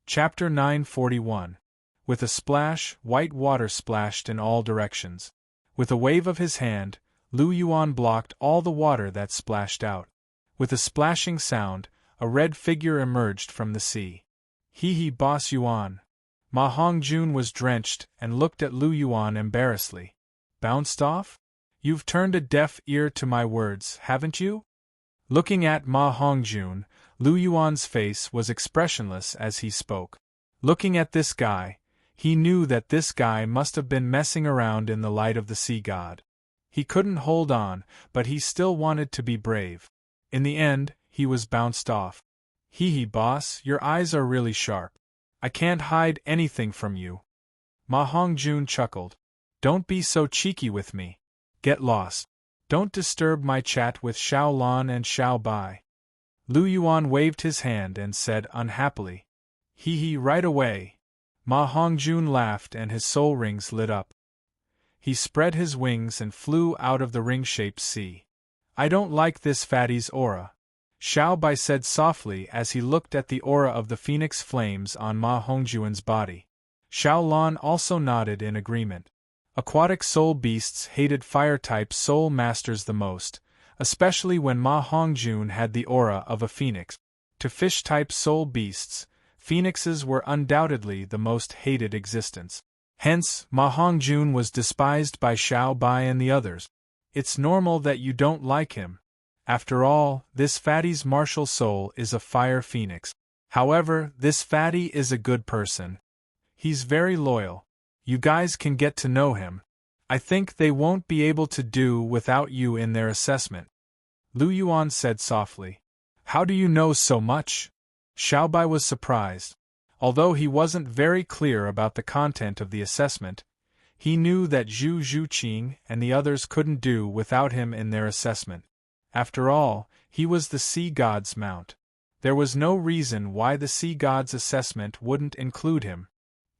Chapter 941. With a splash, white water splashed in all directions. With a wave of his hand, Lu Yuan blocked all the water that splashed out. With a splashing sound, a red figure emerged from the sea. Hee, Boss Yuan. Ma Hongjun was drenched and looked at Lu Yuan embarrassedly. Bounced off? You've turned a deaf ear to my words, haven't you? Looking at Ma Hongjun, Lu Yuan's face was expressionless as he spoke. Looking at this guy, he knew that this guy must have been messing around in the light of the sea god. He couldn't hold on, but he still wanted to be brave. In the end, he was bounced off. Hee, boss, your eyes are really sharp. I can't hide anything from you. Ma Hongjun chuckled. Don't be so cheeky with me. Get lost. Don't disturb my chat with Xiao Lan and Xiao Bai. Lu Yuan waved his hand and said unhappily. Hee, right away. Ma Hongjun laughed and his soul rings lit up. He spread his wings and flew out of the ring-shaped sea. I don't like this fatty's aura, Xiao Bai said softly as he looked at the aura of the phoenix flames on Ma Hongjun's body. Xiao Lan also nodded in agreement. Aquatic soul beasts hated fire-type soul masters the most, especially when Ma Hongjun had the aura of a phoenix. To fish-type soul beasts, phoenixes were undoubtedly the most hated existence. Hence, Ma Hongjun was despised by Xiao Bai and the others. It's normal that you don't like him. After all, this fatty's martial soul is a fire phoenix. However, this fatty is a good person. He's very loyal. You guys can get to know him. I think they won't be able to do without you in their assessment. Lu Yuan said softly. How do you know so much? Xiao Bai was surprised. Although he wasn't very clear about the content of the assessment, he knew that Zhu Zhuqing and the others couldn't do without him in their assessment. After all, he was the sea god's mount. There was no reason why the sea god's assessment wouldn't include him.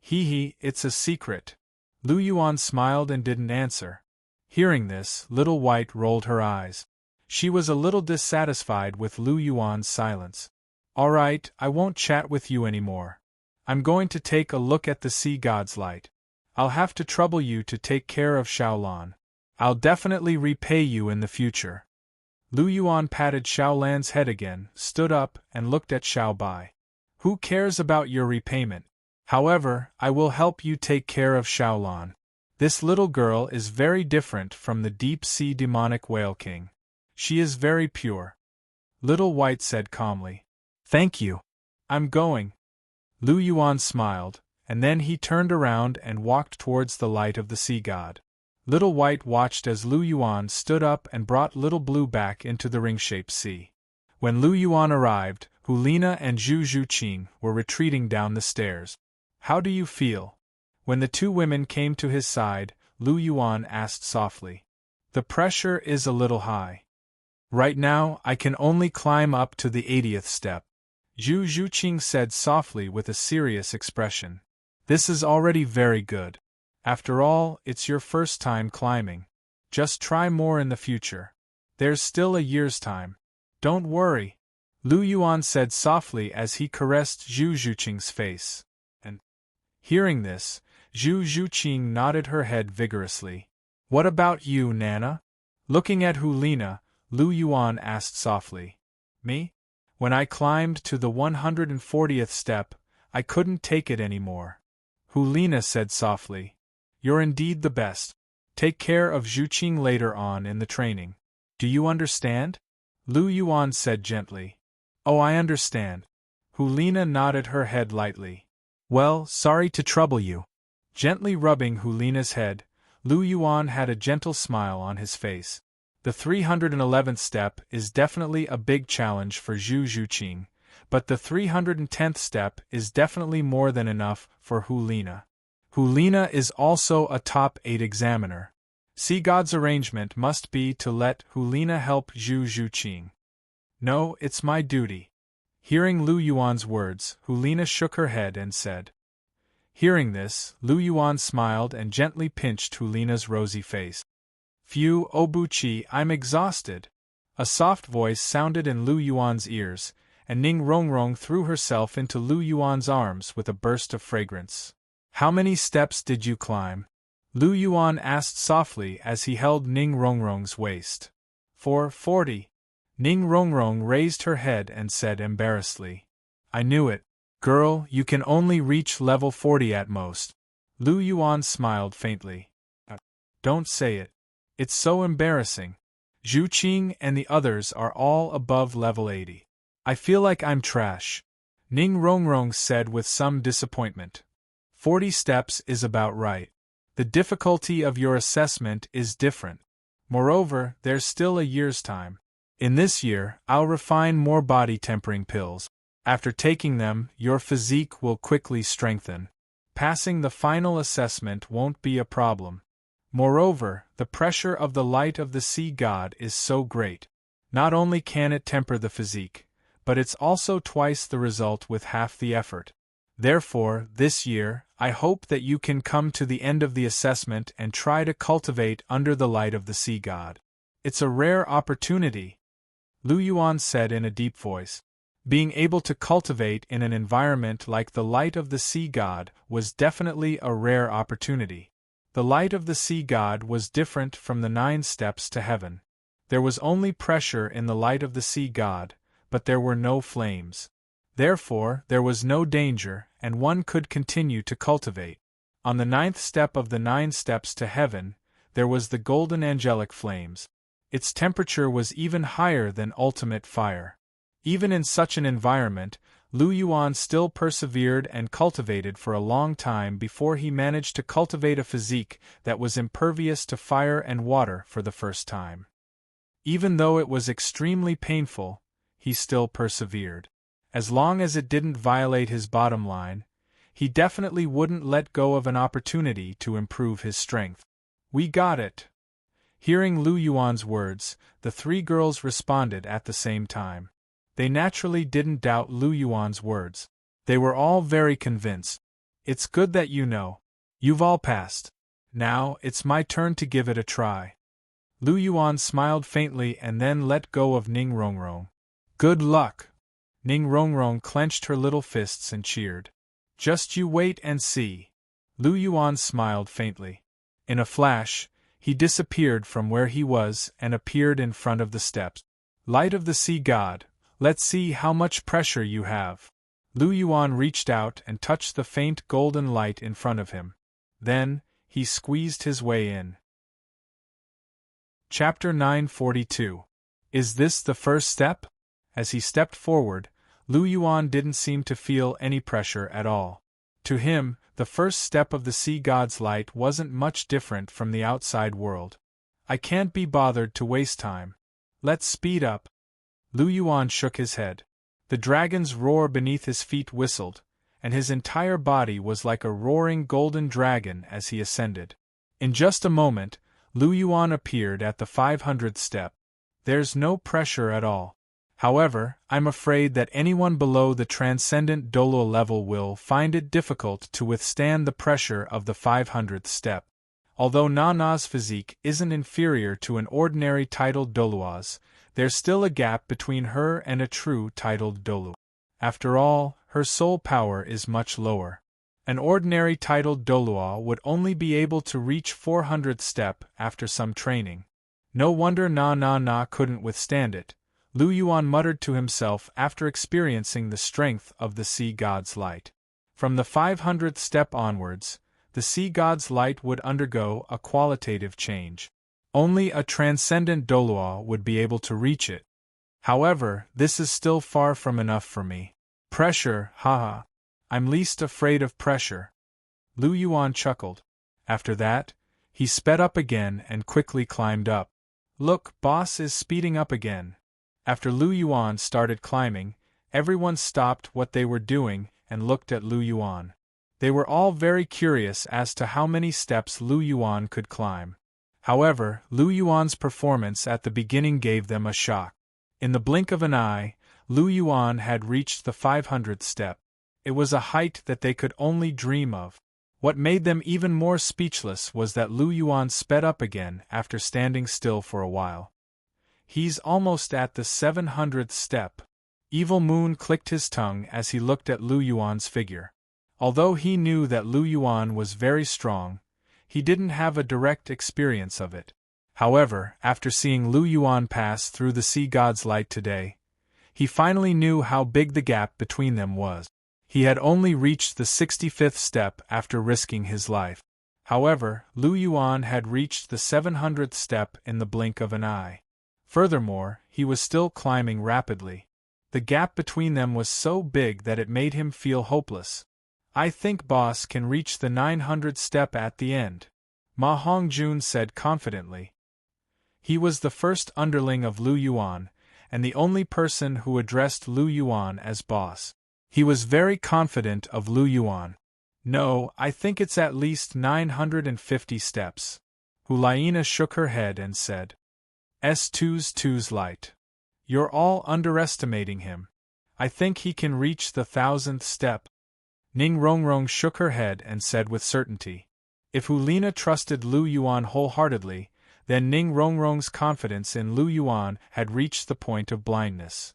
Hee, it's a secret. Lu Yuan smiled and didn't answer. Hearing this, Little White rolled her eyes. She was a little dissatisfied with Lu Yuan's silence. All right, I won't chat with you anymore. I'm going to take a look at the sea god's light. I'll have to trouble you to take care of Xiao Lan. I'll definitely repay you in the future. Lu Yuan patted Xiao Lan's head again, stood up, and looked at Xiao Bai. Who cares about your repayment? However, I will help you take care of Xiao Lan. This little girl is very different from the deep-sea demonic whale king. She is very pure. Little White said calmly. Thank you. I'm going. Lu Yuan smiled, and then he turned around and walked towards the light of the sea god. Little White watched as Lu Yuan stood up and brought Little Blue back into the ring-shaped sea. When Lu Yuan arrived, Hulina and Zhu Zhuqing were retreating down the stairs. How do you feel? When the two women came to his side, Lu Yuan asked softly. The pressure is a little high. Right now, I can only climb up to the 80th step. Zhu Zhuqing said softly with a serious expression. This is already very good. After all, it's your first time climbing. Just try more in the future. There's still a year's time. Don't worry. Lu Yuan said softly as he caressed Zhu Zhuqing's face. And hearing this, Zhu Zhuqing nodded her head vigorously. What about you, Nana? Looking at Hulina, Lu Yuan asked softly. Me? When I climbed to the 140th step, I couldn't take it anymore. Hulina said softly. You're indeed the best. Take care of Zhuqing later on in the training. Do you understand? Lu Yuan said gently. Oh, I understand. Hulina nodded her head lightly. Well, sorry to trouble you. Gently rubbing Hulina's head, Lu Yuan had a gentle smile on his face. The 311th step is definitely a big challenge for Zhu Zhuqing, but the 310th step is definitely more than enough for Hulina. Hulina is also a top 8 examiner. Sea God's arrangement must be to let Hulina help Zhu Zhuqing. No, it's my duty. Hearing Lu Yuan's words, Hulina shook her head and said. Hearing this, Lu Yuan smiled and gently pinched Hulina's rosy face. Phew, Obuchi, I'm exhausted. A soft voice sounded in Lu Yuan's ears, and Ning Rongrong threw herself into Lu Yuan's arms with a burst of fragrance. "How many steps did you climb?" Lu Yuan asked softly as he held Ning Rongrong's waist. 40. Ning Rongrong raised her head and said embarrassedly. "I knew it. Girl, you can only reach level 40 at most." Lu Yuan smiled faintly. "Don't say it. It's so embarrassing. Zhu Qing and the others are all above level 80. I feel like I'm trash," Ning Rongrong said with some disappointment. 40 steps is about right. The difficulty of your assessment is different. Moreover, there's still a year's time. In this year, I'll refine more body-tempering pills. After taking them, your physique will quickly strengthen. Passing the final assessment won't be a problem. Moreover, the pressure of the light of the sea god is so great. Not only can it temper the physique, but it's also twice the result with half the effort. Therefore, this year, I hope that you can come to the end of the assessment and try to cultivate under the light of the sea god. It's a rare opportunity," Lu Yuan said in a deep voice. Being able to cultivate in an environment like the light of the sea god was definitely a rare opportunity. The light of the sea god was different from the 9 steps to heaven. There was only pressure in the light of the sea god, but there were no flames. Therefore, there was no danger, and one could continue to cultivate. On the 9th step of the 9 steps to heaven, there was the golden angelic flames. Its temperature was even higher than ultimate fire. Even in such an environment, Lu Yuan still persevered and cultivated for a long time before he managed to cultivate a physique that was impervious to fire and water for the first time. Even though it was extremely painful, he still persevered. As long as it didn't violate his bottom line, he definitely wouldn't let go of an opportunity to improve his strength. "We got it." Hearing Lu Yuan's words, the 3 girls responded at the same time. They naturally didn't doubt Lu Yuan's words. They were all very convinced. "It's good that you know. You've all passed. Now, it's my turn to give it a try." Lu Yuan smiled faintly and then let go of Ning Rongrong. "Good luck." Ning Rongrong clenched her little fists and cheered. "Just you wait and see." Lu Yuan smiled faintly. In a flash, he disappeared from where he was and appeared in front of the steps. "Light of the sea god, let's see how much pressure you have." Lu Yuan reached out and touched the faint golden light in front of him. Then, he squeezed his way in. Chapter 942. Is this the first step? As he stepped forward, Lu Yuan didn't seem to feel any pressure at all. To him, the first step of the sea god's light wasn't much different from the outside world. "I can't be bothered to waste time. Let's speed up." Lu Yuan shook his head. The dragon's roar beneath his feet whistled, and his entire body was like a roaring golden dragon as he ascended. In just a moment, Lu Yuan appeared at the 500th step. There's no pressure at all. However, I'm afraid that anyone below the transcendent Douluo level will find it difficult to withstand the pressure of the 500th step. Although Nana's physique isn't inferior to an ordinary titled Douluo's, there's still a gap between her and a true titled Douluo. After all, her soul power is much lower. An ordinary titled Douluo would only be able to reach 400th step after some training. No wonder Na couldn't withstand it, Lu Yuan muttered to himself after experiencing the strength of the sea god's light. From the 500th step onwards, the sea god's light would undergo a qualitative change. Only a transcendent Douluo would be able to reach it. However, this is still far from enough for me. Pressure, haha. I'm least afraid of pressure. Lu Yuan chuckled. After that, he sped up again and quickly climbed up. Look, boss is speeding up again. After Lu Yuan started climbing, everyone stopped what they were doing and looked at Lu Yuan. They were all very curious as to how many steps Lu Yuan could climb. However, Lu Yuan's performance at the beginning gave them a shock. In the blink of an eye, Lu Yuan had reached the 500th step. It was a height that they could only dream of. What made them even more speechless was that Lu Yuan sped up again after standing still for a while. He's almost at the 700th step. Evil Moon clicked his tongue as he looked at Lu Yuan's figure. Although he knew that Lu Yuan was very strong, he didn't have a direct experience of it. However, after seeing Lu Yuan pass through the sea god's light today, he finally knew how big the gap between them was. He had only reached the 65th step after risking his life. However, Lu Yuan had reached the 700th step in the blink of an eye. Furthermore, he was still climbing rapidly. The gap between them was so big that it made him feel hopeless. I think boss can reach the 900th step at the end, Ma Hongjun said confidently. He was the first underling of Lu Yuan, and the only person who addressed Lu Yuan as boss. He was very confident of Lu Yuan. No, I think it's at least 950 steps. Hulaina shook her head and said, S2's light. You're all underestimating him. I think he can reach the 1000th step. Ning Rongrong shook her head and said with certainty. If Hulina trusted Lu Yuan wholeheartedly, then Ning Rongrong's confidence in Lu Yuan had reached the point of blindness.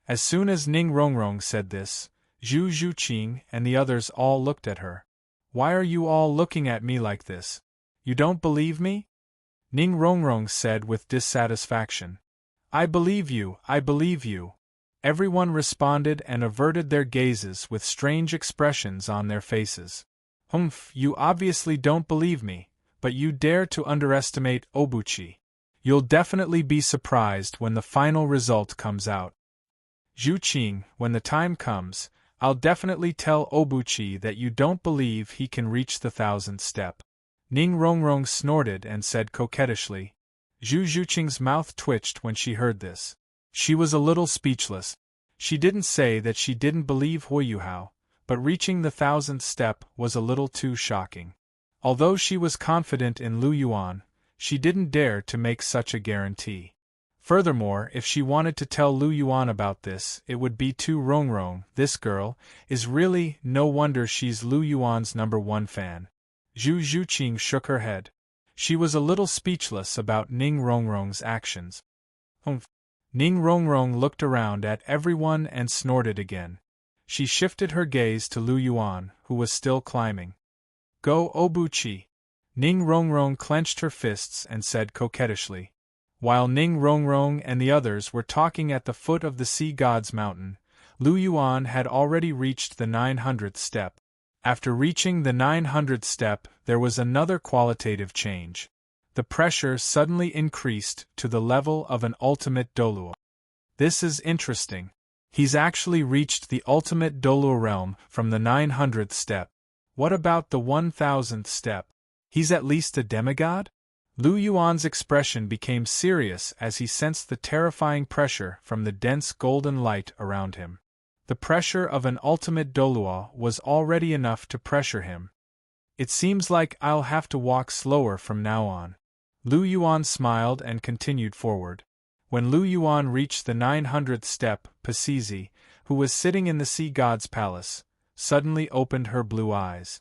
As soon as Ning Rongrong said this, Zhu Zhuqing and the others all looked at her. Why are you all looking at me like this? You don't believe me? Ning Rongrong said with dissatisfaction. I believe you, I believe you. Everyone responded and averted their gazes with strange expressions on their faces. Humph, you obviously don't believe me, but you dare to underestimate Obuchi. You'll definitely be surprised when the final result comes out. Zhu Qing, when the time comes, I'll definitely tell Obuchi that you don't believe he can reach the 1000th step. Ning Rongrong snorted and said coquettishly. Zhu Zhuqing's mouth twitched when she heard this. She was a little speechless. She didn't say that she didn't believe Huiyuhao, but reaching the 1000th step was a little too shocking. Although she was confident in Lu Yuan, she didn't dare to make such a guarantee. Furthermore, if she wanted to tell Lu Yuan about this, it would be too Rongrong. This girl is really no wonder she's Lu Yuan's #1 fan. Zhu Zhuqing shook her head. She was a little speechless about Ning Rongrong's actions. Humph. Ning Rongrong looked around at everyone and snorted again. She shifted her gaze to Lu Yuan, who was still climbing. Go Obuchi! Ning Rongrong clenched her fists and said coquettishly. While Ning Rongrong and the others were talking at the foot of the Sea God's mountain, Lu Yuan had already reached the 900th step. After reaching the 900th step, there was another qualitative change. The pressure suddenly increased to the level of an ultimate Douluo. This is interesting. He's actually reached the ultimate Douluo realm from the 900th step. What about the 1000th step? He's at least a demigod? Lu Yuan's expression became serious as he sensed the terrifying pressure from the dense golden light around him. The pressure of an ultimate Douluo was already enough to pressure him. It seems like I'll have to walk slower from now on. Lu Yuan smiled and continued forward. When Lu Yuan reached the 900th step, Pasizi, who was sitting in the sea god's palace, suddenly opened her blue eyes.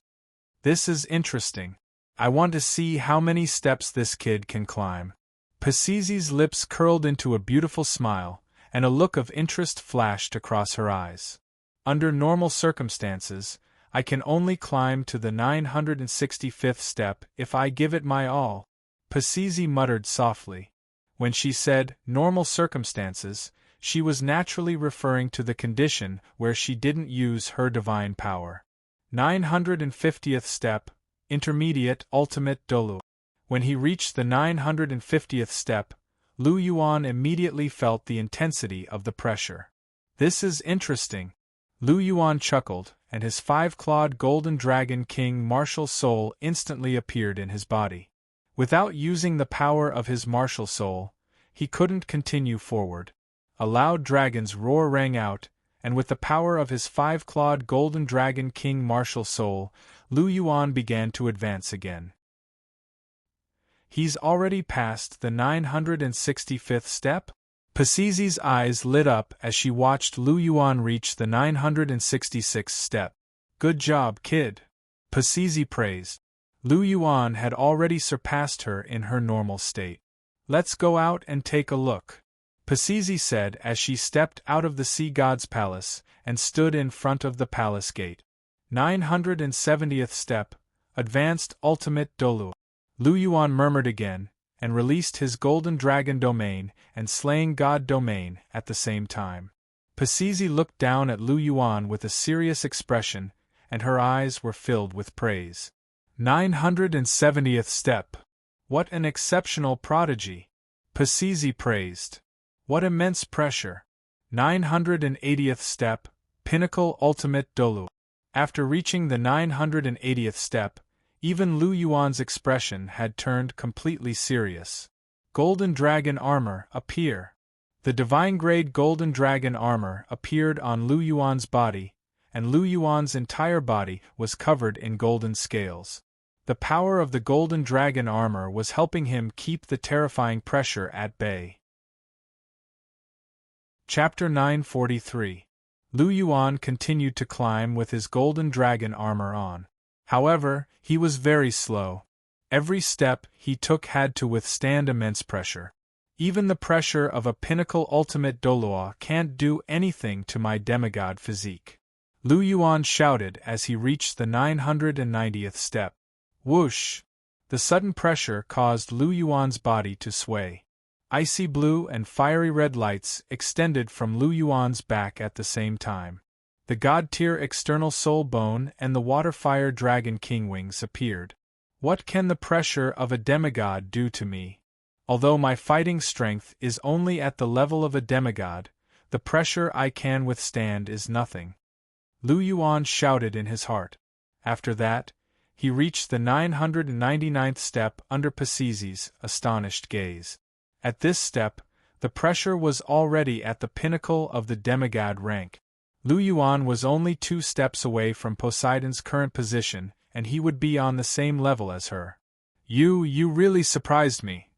This is interesting. I want to see how many steps this kid can climb. Pasizi's lips curled into a beautiful smile, and a look of interest flashed across her eyes. Under normal circumstances, I can only climb to the 965th step if I give it my all, Pasizi muttered softly. When she said normal circumstances, she was naturally referring to the condition where she didn't use her divine power. 950th step, intermediate ultimate Douluo. When he reached the 950th step, Lu Yuan immediately felt the intensity of the pressure. This is interesting. Lu Yuan chuckled, and his 5-clawed golden dragon king martial soul instantly appeared in his body. Without using the power of his martial soul, he couldn't continue forward. A loud dragon's roar rang out, and with the power of his 5-clawed golden dragon king martial soul, Lu Yuan began to advance again. He's already past the 965th step? Pasizi's eyes lit up as she watched Lu Yuan reach the 966th step. Good job, kid. Pasizi praised. Lu Yuan had already surpassed her in her normal state. Let's go out and take a look. Pisizi said as she stepped out of the sea god's palace and stood in front of the palace gate. 970th step, Advanced Ultimate Douluo. Lu Yuan murmured again, and released his golden dragon domain and slaying god domain at the same time. Pisizi looked down at Lu Yuan with a serious expression, and her eyes were filled with praise. 970th step. What an exceptional prodigy! Pisizi praised. What immense pressure! 980th step, Pinnacle Ultimate Douluo. After reaching the 980th step, even Lu Yuan's expression had turned completely serious. Golden Dragon Armor appear. The divine-grade Golden Dragon Armor appeared on Lu Yuan's body, and Lu Yuan's entire body was covered in golden scales. The power of the Golden Dragon Armor was helping him keep the terrifying pressure at bay. Chapter 943. Lu Yuan continued to climb with his Golden Dragon Armor on. However, he was very slow. Every step he took had to withstand immense pressure. Even the pressure of a Pinnacle Ultimate Douluo can't do anything to my demigod physique. Lu Yuan shouted as he reached the 990th step. Whoosh! The sudden pressure caused Lu Yuan's body to sway. Icy blue and fiery red lights extended from Lu Yuan's back at the same time. The God-tier external soul bone and the water-fire dragon king wings appeared. What can the pressure of a demigod do to me? Although my fighting strength is only at the level of a demigod, the pressure I can withstand is nothing. Lu Yuan shouted in his heart. After that, he reached the 999th step under Pisizi's astonished gaze. At this step, the pressure was already at the pinnacle of the demigod rank. Lu Yuan was only 2 steps away from Poseidon's current position, and he would be on the same level as her. You really surprised me.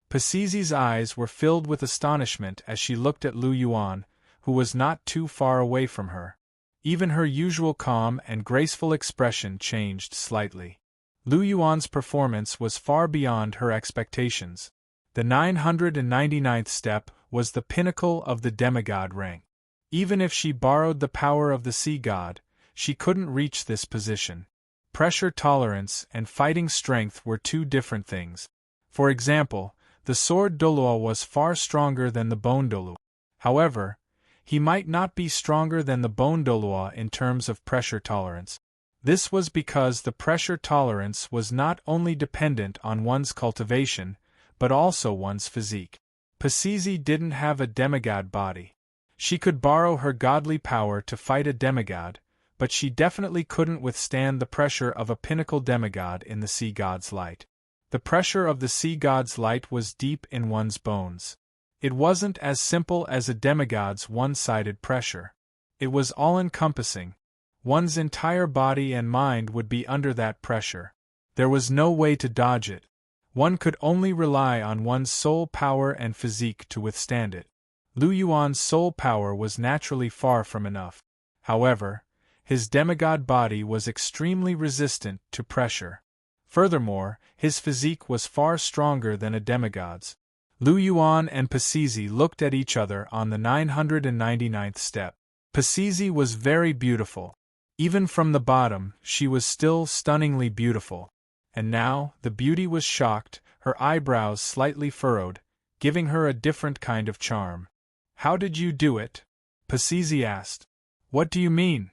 Pisizi's eyes were filled with astonishment as she looked at Lu Yuan, who was not too far away from her. Even her usual calm and graceful expression changed slightly. Lu Yuan's performance was far beyond her expectations. The 999th step was the pinnacle of the demigod rank. Even if she borrowed the power of the sea god, she couldn't reach this position. Pressure tolerance and fighting strength were 2 different things. For example, the sword Douluo was far stronger than the bone Douluo. However, he might not be stronger than the bone Douluo in terms of pressure tolerance. This was because the pressure tolerance was not only dependent on one's cultivation, but also one's physique. Pisizi didn't have a demigod body. She could borrow her godly power to fight a demigod, but she definitely couldn't withstand the pressure of a pinnacle demigod in the sea god's light. The pressure of the sea god's light was deep in one's bones. It wasn't as simple as a demigod's one-sided pressure. It was all-encompassing. One's entire body and mind would be under that pressure. There was no way to dodge it. One could only rely on one's soul power and physique to withstand it. Lu Yuan's soul power was naturally far from enough. However, his demigod body was extremely resistant to pressure. Furthermore, his physique was far stronger than a demigod's. Lu Yuan and Pisizi looked at each other on the 999th step. Pisizi was very beautiful. Even from the bottom, she was still stunningly beautiful. And now, the beauty was shocked, her eyebrows slightly furrowed, giving her a different kind of charm. How did you do it? Pisizi asked. What do you mean?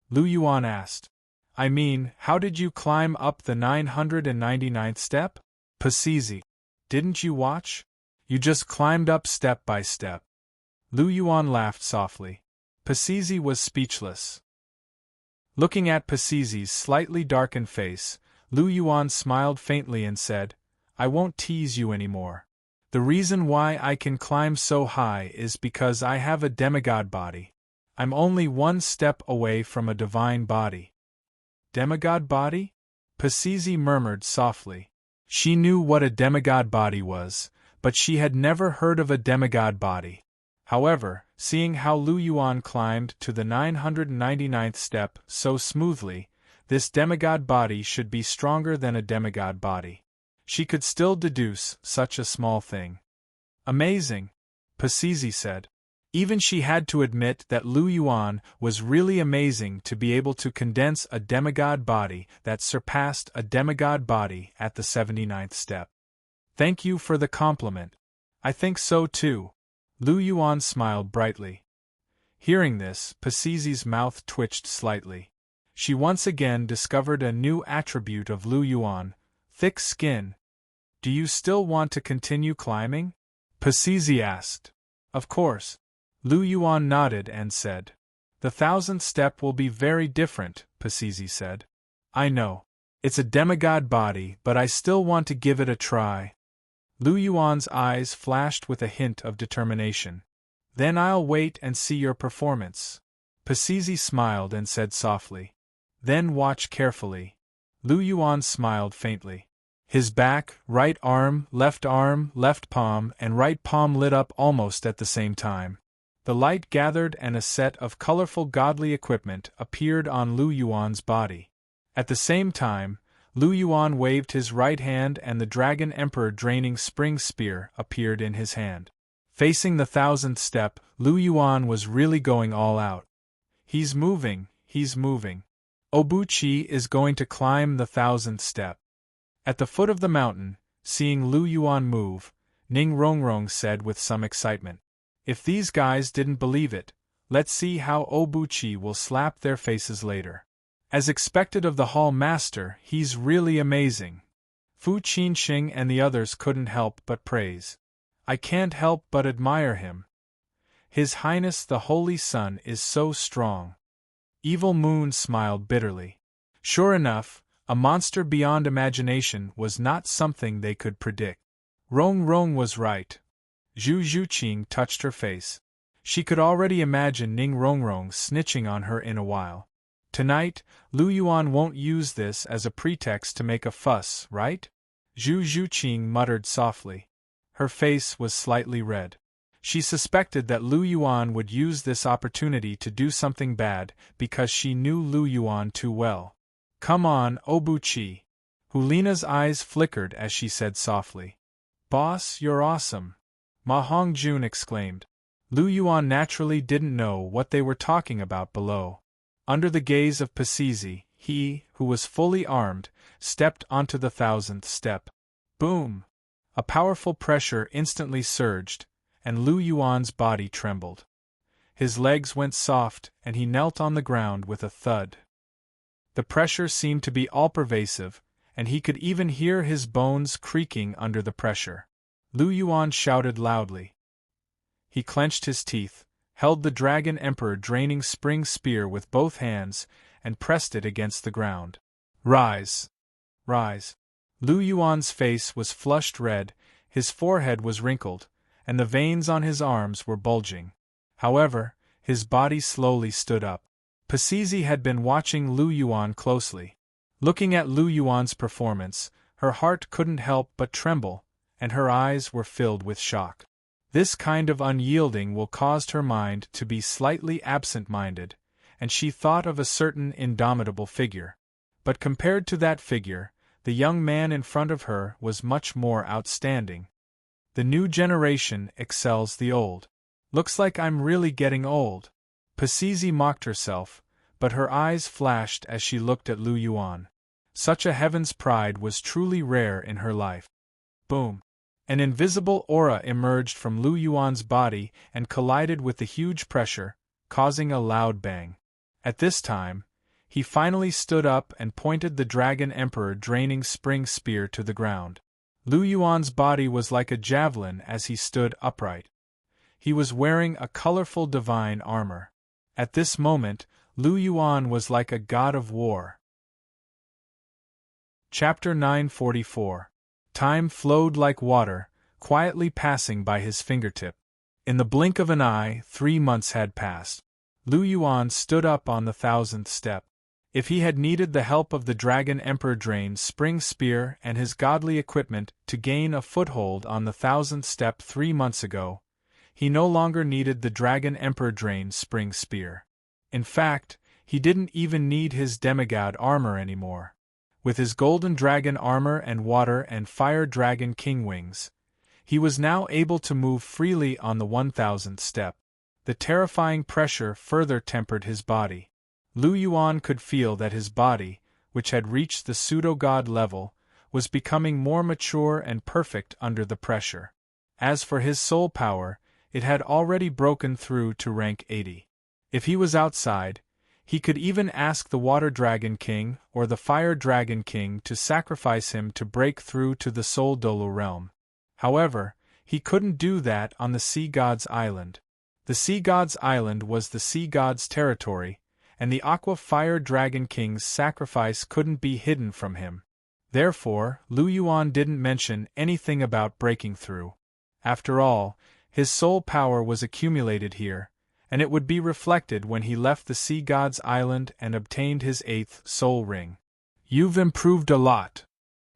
Lu Yuan asked. I mean, how did you climb up the 999th step? Pisizi. Didn't you watch? You just climbed up step by step. Lu Yuan laughed softly. Pisizi was speechless. Looking at Pisizi's slightly darkened face, Lu Yuan smiled faintly and said, I won't tease you anymore. The reason why I can climb so high is because I have a demigod body. I'm only 1 step away from a divine body. Demigod body? Pisizi murmured softly. She knew what a demigod body was, but she had never heard of a demigod body. However, seeing how Lu Yuan climbed to the 999th step so smoothly, this demigod body should be stronger than a demigod body. She could still deduce such a small thing. Amazing! Pacizi said. Even she had to admit that Lu Yuan was really amazing to be able to condense a demigod body that surpassed a demigod body at the 79th step. Thank you for the compliment. I think so too. Lu Yuan smiled brightly. Hearing this, Pacizi's mouth twitched slightly. She once again discovered a new attribute of Lu Yuan: thick skin. Do you still want to continue climbing? Pacizi asked. Of course. Lu Yuan nodded and said. The 1000th step will be very different, Pacizi said. I know. It's a demigod body, but I still want to give it a try. Lu Yuan's eyes flashed with a hint of determination. Then I'll wait and see your performance. Pacizi smiled and said softly. Then watch carefully. Lu Yuan smiled faintly. His back, right arm, left palm, and right palm lit up almost at the same time. The light gathered and a set of colorful godly equipment appeared on Lu Yuan's body. At the same time, Lu Yuan waved his right hand and the Dragon Emperor draining spring spear appeared in his hand. Facing the 1000th step, Lu Yuan was really going all out. He's moving. Obuchi is going to climb the 1000th step. At the foot of the mountain, seeing Lu Yuan move, Ning Rongrong said with some excitement. If these guys didn't believe it, let's see how Obuchi will slap their faces later. As expected of the Hall Master, he's really amazing. Fu Qinxing and the others couldn't help but praise. I can't help but admire him. His Highness the Holy Sun is so strong. Evil Moon smiled bitterly. Sure enough, a monster beyond imagination was not something they could predict. Rong was right. Zhu Zhuqing touched her face. She could already imagine Ning Rongrong snitching on her in a while. Tonight, Lu Yuan won't use this as a pretext to make a fuss, right? Zhu Zhuqing muttered softly. Her face was slightly red. She suspected that Lu Yuan would use this opportunity to do something bad because she knew Lu Yuan too well. Come on, Obuchi. Hulina's eyes flickered as she said softly. Boss, you're awesome. Ma Hongjun exclaimed. Lu Yuan naturally didn't know what they were talking about below. Under the gaze of Pacizi, he, who was fully armed, stepped onto the 1000th step. Boom! A powerful pressure instantly surged, and Lu Yuan's body trembled. His legs went soft, and he knelt on the ground with a thud. The pressure seemed to be all-pervasive, and he could even hear his bones creaking under the pressure. Lu Yuan shouted loudly. He clenched his teeth, held the Dragon Emperor draining spring spear with both hands, and pressed it against the ground. Rise! Rise! Lu Yuan's face was flushed red, his forehead was wrinkled, and the veins on his arms were bulging. However, his body slowly stood up. Pacizi had been watching Lu Yuan closely. Looking at Lu Yuan's performance, her heart couldn't help but tremble, and her eyes were filled with shock. This kind of unyielding will caused her mind to be slightly absent-minded, and she thought of a certain indomitable figure. But compared to that figure, the young man in front of her was much more outstanding. The new generation excels the old. Looks like I'm really getting old. Pacizi mocked herself, but her eyes flashed as she looked at Lu Yuan. Such a heaven's pride was truly rare in her life. Boom! An invisible aura emerged from Lu Yuan's body and collided with the huge pressure, causing a loud bang. At this time, he finally stood up and pointed the Dragon Emperor draining spring spear to the ground. Lu Yuan's body was like a javelin as he stood upright. He was wearing a colorful divine armor. At this moment, Lu Yuan was like a god of war. Chapter 944. Time flowed like water, quietly passing by his fingertip. In the blink of an eye, 3 months had passed. Lu Yuan stood up on the 1000th step. If he had needed the help of the Dragon Emperor Drain's spring spear and his godly equipment to gain a foothold on the 1000th step 3 months ago, he no longer needed the Dragon Emperor Drain's spring spear. In fact, he didn't even need his demigod armor anymore. With his golden dragon armor and water and fire dragon king wings, He was now able to move freely on the 1000th step. The terrifying pressure further tempered his body. Lu Yuan could feel that his body, which had reached the pseudo-god level, was becoming more mature and perfect under the pressure. As for his soul power, it had already broken through to rank 80. If he was outside, he could even ask the Water Dragon King or the Fire Dragon King to sacrifice him to break through to the Soul Douluo realm. However, he couldn't do that on the Sea God's Island. The Sea God's Island was the Sea God's territory, and the Aqua Fire Dragon King's sacrifice couldn't be hidden from him. Therefore, Lu Yuan didn't mention anything about breaking through. After all, his soul power was accumulated here, and it would be reflected when he left the Sea God's Island and obtained his 8th soul ring. "You've improved a lot,"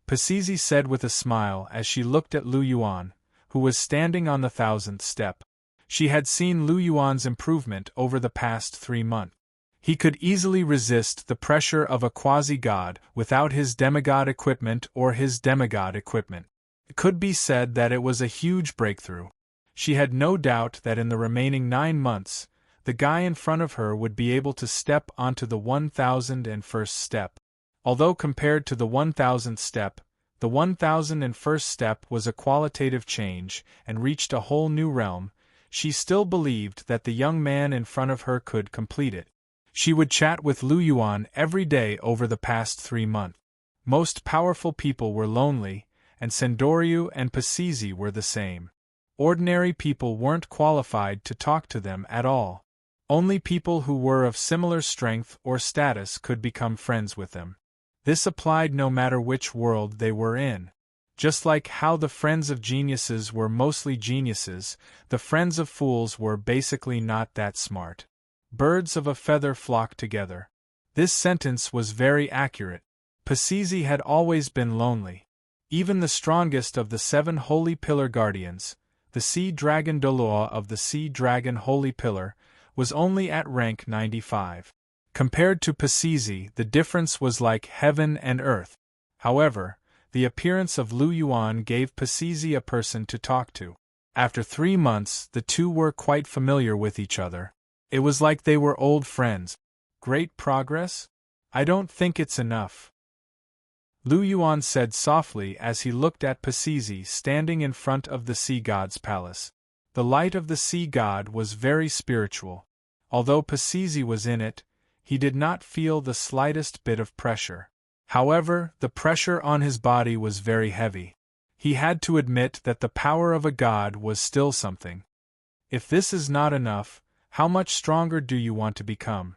Pacizi said with a smile as she looked at Lu Yuan, who was standing on the 1000th step. She had seen Lu Yuan's improvement over the past 3 months. He could easily resist the pressure of a quasi-god without his demigod equipment or his demigod equipment. It could be said that it was a huge breakthrough. She had no doubt that in the remaining 9 months, the guy in front of her would be able to step onto the 1001st step. Although compared to the 1000th step, the 1001st step was a qualitative change and reached a whole new realm, she still believed that the young man in front of her could complete it. She would chat with Lu Yuan every day over the past 3 months. Most powerful people were lonely, and Sendoryu and Pacizi were the same. Ordinary people weren't qualified to talk to them at all. Only people who were of similar strength or status could become friends with them. This applied no matter which world they were in. Just like how the friends of geniuses were mostly geniuses, the friends of fools were basically not that smart. Birds of a feather flock together. This sentence was very accurate. Pacizi had always been lonely. Even the strongest of the 7 Holy Pillar Guardians, the Sea Dragon Douluo of the Sea Dragon Holy Pillar, was only at rank 95. Compared to Pacizi, the difference was like heaven and earth. However, the appearance of Lu Yuan gave Pacizi a person to talk to. After 3 months, the two were quite familiar with each other. It was like they were old friends. Great progress? I don't think it's enough, Lu Yuan said softly as he looked at Pacizi standing in front of the sea god's palace. The light of the sea god was very spiritual. Although Pacizi was in it, he did not feel the slightest bit of pressure. However, the pressure on his body was very heavy. He had to admit that the power of a god was still something. If this is not enough, how much stronger do you want to become?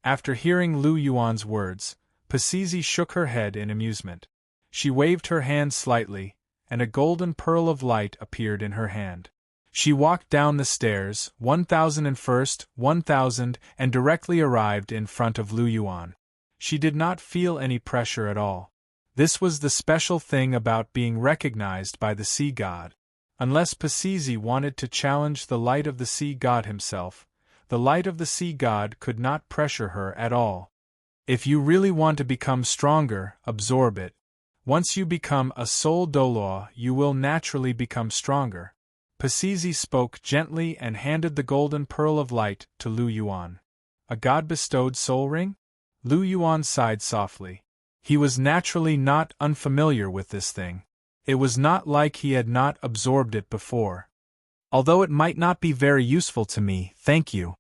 After hearing Lu Yuan's words, Pacizi shook her head in amusement. She waved her hand slightly, and a golden pearl of light appeared in her hand. She walked down the stairs, 1001st, 1000, and directly arrived in front of Lu Yuan. She did not feel any pressure at all. This was the special thing about being recognized by the sea god. Unless Pacizi wanted to challenge the light of the sea god himself, the light of the sea god could not pressure her at all. If you really want to become stronger, absorb it. Once you become a soul Douluo, you will naturally become stronger. Pacizi spoke gently and handed the golden pearl of light to Lu Yuan. A god-bestowed soul ring? Lu Yuan sighed softly. He was naturally not unfamiliar with this thing. It was not like he had not absorbed it before. Although it might not be very useful to me, thank you,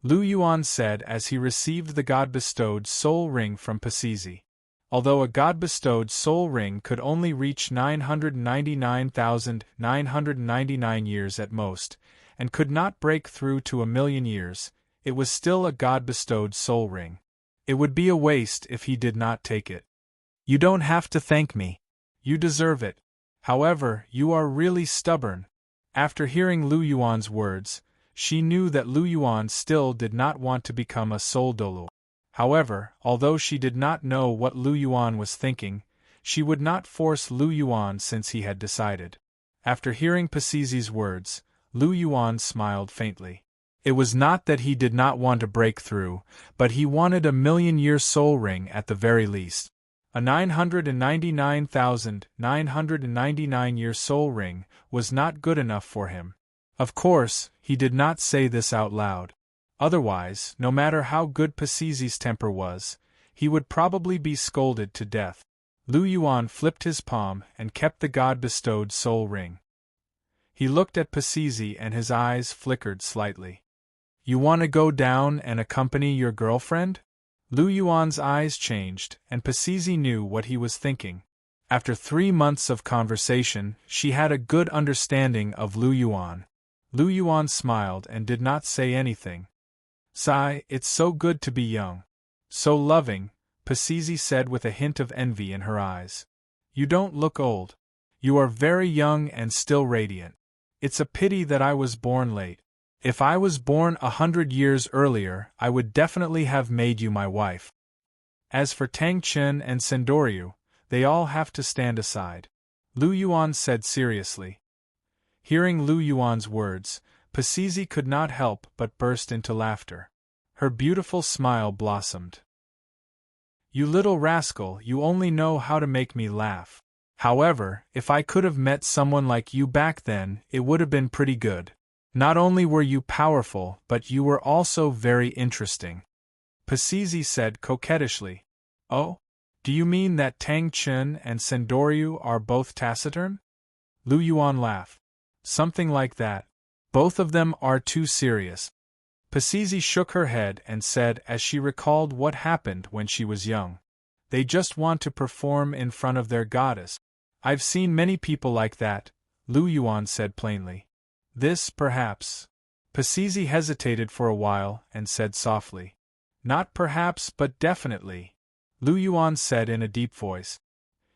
Lu Yuan said as he received the god-bestowed soul ring from Pacizi. Although a god-bestowed soul ring could only reach 999,999 years at most, and could not break through to 1,000,000 years, it was still a god-bestowed soul ring. It would be a waste if he did not take it. You don't have to thank me. You deserve it. However, you are really stubborn. After hearing Lu Yuan's words, she knew that Lu Yuan still did not want to become a soul Douluo. However, although she did not know what Lu Yuan was thinking, she would not force Lu Yuan since he had decided. After hearing Pacizi's words, Lu Yuan smiled faintly. It was not that he did not want to break through, but he wanted a 1,000,000-year soul ring at the very least. A 999,999-year soul ring was not good enough for him. Of course, he did not say this out loud. Otherwise, no matter how good Pacizi's temper was, he would probably be scolded to death. Lu Yuan flipped his palm and kept the god-bestowed soul ring. He looked at Pacizi and his eyes flickered slightly. You want to go down and accompany your girlfriend? Lu Yuan's eyes changed, and Pacizi knew what he was thinking. After 3 months of conversation, she had a good understanding of Lu Yuan. Lu Yuan smiled and did not say anything. Sigh, it's so good to be young. So loving, Pacizi said with a hint of envy in her eyes. You don't look old. You are very young and still radiant. It's a pity that I was born late. If I was born 100 years earlier, I would definitely have made you my wife. As for Tang Chen and Sendoryu, they all have to stand aside, Lu Yuan said seriously. Hearing Lu Yuan's words, Pacizi could not help but burst into laughter. Her beautiful smile blossomed. You little rascal, you only know how to make me laugh. However, if I could have met someone like you back then, it would have been pretty good. Not only were you powerful, but you were also very interesting. Pacizi said coquettishly. Oh? Do you mean that Tang Chen and Sendoryu are both taciturn? Lu Yuan laughed. Something like that. Both of them are too serious. Pacizi shook her head and said as she recalled what happened when she was young. They just want to perform in front of their goddess. I've seen many people like that, Lu Yuan said plainly. This, perhaps. Pacizi hesitated for a while and said softly. Not perhaps but definitely, Lu Yuan said in a deep voice.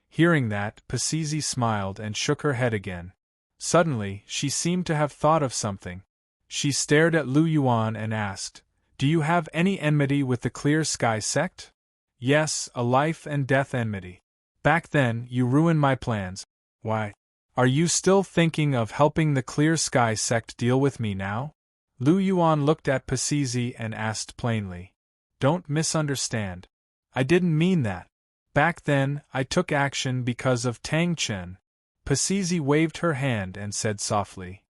Hearing that, Pacizi smiled and shook her head again. Suddenly, she seemed to have thought of something. She stared at Lu Yuan and asked, Do you have any enmity with the Clear Sky sect? Yes, a life and death enmity. Back then, you ruined my plans. Why? Are you still thinking of helping the Clear Sky sect deal with me now? Lu Yuan looked at Pacizi and asked plainly. Don't misunderstand. I didn't mean that. Back then, I took action because of Tang Chen. Pacizi waved her hand and said softly.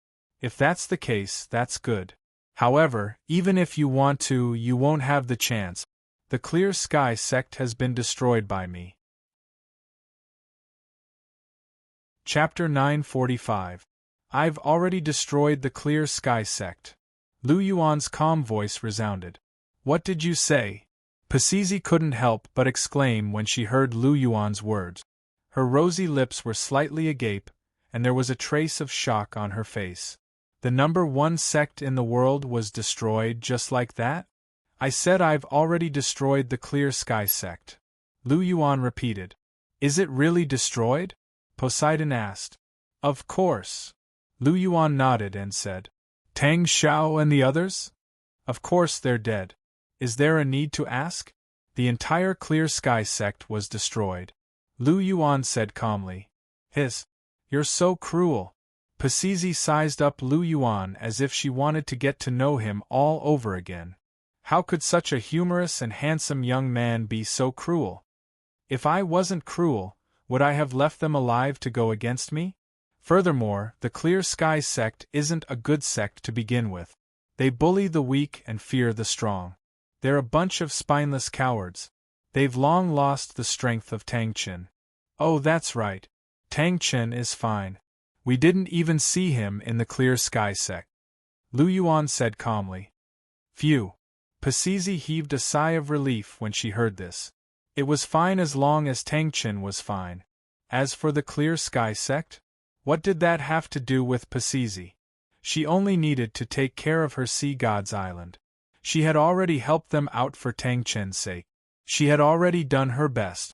If that's the case, that's good. However, even if you want to, you won't have the chance. The Clear Sky sect has been destroyed by me. Chapter 945. I've already destroyed the Clear Sky sect. Lu Yuan's calm voice resounded. What did you say? Pacizi couldn't help but exclaim when she heard Lu Yuan's words. Her rosy lips were slightly agape, and there was a trace of shock on her face. The number 1 sect in the world was destroyed just like that? I said I've already destroyed the Clear Sky sect. Lu Yuan repeated. Is it really destroyed? Poseidon asked. Of course. Lu Yuan nodded and said. Tang Xiao and the others? Of course they're dead. Is there a need to ask? The entire Clear Sky sect was destroyed. Lu Yuan said calmly. You're so cruel. Pacizi sized up Lu Yuan as if she wanted to get to know him all over again. How could such a humorous and handsome young man be so cruel? If I wasn't cruel, would I have left them alive to go against me? Furthermore, the Clear Sky sect isn't a good sect to begin with. They bully the weak and fear the strong. They're a bunch of spineless cowards. They've long lost the strength of Tang Chen. Oh, that's right. Tang Chen is fine. We didn't even see him in the Clear Sky sect. Lu Yuan said calmly. Phew. Pacizi heaved a sigh of relief when she heard this. It was fine as long as Tang Chen was fine. As for the Clear Sky sect? What did that have to do with Pacizi? She only needed to take care of her sea god's island. She had already helped them out for Tang Chen's sake. She had already done her best.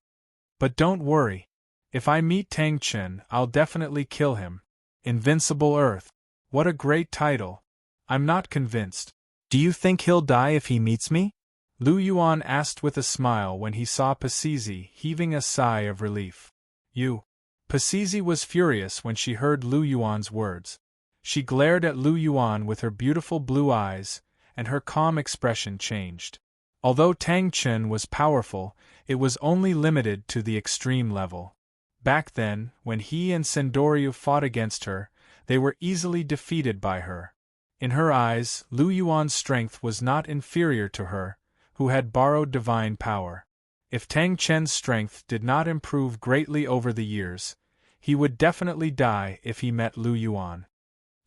But don't worry. If I meet Tang Chen, I'll definitely kill him. Invincible Earth. What a great title. I'm not convinced. Do you think he'll die if he meets me? Lu Yuan asked with a smile when he saw Pacizi heaving a sigh of relief. You. Pacizi was furious when she heard Lu Yuan's words. She glared at Lu Yuan with her beautiful blue eyes, and her calm expression changed. Although Tang Chen was powerful, it was only limited to the extreme level. Back then, when he and Sendoryu fought against her, they were easily defeated by her. In her eyes, Lu Yuan's strength was not inferior to her, who had borrowed divine power. If Tang Chen's strength did not improve greatly over the years, he would definitely die if he met Lu Yuan.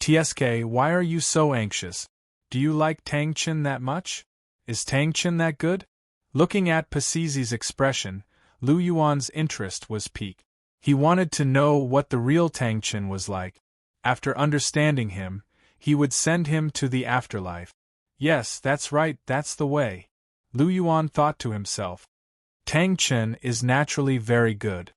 "TSK, why are you so anxious? Do you like Tang Chen that much? Is Tang Chen that good?" Looking at Pasizi's expression, Lu Yuan's interest was piqued. He wanted to know what the real Tang Chen was like. After understanding him, he would send him to the afterlife. Yes, that's right, that's the way. Lu Yuan thought to himself. Tang Chen is naturally very good.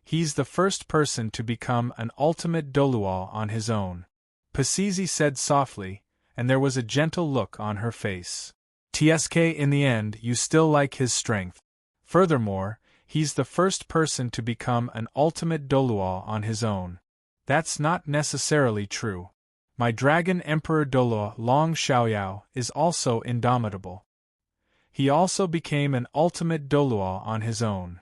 He's the first person to become an ultimate Douluo on his own. Pasizi said softly, and there was a gentle look on her face. "TSK, in the end, you still like his strength. Furthermore, he's the first person to become an ultimate Douluo on his own." "That's not necessarily true. My dragon Emperor Douluo Long Xiaoyao is also indomitable. He also became an ultimate Douluo on his own."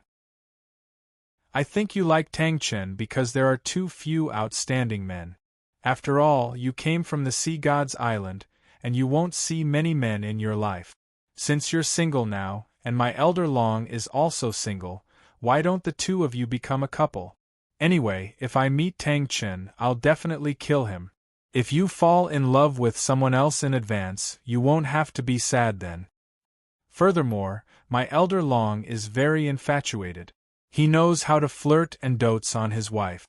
"I think you like Tang Chen because there are too few outstanding men. After all, you came from the Sea God's Island, and you won't see many men in your life. Since you're single now, and my elder Long is also single, why don't the two of you become a couple? Anyway, if I meet Tang Chen, I'll definitely kill him. If you fall in love with someone else in advance, you won't have to be sad then. Furthermore, my elder Long is very infatuated. He knows how to flirt and dotes on his wife.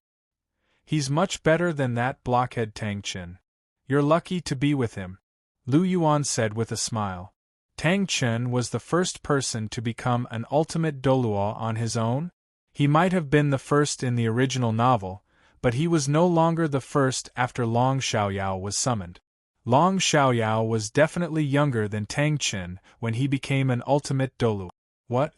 He's much better than that blockhead Tang Chen. You're lucky to be with him," Lu Yuan said with a smile. Tang Chen was the first person to become an ultimate Douluo on his own? He might have been the first in the original novel, but he was no longer the first after Long Xiaoyao was summoned. Long Xiaoyao was definitely younger than Tang Chen when he became an ultimate Douluo. What?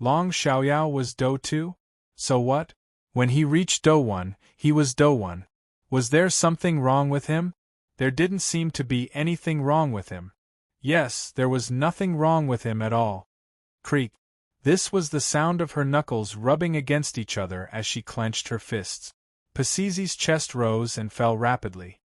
Long Xiaoyao was Do too? So what? When he reached Do 1, he was Do 1. Was there something wrong with him? There didn't seem to be anything wrong with him. Yes, there was nothing wrong with him at all. Creak. This was the sound of her knuckles rubbing against each other as she clenched her fists. Pasizi's chest rose and fell rapidly.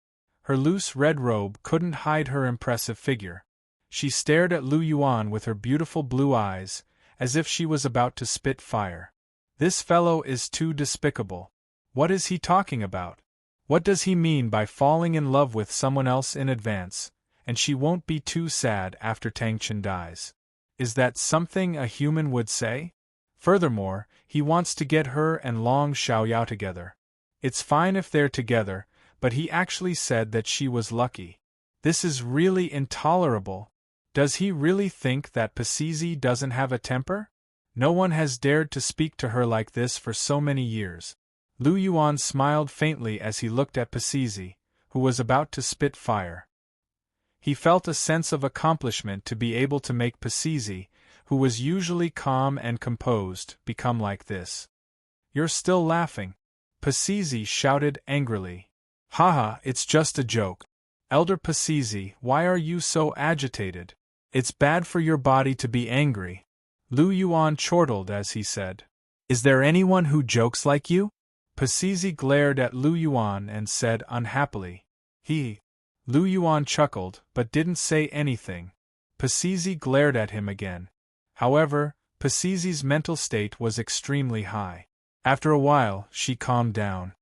Her loose red robe couldn't hide her impressive figure. She stared at Lu Yuan with her beautiful blue eyes, as if she was about to spit fire. This fellow is too despicable. What is he talking about? What does he mean by falling in love with someone else in advance, and she won't be too sad after Tang Chen dies? Is that something a human would say? Furthermore, he wants to get her and Long Xiaoyao together. It's fine if they're together, but he actually said that she was lucky. This is really intolerable. Does he really think that Pasizi doesn't have a temper? No one has dared to speak to her like this for so many years. Lu Yuan smiled faintly as he looked at Pasizi, who was about to spit fire. He felt a sense of accomplishment to be able to make Pasizi, who was usually calm and composed, become like this. "You're still laughing," Pasizi shouted angrily. "Haha, it's just a joke. Elder Pasizi, why are you so agitated? It's bad for your body to be angry." Lu Yuan chortled as he said. "Is there anyone who jokes like you?" Pasizi glared at Lu Yuan and said unhappily. "He." Lu Yuan chuckled, but didn't say anything. Pasizi glared at him again. However, Pasizi's mental state was extremely high. After a while, she calmed down.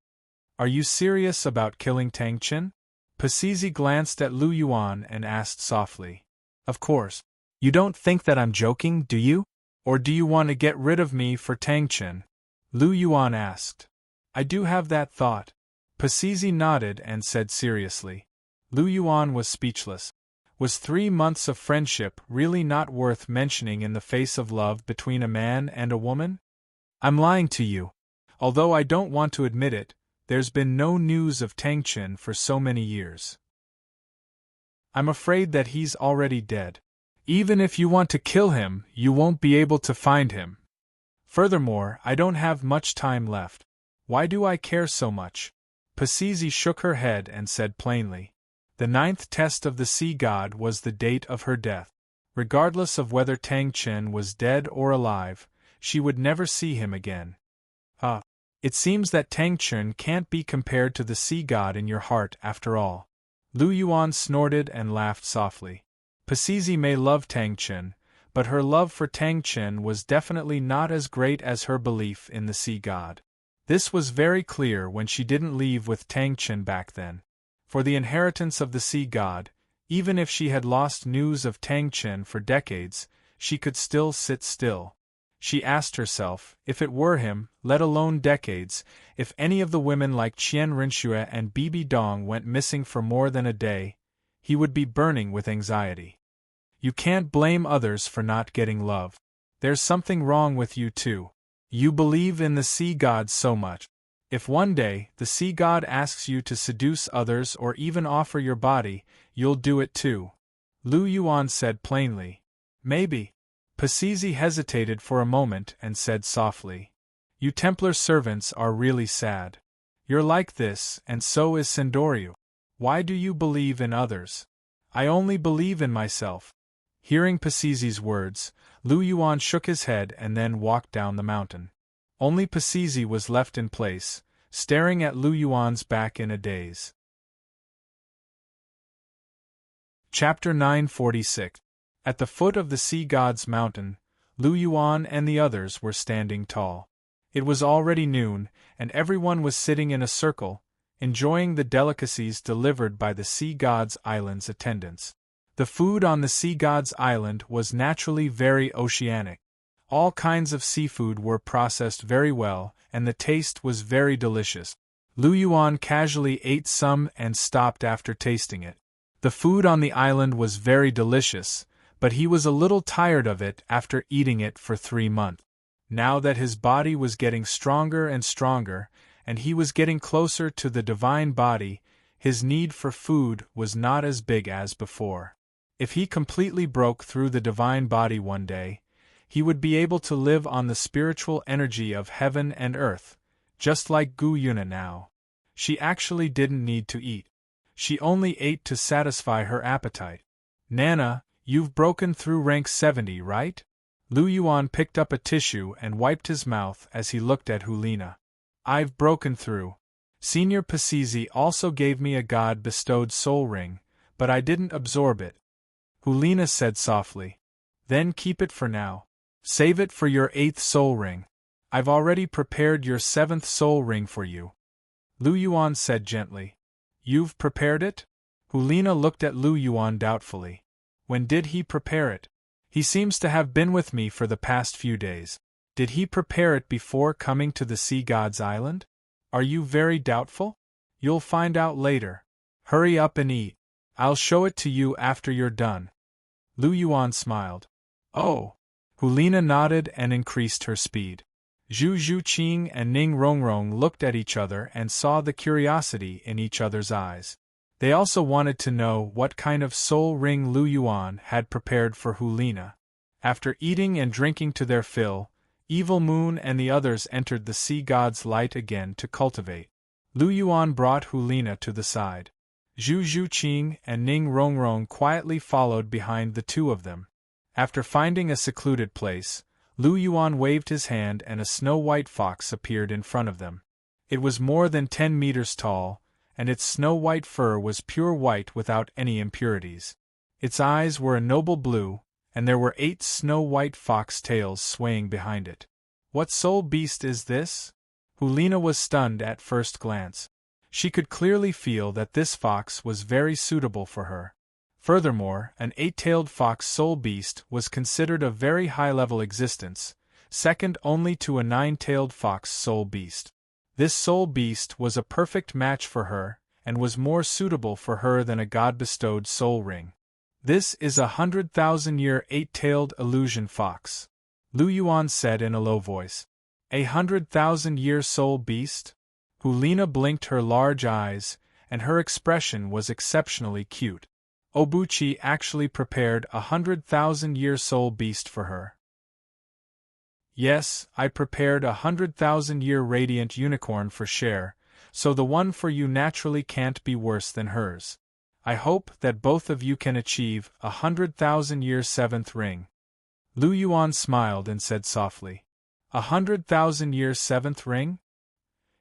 "Are you serious about killing Tang Chen?" Pasizi glanced at Lu Yuan and asked softly. "Of course. You don't think that I'm joking, do you? Or do you want to get rid of me for Tang Chen?" Lu Yuan asked. "I do have that thought." Pasizi nodded and said seriously. Lu Yuan was speechless. Was 3 months of friendship really not worth mentioning in the face of love between a man and a woman? "I'm lying to you. Although I don't want to admit it, there's been no news of Tang Chen for so many years. I'm afraid that he's already dead. Even if you want to kill him, you won't be able to find him. Furthermore, I don't have much time left. Why do I care so much?" Pasizi shook her head and said plainly. The 9th test of the sea god was the date of her death. Regardless of whether Tang Chen was dead or alive, she would never see him again. It seems that Tang Chen can't be compared to the sea god in your heart after all. Lu Yuan snorted and laughed softly. Pasizi may love Tang Chen, but her love for Tang Chen was definitely not as great as her belief in the sea god. This was very clear when she didn't leave with Tang Chen back then. For the inheritance of the sea god, even if she had lost news of Tang Chen for decades, she could still sit still. She asked herself, if it were him, let alone decades, if any of the women like Qian Rinxue and Bibi Dong went missing for more than a day, he would be burning with anxiety. You can't blame others for not getting love. There's something wrong with you too. You believe in the sea god so much. If one day the sea god asks you to seduce others or even offer your body, you'll do it too. Lu Yuan said plainly. Maybe. Pasizi hesitated for a moment and said softly. You Templar servants are really sad. You're like this, and so is Sendoryu. Why do you believe in others? I only believe in myself. Hearing Pasizi's words, Lu Yuan shook his head and then walked down the mountain. Only Pasizi was left in place, staring at Lu Yuan's back in a daze. Chapter 946. At the foot of the Sea God's mountain, Lu Yuan and the others were standing tall. It was already noon, and everyone was sitting in a circle, enjoying the delicacies delivered by the Sea God's island's attendants. The food on the Sea God's island was naturally very oceanic. All kinds of seafood were processed very well, and the taste was very delicious. Lu Yuan casually ate some and stopped after tasting it. The food on the island was very delicious, but he was a little tired of it after eating it for 3 months. Now that his body was getting stronger and stronger, and he was getting closer to the divine body, his need for food was not as big as before. If he completely broke through the divine body one day, he would be able to live on the spiritual energy of heaven and earth, just like Gu Yuna now. She actually didn't need to eat. She only ate to satisfy her appetite. Nana, you've broken through rank 70, right? Lu Yuan picked up a tissue and wiped his mouth as he looked at Hulina. I've broken through. Senior Pasizi also gave me a god-bestowed soul ring, but I didn't absorb it. Hulina said softly. Then keep it for now. Save it for your 8th soul ring. I've already prepared your 7th soul ring for you. Lu Yuan said gently. You've prepared it? Hulina looked at Lu Yuan doubtfully. When did he prepare it? He seems to have been with me for the past few days. Did he prepare it before coming to the Sea God's island? Are you very doubtful? You'll find out later. Hurry up and eat. I'll show it to you after you're done. Lu Yuan smiled. Oh! Hulina nodded and increased her speed. Zhu Zhuqing and Ning Rongrong looked at each other and saw the curiosity in each other's eyes. They also wanted to know what kind of soul ring Lu Yuan had prepared for Hulina. After eating and drinking to their fill, Evil Moon and the others entered the Sea God's light again to cultivate. Lu Yuan brought Hulina to the side. Zhu Zhuqing and Ning Rongrong quietly followed behind the two of them. After finding a secluded place, Lu Yuan waved his hand and a snow-white fox appeared in front of them. It was more than 10 meters tall, and its snow-white fur was pure white without any impurities. Its eyes were a noble blue, and there were 8 snow-white fox tails swaying behind it. What soul beast is this? Hulina was stunned at first glance. She could clearly feel that this fox was very suitable for her. Furthermore, an 8-tailed fox soul beast was considered a very high-level existence, second only to a 9-tailed fox soul beast. This soul beast was a perfect match for her, and was more suitable for her than a god-bestowed soul ring. This is a 100,000-year 8-tailed illusion fox, Lu Yuan said in a low voice. A 100,000-year soul beast? Hulina blinked her large eyes, and her expression was exceptionally cute. Obuchi actually prepared a 100,000-year soul beast for her. Yes, I prepared a 100,000-year radiant unicorn for share, so the one for you naturally can't be worse than hers. I hope that both of you can achieve 100,000-year seventh ring. Lu Yuan smiled and said softly, 100,000-year seventh ring?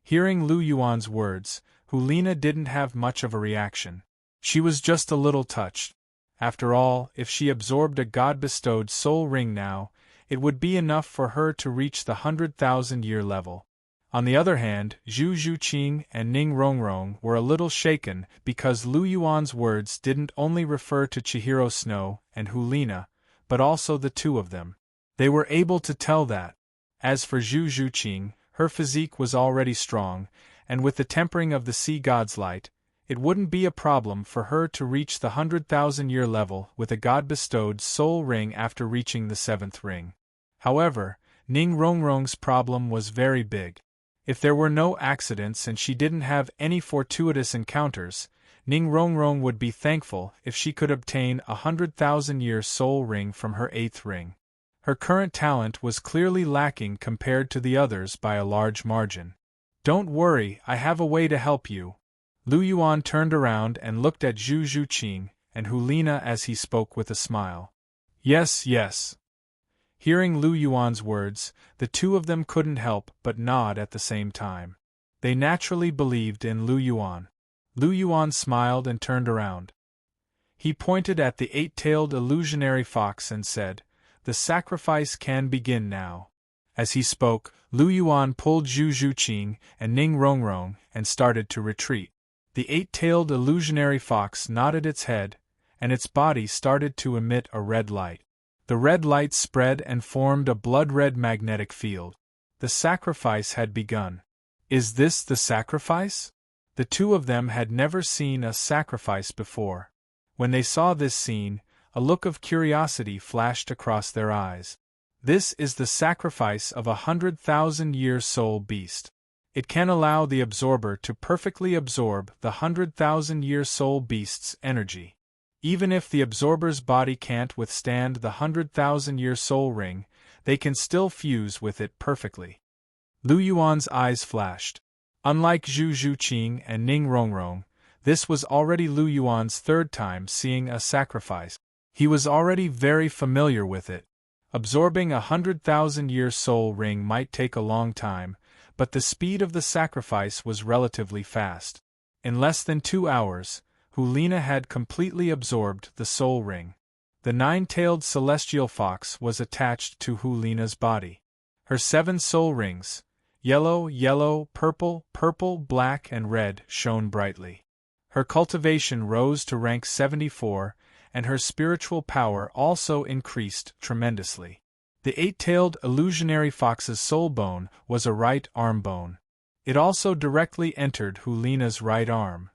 Hearing Lu Yuan's words, Hulina didn't have much of a reaction. She was just a little touched. After all, if she absorbed a god-bestowed soul ring now, it would be enough for her to reach the 100,000-year level. On the other hand, Zhu Zhuqing and Ning Rongrong were a little shaken because Lu Yuan's words didn't only refer to Chihiro Snow and Hulina, but also the two of them. They were able to tell that. As for Zhu Zhuqing, her physique was already strong, and with the tempering of the sea god's light, it wouldn't be a problem for her to reach the 100,000-year level with a god-bestowed soul ring after reaching the seventh ring. However, Ning Rongrong's problem was very big. If there were no accidents and she didn't have any fortuitous encounters, Ning Rongrong would be thankful if she could obtain a 100,000-year soul ring from her eighth ring. Her current talent was clearly lacking compared to the others by a large margin. Don't worry, I have a way to help you. Lu Yuan turned around and looked at Zhu Zhuqing and Hulina as he spoke with a smile. Yes, yes. Hearing Lu Yuan's words, the two of them couldn't help but nod at the same time. They naturally believed in Lu Yuan. Lu Yuan smiled and turned around. He pointed at the eight-tailed illusionary fox and said, "The sacrifice can begin now." As he spoke, Lu Yuan pulled Zhu Zhuqing and Ning Rongrong and started to retreat. The eight-tailed illusionary fox nodded its head, and its body started to emit a red light. The red light spread and formed a blood-red magnetic field. The sacrifice had begun. Is this the sacrifice? The two of them had never seen a sacrifice before. When they saw this scene, a look of curiosity flashed across their eyes. This is the sacrifice of a 100,000-year soul beast. It can allow the absorber to perfectly absorb the 100,000-year soul beast's energy. Even if the absorber's body can't withstand the 100,000-year soul ring, they can still fuse with it perfectly. Lu Yuan's eyes flashed. Unlike Zhu Zhuqing and Ning Rongrong, this was already Lu Yuan's third time seeing a sacrifice. He was already very familiar with it. Absorbing a 100,000-year soul ring might take a long time, but the speed of the sacrifice was relatively fast. In less than 2 hours, Hulina had completely absorbed the soul ring. The nine-tailed celestial fox was attached to Hulina's body. Her 7 soul rings, yellow, yellow, purple, purple, black, and red, shone brightly. Her cultivation rose to rank 74, and her spiritual power also increased tremendously. The eight-tailed illusionary fox's soul bone was a right arm bone. It also directly entered Hulina's right arm.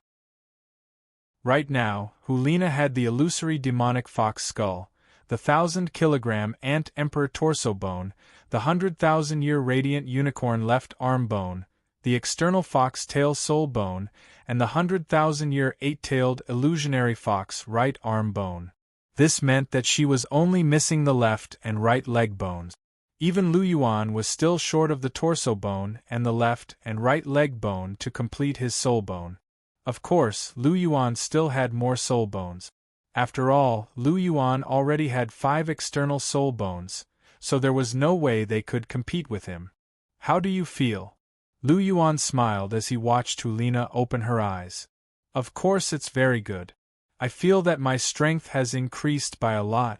Right now, Hulina had the illusory demonic fox skull, the 1,000-kilogram ant emperor torso bone, the 100,000-year radiant unicorn left arm bone, the external fox tail soul bone, and the 100,000-year eight-tailed illusionary fox right arm bone. This meant that she was only missing the left and right leg bones. Even Lu Yuan was still short of the torso bone and the left and right leg bone to complete his soul bone. Of course, Lu Yuan still had more soul bones. After all, Lu Yuan already had 5 external soul bones, so there was no way they could compete with him. How do you feel? Lu Yuan smiled as he watched Hulina open her eyes. Of course it's very good. I feel that my strength has increased by a lot.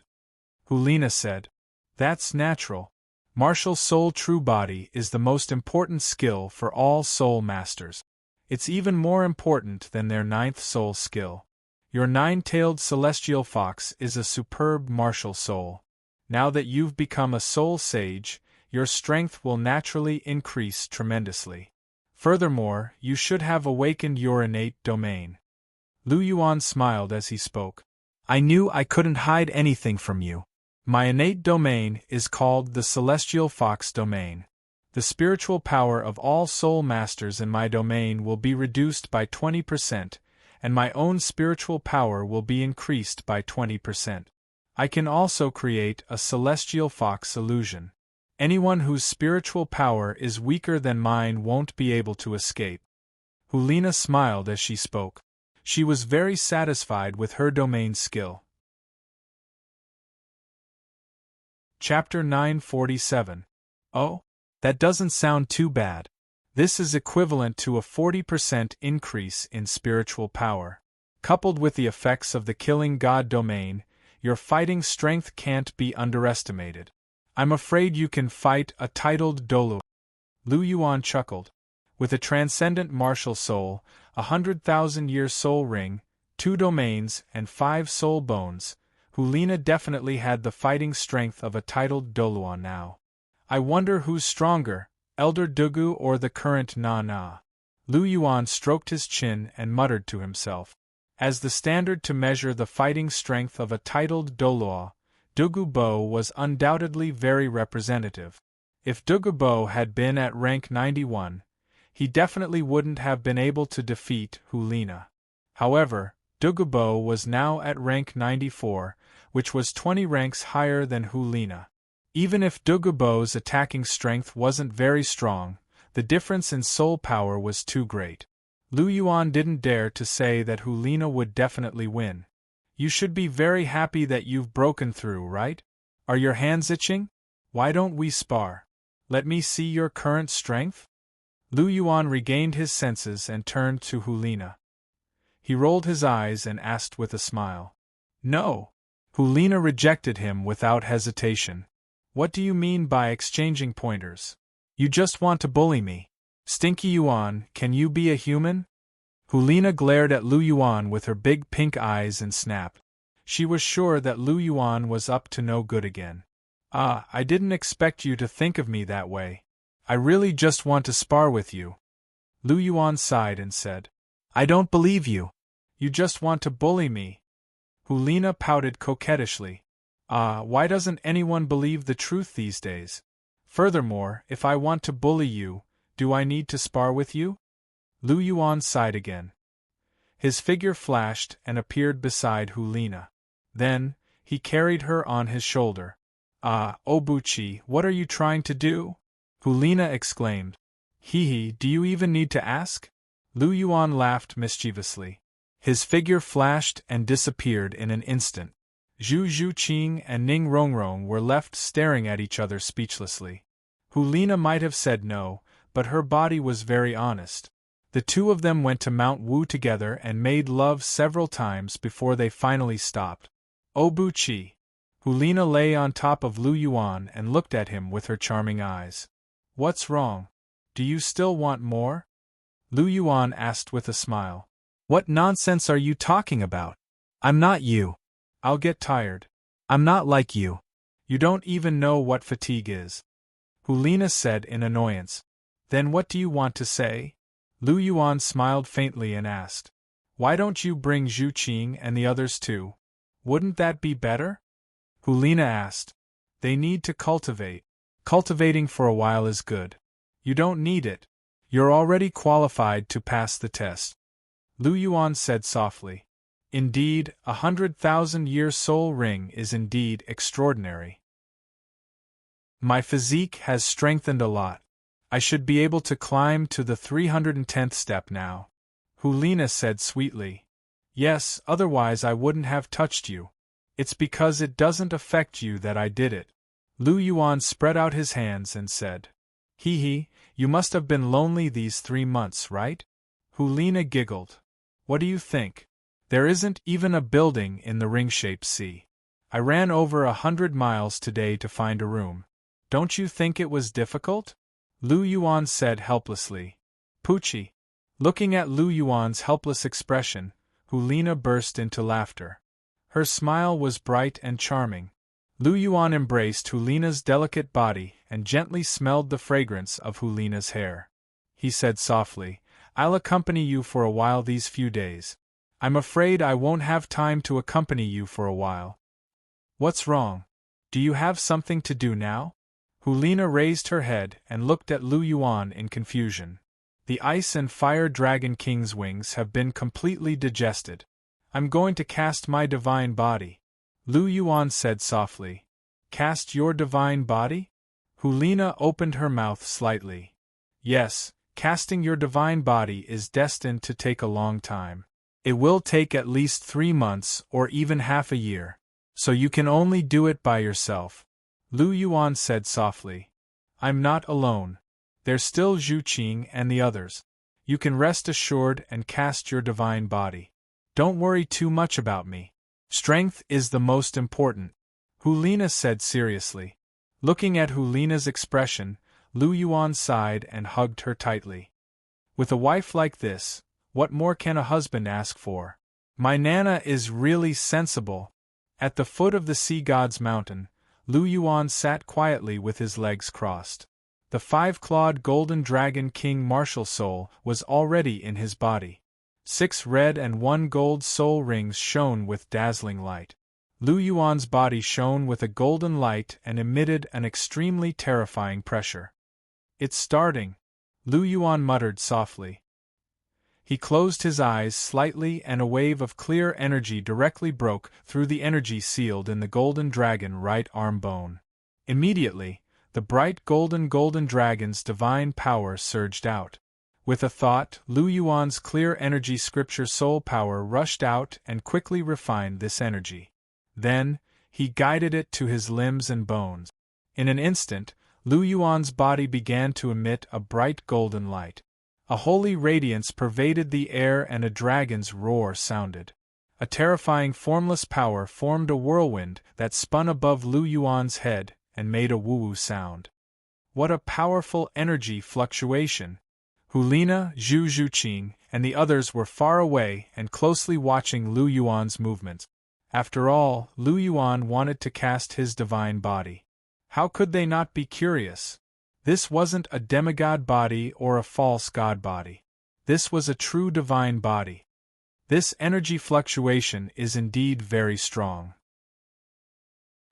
Hulina said. That's natural. Martial soul true body is the most important skill for all soul masters. It's even more important than their 9th soul skill. Your 9-tailed celestial fox is a superb martial soul. Now that you've become a soul sage, your strength will naturally increase tremendously. Furthermore, you should have awakened your innate domain. Lu Yuan smiled as he spoke. I knew I couldn't hide anything from you. My innate domain is called the Celestial Fox Domain. The spiritual power of all soul masters in my domain will be reduced by 20%, and my own spiritual power will be increased by 20%. I can also create a celestial fox illusion. Anyone whose spiritual power is weaker than mine won't be able to escape. Hulina smiled as she spoke. She was very satisfied with her domain skill. Chapter 947. Oh, that doesn't sound too bad. This is equivalent to a 40% increase in spiritual power. Coupled with the effects of the killing god domain, your fighting strength can't be underestimated. I'm afraid you can fight a titled Douluo. Lu Yuan chuckled. With a transcendent martial soul, 100,000-year soul ring, 2 domains, and 5 soul bones, Hulina definitely had the fighting strength of a titled Douluo now. I wonder who's stronger, Elder Dugu or the current Na. Lu Yuan stroked his chin and muttered to himself. As the standard to measure the fighting strength of a titled Douluo, Dugu Bo was undoubtedly very representative. If Dugu Bo had been at rank 91, he definitely wouldn't have been able to defeat Hulina. However, Dugu Bo was now at rank 94, which was 20 ranks higher than Hulina. Even if Dugu Bo's attacking strength wasn't very strong, the difference in soul power was too great. Lu Yuan didn't dare to say that Hulina would definitely win. You should be very happy that you've broken through, right? Are your hands itching? Why don't we spar? Let me see your current strength? Lu Yuan regained his senses and turned to Hulina. He rolled his eyes and asked with a smile. No. Hulina rejected him without hesitation. What do you mean by exchanging pointers? You just want to bully me. Stinky Yuan, can you be a human? Hulina glared at Lu Yuan with her big pink eyes and snapped. She was sure that Lu Yuan was up to no good again. I didn't expect you to think of me that way. I really just want to spar with you. Lu Yuan sighed and said. I don't believe you. You just want to bully me. Hulina pouted coquettishly. Why doesn't anyone believe the truth these days? Furthermore, if I want to bully you, do I need to spar with you? Lu Yuan sighed again. His figure flashed and appeared beside Hulina. Then, he carried her on his shoulder. Obuchi, what are you trying to do? Hulina exclaimed. Hee, do you even need to ask? Lu Yuan laughed mischievously. His figure flashed and disappeared in an instant. Zhu Zhuqing and Ning Rongrong were left staring at each other speechlessly. Hulina might have said no, but her body was very honest. The two of them went to Mount Wu together and made love several times before they finally stopped. Obuchi. Hulina lay on top of Lu Yuan and looked at him with her charming eyes. What's wrong? Do you still want more? Lu Yuan asked with a smile. What nonsense are you talking about? I'm not you. I'll get tired. I'm not like you. You don't even know what fatigue is. Hulina said in annoyance. Then what do you want to say? Lu Yuan smiled faintly and asked. Why don't you bring Zhu Qing and the others too? Wouldn't that be better? Hulina asked. They need to cultivate. Cultivating for a while is good. You don't need it. You're already qualified to pass the test. Lu Yuan said softly. Indeed, 100,000-year soul ring is indeed extraordinary. My physique has strengthened a lot. I should be able to climb to the 310th step now. Hulina said sweetly. Yes, otherwise I wouldn't have touched you. It's because it doesn't affect you that I did it. Lu Yuan spread out his hands and said. Hee, you must have been lonely these 3 months, right? Hulina giggled. What do you think? There isn't even a building in the ring-shaped sea. I ran over 100 miles today to find a room. Don't you think it was difficult? Lu Yuan said helplessly. Pucci. Looking at Lu Yuan's helpless expression, Hulina burst into laughter. Her smile was bright and charming. Lu Yuan embraced Hulina's delicate body and gently smelled the fragrance of Hulina's hair. He said softly, I'll accompany you for a while these few days. I'm afraid I won't have time to accompany you for a while. What's wrong? Do you have something to do now? Hulina raised her head and looked at Lu Yuan in confusion. The Ice and Fire Dragon King's wings have been completely digested. I'm going to cast my divine body. Lu Yuan said softly. Cast your divine body? Hulina opened her mouth slightly. Yes, casting your divine body is destined to take a long time. It will take at least 3 months or even half a year, so you can only do it by yourself. Lu Yuan said softly. I'm not alone. There's still Zhu Qing and the others. You can rest assured and cast your divine body. Don't worry too much about me. Strength is the most important, Hulina said seriously. Looking at Hulina's expression, Lu Yuan sighed and hugged her tightly. With a wife like this, what more can a husband ask for? My Nana is really sensible. At the foot of the Sea God's mountain, Lu Yuan sat quietly with his legs crossed. The 5-clawed golden dragon king martial soul was already in his body. 6 red and 1 gold soul rings shone with dazzling light. Lu Yuan's body shone with a golden light and emitted an extremely terrifying pressure. It's starting, Lu Yuan muttered softly. He closed his eyes slightly and a wave of clear energy directly broke through the energy sealed in the golden dragon right arm bone. Immediately, the bright golden dragon's divine power surged out. With a thought, Lu Yuan's clear energy scripture soul power rushed out and quickly refined this energy. Then, he guided it to his limbs and bones. In an instant, Lu Yuan's body began to emit a bright golden light. A holy radiance pervaded the air and a dragon's roar sounded. A terrifying formless power formed a whirlwind that spun above Lu Yuan's head and made a woo-woo sound. What a powerful energy fluctuation! Hulina, Zhu Qing, and the others were far away and closely watching Lu Yuan's movements. After all, Lu Yuan wanted to cast his divine body. How could they not be curious? This wasn't a demigod body or a false god body. This was a true divine body. This energy fluctuation is indeed very strong.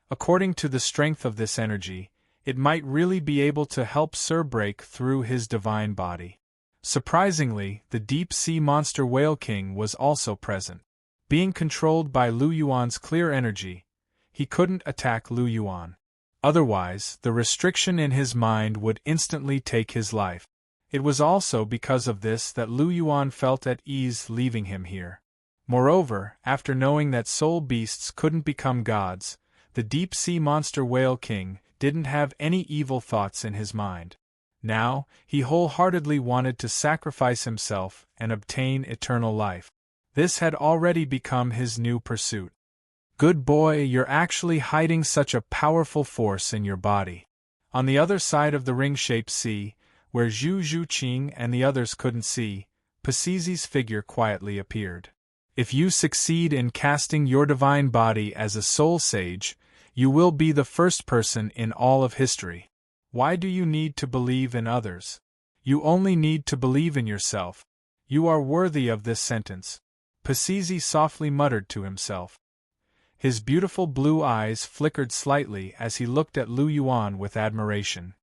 According to the strength of this energy, it might really be able to help Sir break through his divine body. Surprisingly, the deep-sea monster Whale King was also present. Being controlled by Lu Yuan's clear energy, he couldn't attack Lu Yuan. Otherwise, the restriction in his mind would instantly take his life. It was also because of this that Lu Yuan felt at ease leaving him here. Moreover, after knowing that soul beasts couldn't become gods, the deep-sea monster Whale King didn't have any evil thoughts in his mind. Now, he wholeheartedly wanted to sacrifice himself and obtain eternal life. This had already become his new pursuit. Good boy, you're actually hiding such a powerful force in your body. On the other side of the ring-shaped sea, where Zhu Qing and the others couldn't see, Pasizi's figure quietly appeared. If you succeed in casting your divine body as a soul sage, you will be the first person in all of history. Why do you need to believe in others? You only need to believe in yourself. You are worthy of this sentence. Pasizi softly muttered to himself. His beautiful blue eyes flickered slightly as he looked at Lu Yuan with admiration.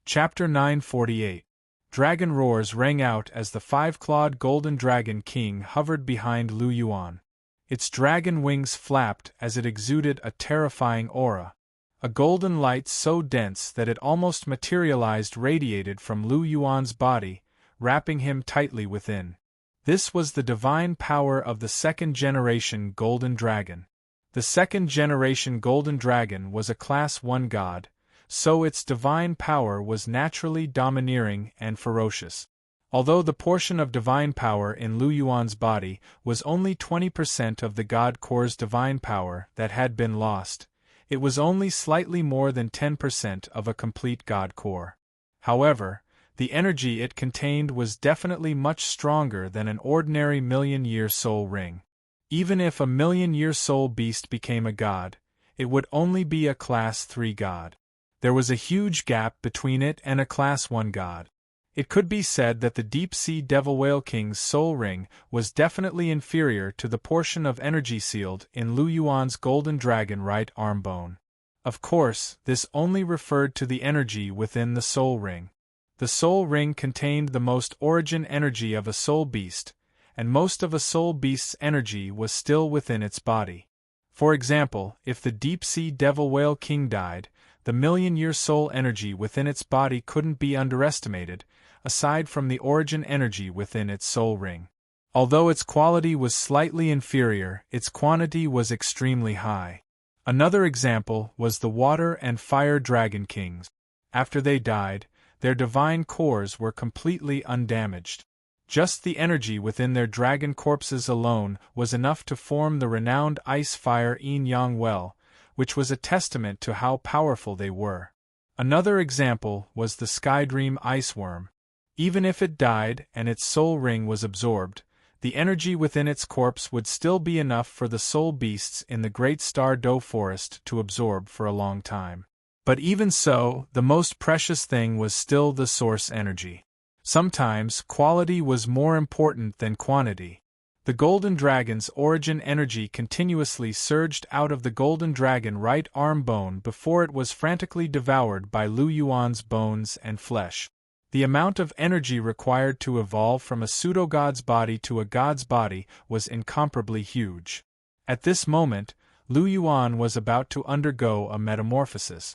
Chapter 948. Dragon roars rang out as the 5-clawed golden dragon king hovered behind Lu Yuan. Its dragon wings flapped as it exuded a terrifying aura. A golden light so dense that it almost materialized radiated from Lu Yuan's body, wrapping him tightly within. This was the divine power of the second-generation golden dragon. The second-generation golden dragon was a Class 1 god, so its divine power was naturally domineering and ferocious. Although the portion of divine power in Lu Yuan's body was only 20% of the God Core's divine power that had been lost, it was only slightly more than 10% of a complete God Core. However, the energy it contained was definitely much stronger than an ordinary million-year soul ring. Even if a million-year soul beast became a god, it would only be a Class 3 god. There was a huge gap between it and a Class 1 god. It could be said that the deep-sea Devil Whale King's soul ring was definitely inferior to the portion of energy sealed in Lu Yuan's golden dragon right arm bone. Of course, this only referred to the energy within the soul ring. The soul ring contained the most origin energy of a soul beast, and most of a soul beast's energy was still within its body. For example, if the deep-sea Devil Whale King died, the million-year soul energy within its body couldn't be underestimated, aside from the origin energy within its soul ring. Although its quality was slightly inferior, its quantity was extremely high. Another example was the Water and Fire Dragon Kings. After they died, their divine cores were completely undamaged. Just the energy within their dragon corpses alone was enough to form the renowned ice-fire yin-yang well, which was a testament to how powerful they were. Another example was the Skydream Ice Worm. Even if it died and its soul ring was absorbed, the energy within its corpse would still be enough for the soul beasts in the Great Star Doe Forest to absorb for a long time. But even so, the most precious thing was still the source energy. Sometimes, quality was more important than quantity. The Golden Dragon's origin energy continuously surged out of the Golden Dragon right arm bone before it was frantically devoured by Lu Yuan's bones and flesh. The amount of energy required to evolve from a pseudo-god's body to a god's body was incomparably huge. At this moment, Lu Yuan was about to undergo a metamorphosis.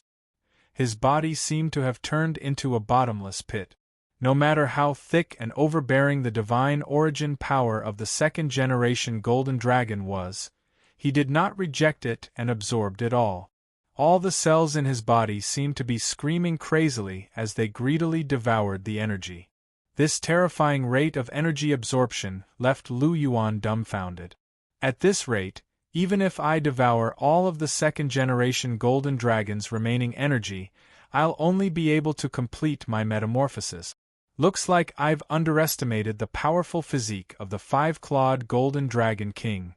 His body seemed to have turned into a bottomless pit. No matter how thick and overbearing the divine origin power of the second-generation Golden Dragon was, he did not reject it and absorbed it all. All the cells in his body seemed to be screaming crazily as they greedily devoured the energy. This terrifying rate of energy absorption left Lu Yuan dumbfounded. At this rate, even if I devour all of the second-generation Golden Dragon's remaining energy, I'll only be able to complete my metamorphosis. Looks like I've underestimated the powerful physique of the five-clawed Golden Dragon King.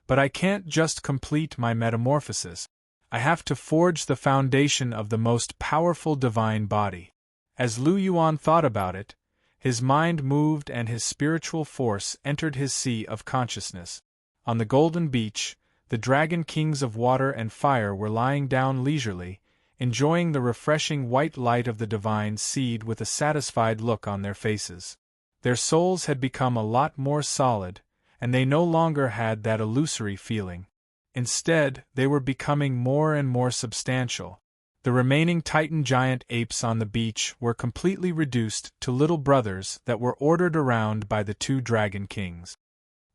But I can't just complete my metamorphosis. I have to forge the foundation of the most powerful divine body. As Lu Yuan thought about it, his mind moved and his spiritual force entered his sea of consciousness. On the golden beach, the Dragon Kings of Water and Fire were lying down leisurely, enjoying the refreshing white light of the divine seed with a satisfied look on their faces. Their souls had become a lot more solid, and they no longer had that illusory feeling. Instead, they were becoming more and more substantial. The remaining Titan giant apes on the beach were completely reduced to little brothers that were ordered around by the two Dragon Kings.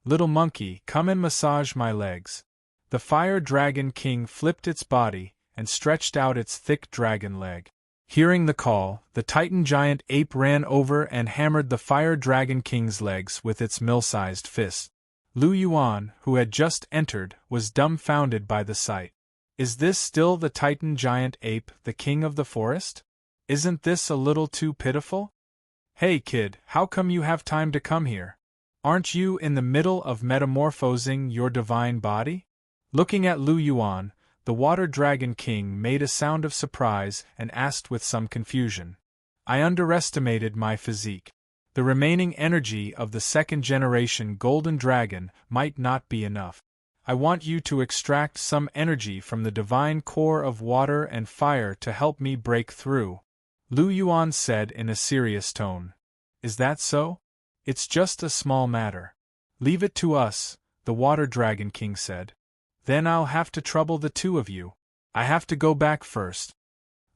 "Little monkey, come and massage my legs." The Fire Dragon King flipped its body and stretched out its thick dragon leg. Hearing the call, the Titan giant ape ran over and hammered the Fire Dragon King's legs with its mill-sized fist. Lu Yuan, who had just entered, was dumbfounded by the sight. Is this still the Titan giant ape, the king of the forest? Isn't this a little too pitiful? Hey kid, how come you have time to come here? Aren't you in the middle of metamorphosing your divine body? Looking at Lu Yuan, the Water Dragon King made a sound of surprise and asked with some confusion. I underestimated my physique. The remaining energy of the second-generation Golden Dragon might not be enough. I want you to extract some energy from the divine core of water and fire to help me break through, Lu Yuan said in a serious tone. Is that so? It's just a small matter. Leave it to us, the Water Dragon King said. Then I'll have to trouble the two of you. I have to go back first,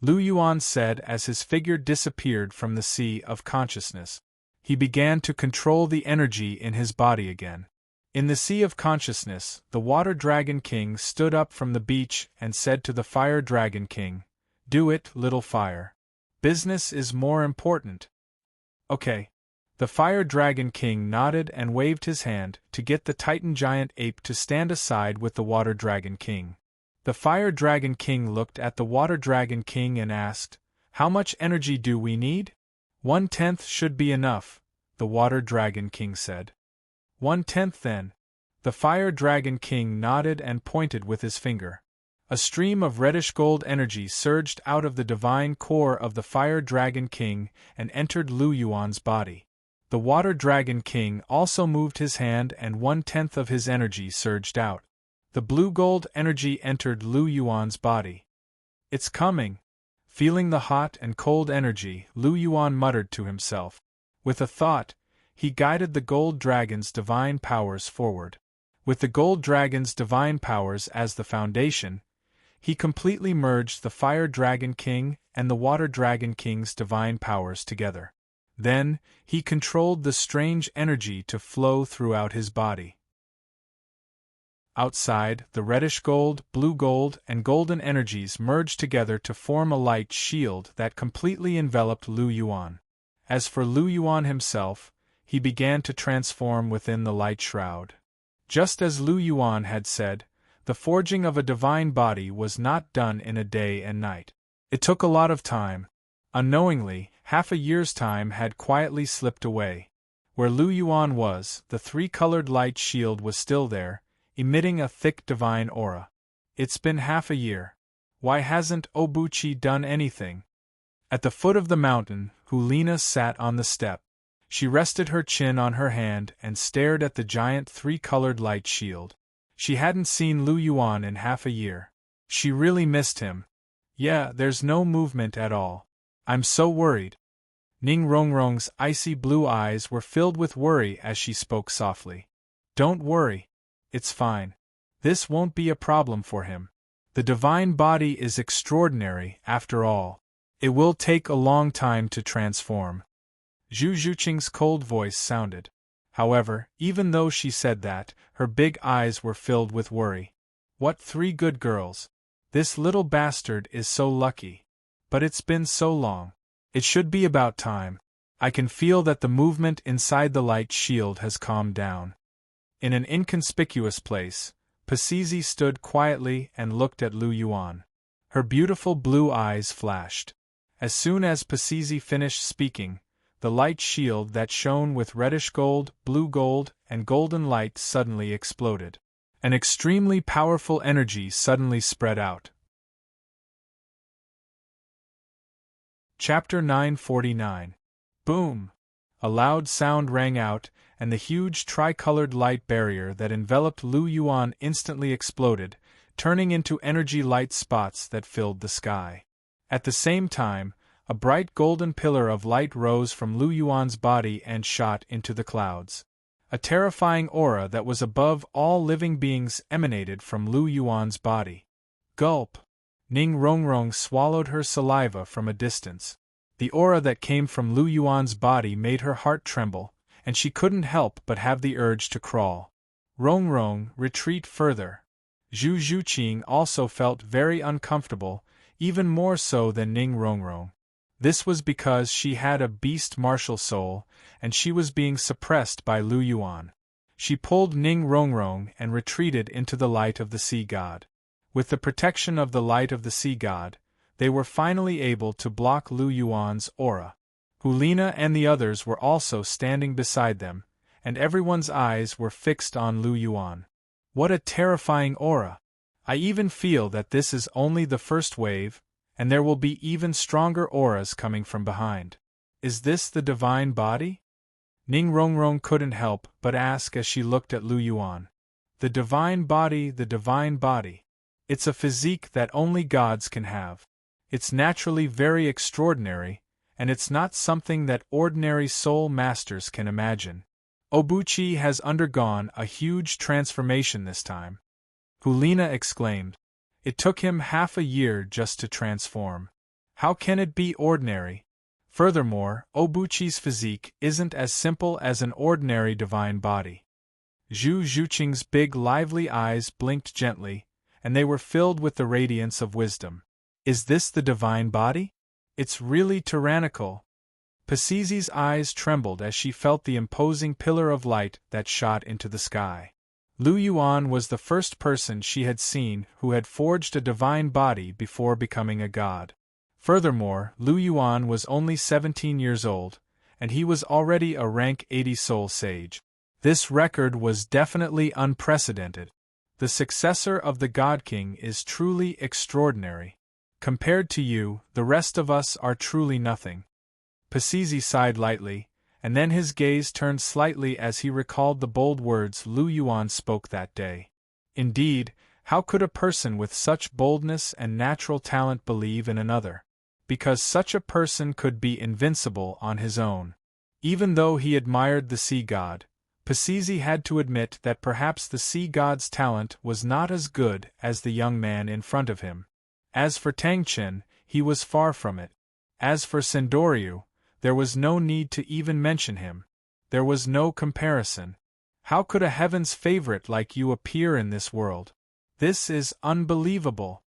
Lu Yuan said as his figure disappeared from the sea of consciousness. He began to control the energy in his body again. In the sea of consciousness, the Water Dragon King stood up from the beach and said to the Fire Dragon King, "Do it, little fire. Business is more important." Okay. The Fire Dragon King nodded and waved his hand to get the Titan giant ape to stand aside with the Water Dragon King. The Fire Dragon King looked at the Water Dragon King and asked, "How much energy do we need?" 1/10 should be enough, the Water Dragon King said. 1/10 then. The Fire Dragon King nodded and pointed with his finger. A stream of reddish gold energy surged out of the divine core of the Fire Dragon King and entered Lu Yuan's body. The Water Dragon King also moved his hand and 1/10 of his energy surged out. The blue gold energy entered Lu Yuan's body. It's coming. Feeling the hot and cold energy, Lu Yuan muttered to himself. With a thought, he guided the gold dragon's divine powers forward. With the gold dragon's divine powers as the foundation, he completely merged the Fire Dragon King and the Water Dragon King's divine powers together. Then, he controlled the strange energy to flow throughout his body. Outside, the reddish gold, blue gold, and golden energies merged together to form a light shield that completely enveloped Lu Yuan. As for Lu Yuan himself, he began to transform within the light shroud. Just as Lu Yuan had said, the forging of a divine body was not done in a day and night. It took a lot of time. Unknowingly, half a year's time had quietly slipped away. Where Lu Yuan was, the three-colored light shield was still there, emitting a thick divine aura. It's been half a year. Why hasn't Obuchi done anything? At the foot of the mountain, Hulina sat on the step. She rested her chin on her hand and stared at the giant three-colored light shield. She hadn't seen Lu Yuan in half a year. She really missed him. Yeah, there's no movement at all. I'm so worried. Ning Rongrong's icy blue eyes were filled with worry as she spoke softly. Don't worry. It's fine. This won't be a problem for him. The divine body is extraordinary, after all. It will take a long time to transform. Zhu Zhuqing's cold voice sounded. However, even though she said that, her big eyes were filled with worry. What 3 good girls. This little bastard is so lucky. But it's been so long. It should be about time. I can feel that the movement inside the light shield has calmed down. In an inconspicuous place, Pasizi stood quietly and looked at Lu Yuan. Her beautiful blue eyes flashed. As soon as Pasizi finished speaking, the light shield that shone with reddish gold, blue gold, and golden light suddenly exploded. An extremely powerful energy suddenly spread out. Chapter 949. Boom! A loud sound rang out, and the huge tricolored light barrier that enveloped Lu Yuan instantly exploded, turning into energy light spots that filled the sky. At the same time, a bright golden pillar of light rose from Lu Yuan's body and shot into the clouds. A terrifying aura that was above all living beings emanated from Lu Yuan's body. Gulp! Ning Rongrong swallowed her saliva from a distance. The aura that came from Lu Yuan's body made her heart tremble, and she couldn't help but have the urge to crawl. Rongrong, retreat further. Zhu Zhuqing also felt very uncomfortable, even more so than Ning Rongrong. This was because she had a beast martial soul, and she was being suppressed by Lu Yuan. She pulled Ning Rongrong and retreated into the light of the sea god. With the protection of the light of the sea god, they were finally able to block Lu Yuan's aura. Hulina and the others were also standing beside them, and everyone's eyes were fixed on Lu Yuan. What a terrifying aura! I even feel that this is only the first wave, and there will be even stronger auras coming from behind. Is this the divine body? Ning Rongrong couldn't help but ask as she looked at Lu Yuan. The divine body, the divine body. It's a physique that only gods can have. It's naturally very extraordinary, and it's not something that ordinary soul masters can imagine. Obuchi has undergone a huge transformation this time. Hulina exclaimed. It took him half a year just to transform. How can it be ordinary? Furthermore, Obuchi's physique isn't as simple as an ordinary divine body. Zhu Zhuqing's big lively eyes blinked gently, and they were filled with the radiance of wisdom. Is this the divine body? It's really tyrannical. Pasizi's eyes trembled as she felt the imposing pillar of light that shot into the sky. Lu Yuan was the first person she had seen who had forged a divine body before becoming a god. Furthermore, Lu Yuan was only 17 years old, and he was already a rank 80 soul sage. This record was definitely unprecedented. The successor of the God King is truly extraordinary. Compared to you, the rest of us are truly nothing. Pasizi sighed lightly, and then his gaze turned slightly as he recalled the bold words Lu Yuan spoke that day. Indeed, how could a person with such boldness and natural talent believe in another? Because such a person could be invincible on his own. Even though he admired the sea god, Pasizi had to admit that perhaps the sea god's talent was not as good as the young man in front of him. As for Tang Chen, he was far from it. As for Sendoryu, there was no need to even mention him. There was no comparison. How could a heaven's favorite like you appear in this world? This is unbelievable.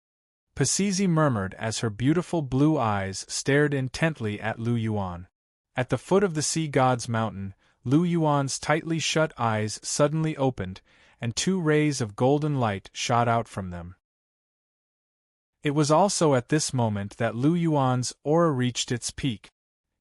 Pasizi murmured as her beautiful blue eyes stared intently at Lu Yuan. At the foot of the sea god's mountain, Lu Yuan's tightly shut eyes suddenly opened, and 2 rays of golden light shot out from them. It was also at this moment that Lu Yuan's aura reached its peak.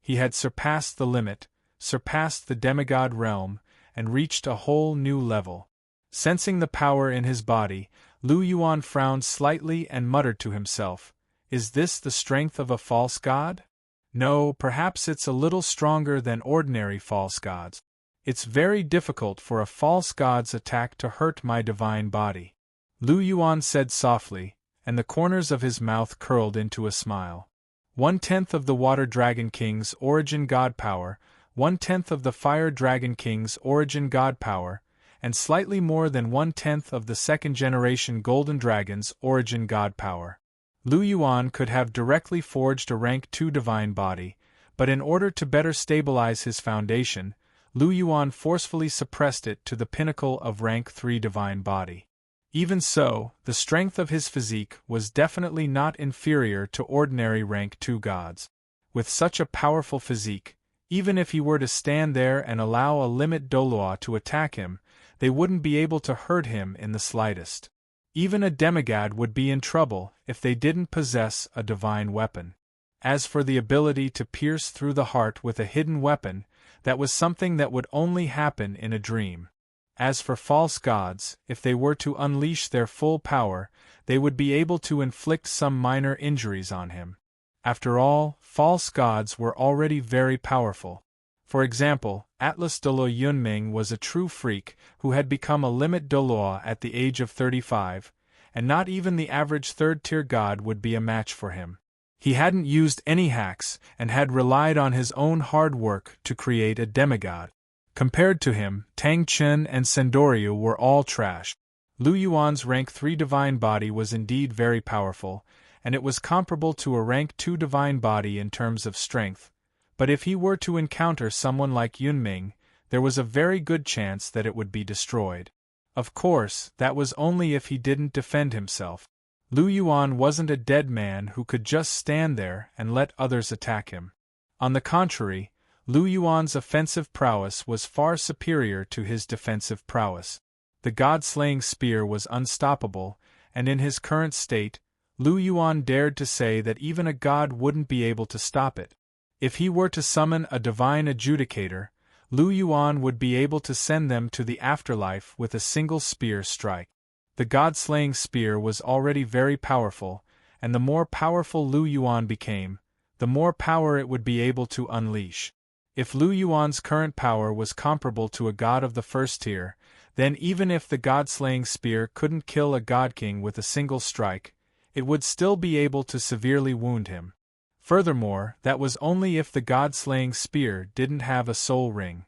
He had surpassed the limit, surpassed the demigod realm, and reached a whole new level. Sensing the power in his body, Lu Yuan frowned slightly and muttered to himself, "Is this the strength of a false god? No, perhaps it's a little stronger than ordinary false gods. It's very difficult for a false god's attack to hurt my divine body," Lu Yuan said softly, and the corners of his mouth curled into a smile. 1/10 of the Water Dragon King's origin god power, 1/10 of the Fire Dragon King's origin god power, and slightly more than 1/10 of the second-generation Golden Dragon's origin god power. Lu Yuan could have directly forged a rank 2 divine body, but in order to better stabilize his foundation, Lu Yuan forcefully suppressed it to the pinnacle of rank 3 divine body. Even so, the strength of his physique was definitely not inferior to ordinary rank 2 gods. With such a powerful physique, even if he were to stand there and allow a limit Douluo to attack him, they wouldn't be able to hurt him in the slightest. Even a demigod would be in trouble if they didn't possess a divine weapon. As for the ability to pierce through the heart with a hidden weapon, that was something that would only happen in a dream. As for false gods, if they were to unleash their full power, they would be able to inflict some minor injuries on him. After all, false gods were already very powerful. For example, Atlas Douluo Yunming was a true freak who had become a limit Douluo at the age of 35, and not even the average third-tier god would be a match for him. He hadn't used any hacks and had relied on his own hard work to create a demigod. Compared to him, Tang Chen and Sendoryu were all trash. Lu Yuan's rank 3 divine body was indeed very powerful, and it was comparable to a rank 2 divine body in terms of strength, but if he were to encounter someone like Yunming, there was a very good chance that it would be destroyed. Of course, that was only if he didn't defend himself. Lu Yuan wasn't a dead man who could just stand there and let others attack him. On the contrary, Lu Yuan's offensive prowess was far superior to his defensive prowess. The god-slaying spear was unstoppable, and in his current state, Lu Yuan dared to say that even a god wouldn't be able to stop it. If he were to summon a divine adjudicator, Lu Yuan would be able to send them to the afterlife with a single spear strike. The god-slaying spear was already very powerful, and the more powerful Lu Yuan became, the more power it would be able to unleash. If Lu Yuan's current power was comparable to a god of the first tier, then even if the god-slaying spear couldn't kill a god-king with a single strike, it would still be able to severely wound him. Furthermore, that was only if the god-slaying spear didn't have a soul ring.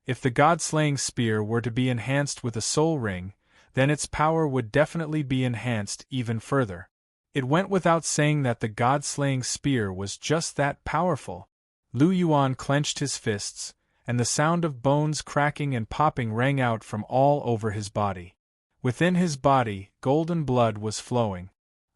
If the god-slaying spear were to be enhanced with a soul ring, then its power would definitely be enhanced even further. It went without saying that the god-slaying spear was just that powerful. Lu Yuan clenched his fists, and the sound of bones cracking and popping rang out from all over his body. Within his body, golden blood was flowing.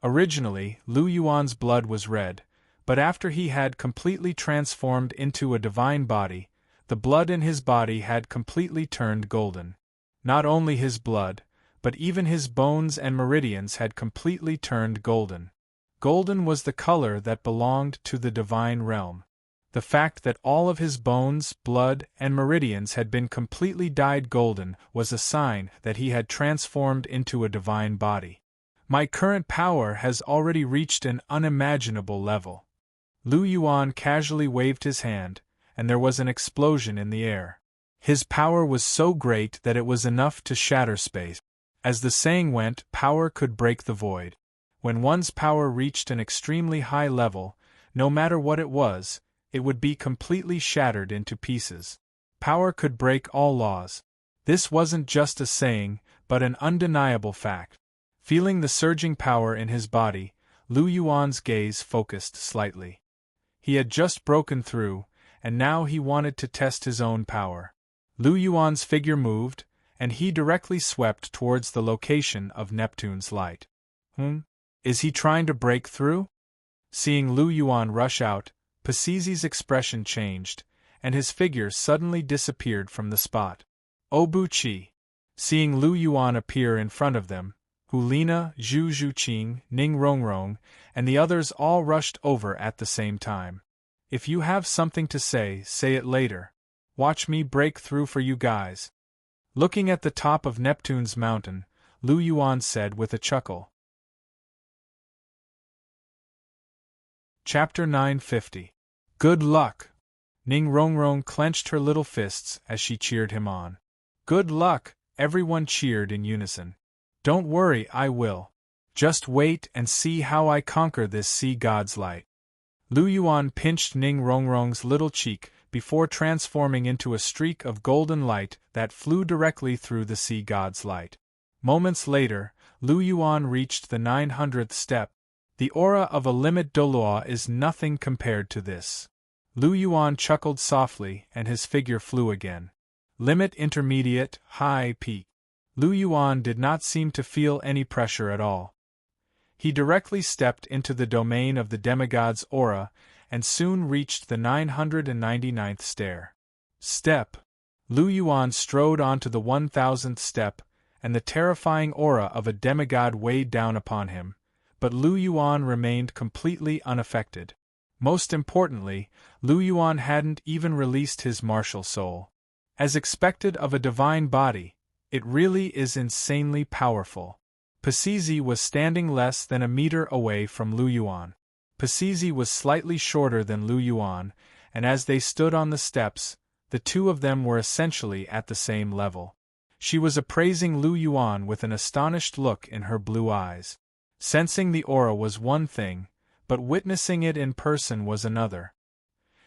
Originally, Lu Yuan's blood was red, but after he had completely transformed into a divine body, the blood in his body had completely turned golden. Not only his blood, but even his bones and meridians had completely turned golden. Golden was the color that belonged to the divine realm. The fact that all of his bones, blood, and meridians had been completely dyed golden was a sign that he had transformed into a divine body. My current power has already reached an unimaginable level. Lu Yuan casually waved his hand, and there was an explosion in the air. His power was so great that it was enough to shatter space. As the saying went, power could break the void. When one's power reached an extremely high level, no matter what it was, it would be completely shattered into pieces. Power could break all laws. This wasn't just a saying, but an undeniable fact. Feeling the surging power in his body, Lu Yuan's gaze focused slightly. He had just broken through, and now he wanted to test his own power. Lu Yuan's figure moved, and he directly swept towards the location of Neptune's light. Is he trying to break through? Seeing Lu Yuan rush out, Pasizi's expression changed, and his figure suddenly disappeared from the spot. Obu Chi. Seeing Lu Yuan appear in front of them, Hulina, Zhu Zhuqing, Ning Rongrong, and the others all rushed over at the same time. If you have something to say it later. Watch me break through for you guys. Looking at the top of Neptune's mountain, Lu Yuan said with a chuckle. Chapter 950. Good luck! Ning Rongrong clenched her little fists as she cheered him on. Good luck! Everyone cheered in unison. Don't worry, I will. Just wait and see how I conquer this sea god's light. Lu Yuan pinched Ning Rongrong's little cheek before transforming into a streak of golden light that flew directly through the sea god's light. Moments later, Lu Yuan reached the 900th step. The aura of a limit Douluo is nothing compared to this. Lu Yuan chuckled softly and his figure flew again. Limit intermediate, high peak. Lu Yuan did not seem to feel any pressure at all. He directly stepped into the domain of the demigod's aura and soon reached the 999th step. Lu Yuan strode onto the 1000th step, and the terrifying aura of a demigod weighed down upon him, but Lu Yuan remained completely unaffected. Most importantly, Lu Yuan hadn't even released his martial soul. As expected of a divine body, it really is insanely powerful. Pasizi was standing less than a meter away from Lu Yuan. Pasizi was slightly shorter than Lu Yuan, and as they stood on the steps, the two of them were essentially at the same level. She was appraising Lu Yuan with an astonished look in her blue eyes. Sensing the aura was one thing, but witnessing it in person was another.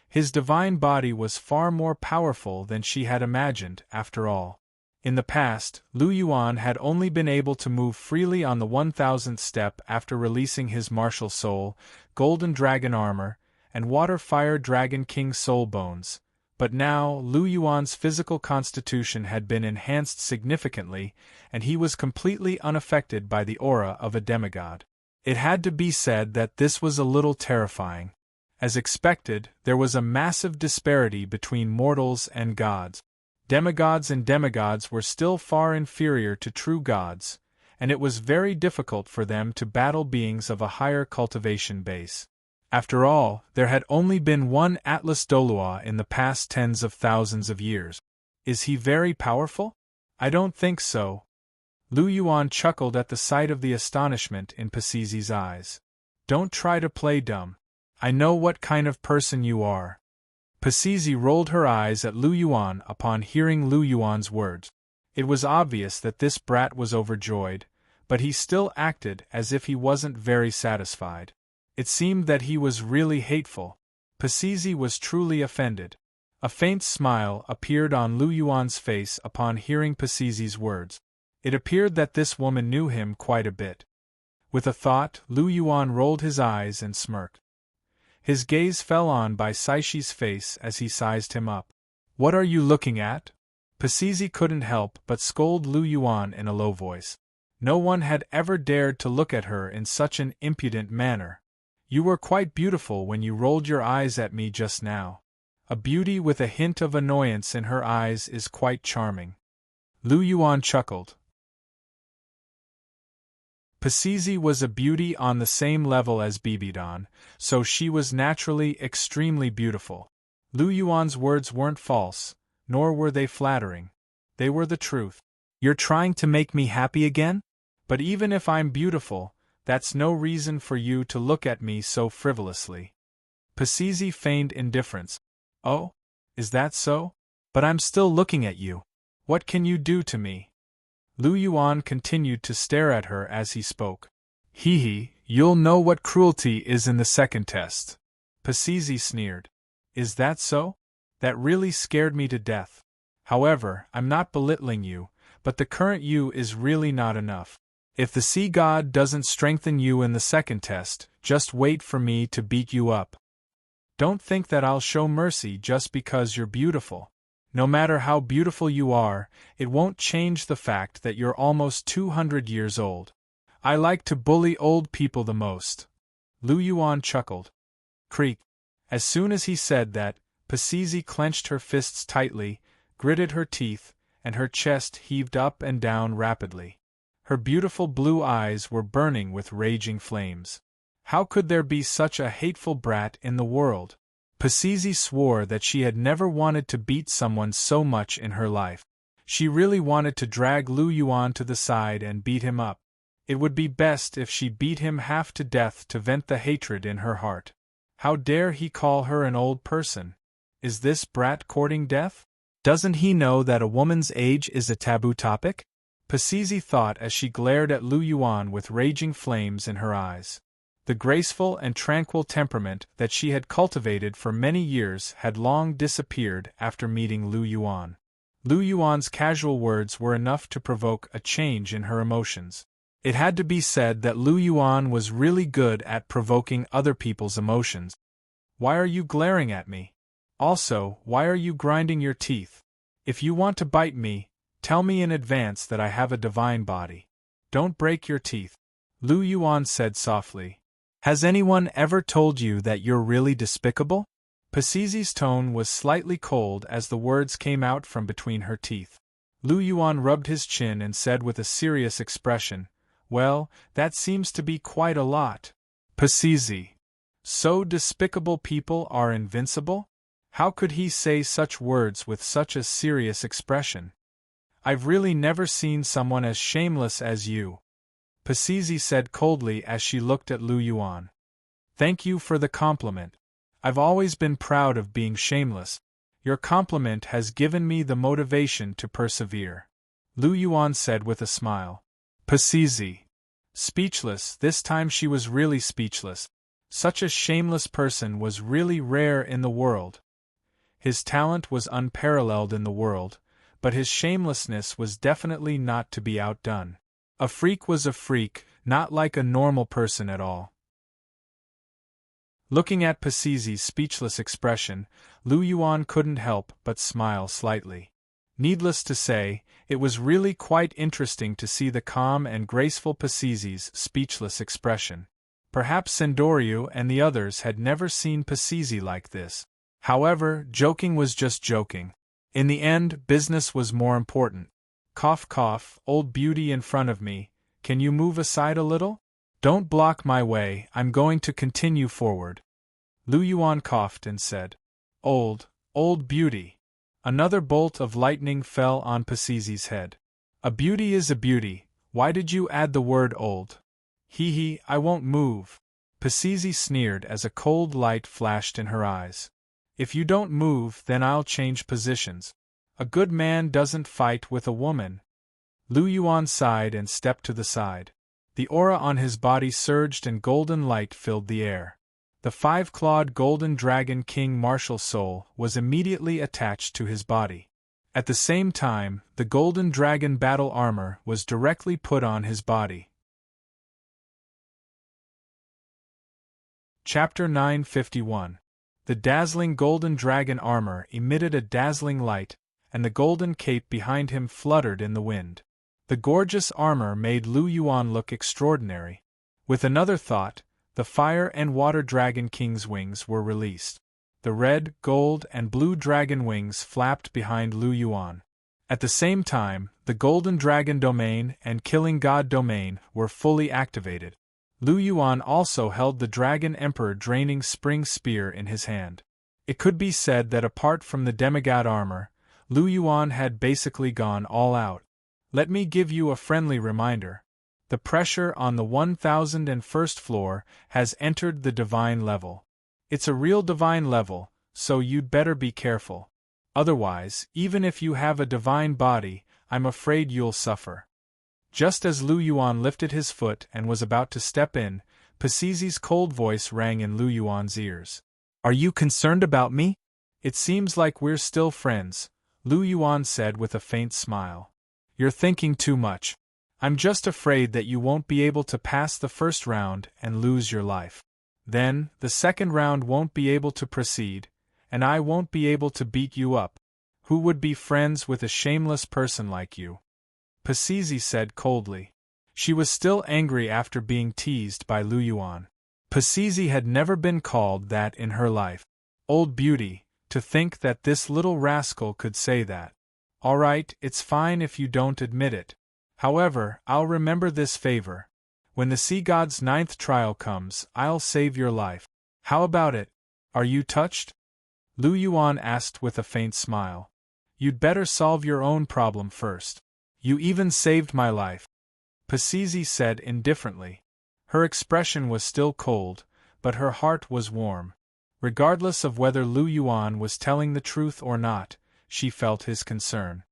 His divine body was far more powerful than she had imagined, after all. In the past, Lu Yuan had only been able to move freely on the 1000th step after releasing his martial soul, golden dragon armor, and water-fire dragon king soul bones. But now, Lu Yuan's physical constitution had been enhanced significantly, and he was completely unaffected by the aura of a demigod. It had to be said that this was a little terrifying. As expected, there was a massive disparity between mortals and gods. Demigods and demigods were still far inferior to true gods, and it was very difficult for them to battle beings of a higher cultivation base. After all, there had only been one Atlas Douluo in the past tens of thousands of years. Is he very powerful? I don't think so. Lu Yuan chuckled at the sight of the astonishment in Pasizi's eyes. Don't try to play dumb. I know what kind of person you are. Pasizi rolled her eyes at Lu Yuan upon hearing Lu Yuan's words. It was obvious that this brat was overjoyed, but he still acted as if he wasn't very satisfied. It seemed that he was really hateful. Pasizi was truly offended. A faint smile appeared on Lu Yuan's face upon hearing Pasizi's words. It appeared that this woman knew him quite a bit. With a thought, Lu Yuan rolled his eyes and smirked. His gaze fell on by Saishi's face as he sized him up. What are you looking at? Pasizi couldn't help but scold Lu Yuan in a low voice. No one had ever dared to look at her in such an impudent manner. You were quite beautiful when you rolled your eyes at me just now. A beauty with a hint of annoyance in her eyes is quite charming. Lu Yuan chuckled. Pasizi was a beauty on the same level as Bibidon, so she was naturally extremely beautiful. Lu Yuan's words weren't false, nor were they flattering. They were the truth. You're trying to make me happy again? But even if I'm beautiful, that's no reason for you to look at me so frivolously. Pasizi feigned indifference. Oh? Is that so? But I'm still looking at you. What can you do to me? Lu Yuan continued to stare at her as he spoke. You'll know what cruelty is in the second test. Pasizi sneered. Is that so? That really scared me to death. However, I'm not belittling you, but the current you is really not enough. If the sea god doesn't strengthen you in the second test, just wait for me to beat you up. Don't think that I'll show mercy just because you're beautiful. No matter how beautiful you are, it won't change the fact that you're almost 200 years old. I like to bully old people the most. Lu Yuan chuckled. Creak. As soon as he said that, Pasizi clenched her fists tightly, gritted her teeth, and her chest heaved up and down rapidly. Her beautiful blue eyes were burning with raging flames. How could there be such a hateful brat in the world? Pasizi swore that she had never wanted to beat someone so much in her life. She really wanted to drag Lu Yuan to the side and beat him up. It would be best if she beat him half to death to vent the hatred in her heart. How dare he call her an old person? Is this brat courting death? Doesn't he know that a woman's age is a taboo topic? Pasizi thought as she glared at Lu Yuan with raging flames in her eyes. The graceful and tranquil temperament that she had cultivated for many years had long disappeared after meeting Lu Yuan. Lu Yuan's casual words were enough to provoke a change in her emotions. It had to be said that Lu Yuan was really good at provoking other people's emotions. Why are you glaring at me? Also, why are you grinding your teeth? If you want to bite me, tell me in advance that I have a divine body. Don't break your teeth. Lu Yuan said softly. Has anyone ever told you that you're really despicable? Pasizi's tone was slightly cold as the words came out from between her teeth. Lu Yuan rubbed his chin and said with a serious expression, Well, that seems to be quite a lot. Pasizi. So despicable people are invincible? How could he say such words with such a serious expression? I've really never seen someone as shameless as you. Pasizi said coldly as she looked at Lu Yuan. Thank you for the compliment. I've always been proud of being shameless. Your compliment has given me the motivation to persevere. Lu Yuan said with a smile. Pasizi. Speechless, this time she was really speechless. Such a shameless person was really rare in the world. His talent was unparalleled in the world, but his shamelessness was definitely not to be outdone. A freak was a freak, not like a normal person at all. Looking at Pasizi's speechless expression, Lu Yuan couldn't help but smile slightly. Needless to say, it was really quite interesting to see the calm and graceful Pasizi's speechless expression. Perhaps Sendoryu and the others had never seen Pasizi like this. However, joking was just joking. In the end, business was more important. Cough cough, old beauty in front of me, can you move aside a little? Don't block my way, I'm going to continue forward. Lu Yuan coughed and said, old beauty. Another bolt of lightning fell on Pasizi's head. A beauty is a beauty, why did you add the word old? Hee, I won't move. Pasizi sneered as a cold light flashed in her eyes. If you don't move, then I'll change positions. A good man doesn't fight with a woman. Lu Yuan sighed and stepped to the side. The aura on his body surged and golden light filled the air. The five-clawed golden dragon king martial soul was immediately attached to his body. At the same time, the golden dragon battle armor was directly put on his body. Chapter 951. The dazzling golden dragon armor emitted a dazzling light, and the golden cape behind him fluttered in the wind. The gorgeous armor made Lu Yuan look extraordinary. With another thought, the fire and water dragon king's wings were released. The red, gold, and blue dragon wings flapped behind Lu Yuan. At the same time, the golden dragon domain and killing god domain were fully activated. Lu Yuan also held the dragon emperor draining spring spear in his hand. It could be said that apart from the demigod armor, Lu Yuan had basically gone all out. Let me give you a friendly reminder. The pressure on the 1001st floor has entered the divine level. It's a real divine level, so you'd better be careful. Otherwise, even if you have a divine body, I'm afraid you'll suffer. Just as Lu Yuan lifted his foot and was about to step in, Pasizi's cold voice rang in Lu Yuan's ears. Are you concerned about me? It seems like we're still friends, Lu Yuan said with a faint smile. You're thinking too much. I'm just afraid that you won't be able to pass the first round and lose your life. Then, the second round won't be able to proceed, and I won't be able to beat you up. Who would be friends with a shameless person like you? Pacizi said coldly. She was still angry after being teased by Lu Yuan. Pacizi had never been called that in her life. Old beauty, to think that this little rascal could say that. All right, it's fine if you don't admit it. However, I'll remember this favor. When the sea god's 9th trial comes, I'll save your life. How about it? Are you touched? Lu Yuan asked with a faint smile. You'd better solve your own problem first. You even saved my life. Pacizi said indifferently. Her expression was still cold, but her heart was warm. Regardless of whether Lu Yuan was telling the truth or not, she felt his concern.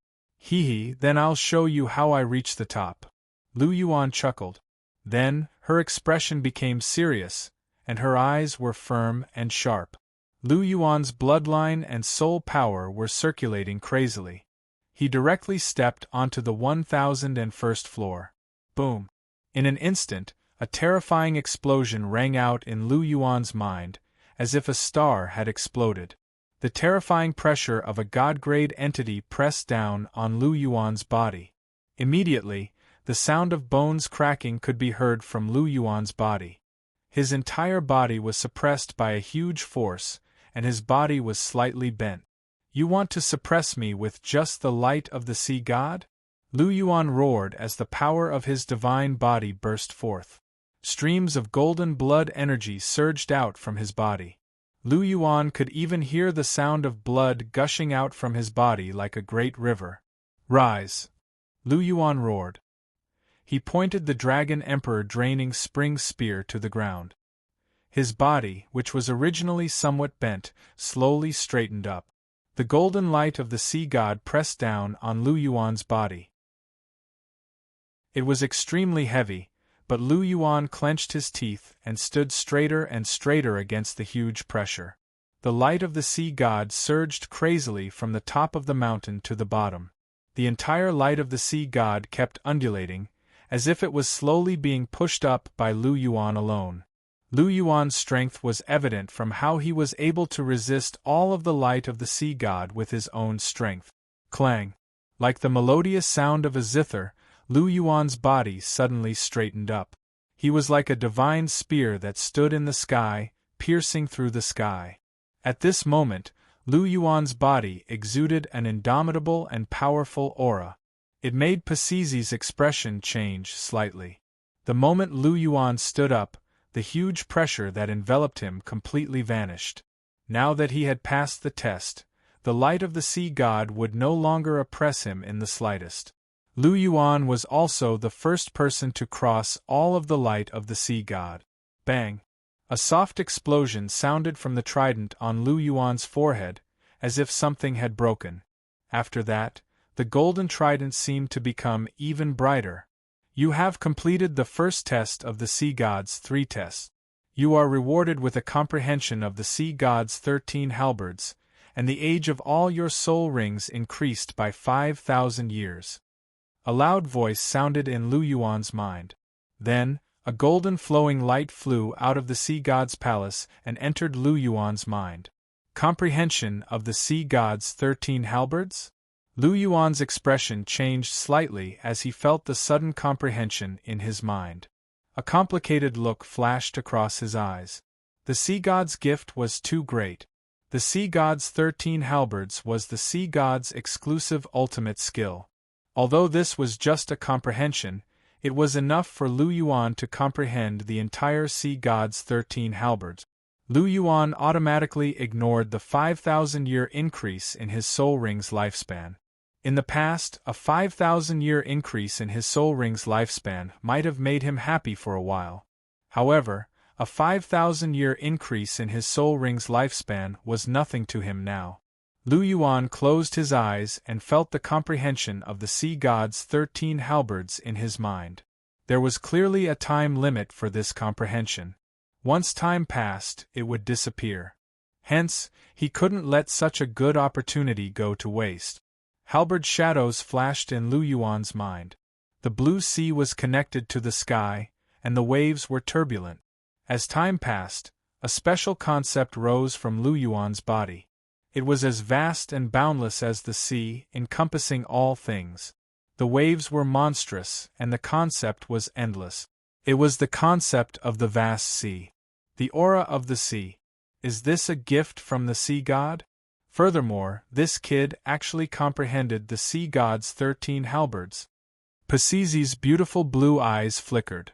Hee, then I'll show you how I reach the top. Lu Yuan chuckled. Then, her expression became serious, and her eyes were firm and sharp. Lu Yuan's bloodline and soul power were circulating crazily. He directly stepped onto the 1001st floor. Boom! In an instant, a terrifying explosion rang out in Lu Yuan's mind, as if a star had exploded. The terrifying pressure of a god-grade entity pressed down on Lu Yuan's body. Immediately, the sound of bones cracking could be heard from Lu Yuan's body. His entire body was suppressed by a huge force, and his body was slightly bent. You want to suppress me with just the light of the sea god? Lu Yuan roared as the power of his divine body burst forth. Streams of golden blood energy surged out from his body. Lu Yuan could even hear the sound of blood gushing out from his body like a great river. Rise! Lu Yuan roared. He pointed the Dragon Emperor draining spring spear to the ground. His body, which was originally somewhat bent, slowly straightened up. The golden light of the sea god pressed down on Lu Yuan's body. It was extremely heavy, but Lu Yuan clenched his teeth and stood straighter and straighter against the huge pressure. The light of the sea god surged crazily from the top of the mountain to the bottom. The entire light of the sea god kept undulating, as if it was slowly being pushed up by Lu Yuan alone. Lu Yuan's strength was evident from how he was able to resist all of the light of the sea god with his own strength. Clang! Like the melodious sound of a zither, Lu Yuan's body suddenly straightened up. He was like a divine spear that stood in the sky, piercing through the sky. At this moment, Lu Yuan's body exuded an indomitable and powerful aura. It made Pacizi's expression change slightly. The moment Lu Yuan stood up, the huge pressure that enveloped him completely vanished. Now that he had passed the test, the light of the sea god would no longer oppress him in the slightest. Lu Yuan was also the first person to cross all of the light of the sea god. Bang! A soft explosion sounded from the trident on Lu Yuan's forehead, as if something had broken. After that, the golden trident seemed to become even brighter. You have completed the first test of the sea god's 3 tests. You are rewarded with a comprehension of the sea god's 13 halberds, and the age of all your soul rings increased by 5,000 years. A loud voice sounded in Lu Yuan's mind. Then, a golden flowing light flew out of the sea god's palace and entered Lu Yuan's mind. Comprehension of the sea god's 13 halberds? Lu Yuan's expression changed slightly as he felt the sudden comprehension in his mind. A complicated look flashed across his eyes. The sea god's gift was too great. The sea god's 13 halberds was the sea god's exclusive ultimate skill. Although this was just a comprehension, it was enough for Lu Yuan to comprehend the entire sea god's 13 halberds. Lu Yuan automatically ignored the 5,000-year increase in his soul ring's lifespan. In the past, a 5,000-year increase in his soul ring's lifespan might have made him happy for a while. However, a 5,000-year increase in his soul ring's lifespan was nothing to him now. Lu Yuan closed his eyes and felt the comprehension of the sea god's 13 halberds in his mind. There was clearly a time limit for this comprehension. Once time passed, it would disappear. Hence, he couldn't let such a good opportunity go to waste. Halberd shadows flashed in Lu Yuan's mind. The blue sea was connected to the sky, and the waves were turbulent. As time passed, a special concept rose from Lu Yuan's body. It was as vast and boundless as the sea, encompassing all things. The waves were monstrous, and the concept was endless. It was the concept of the vast sea. The aura of the sea. Is this a gift from the sea god? Furthermore, this kid actually comprehended the sea god's 13 halberds. Pasizi's beautiful blue eyes flickered.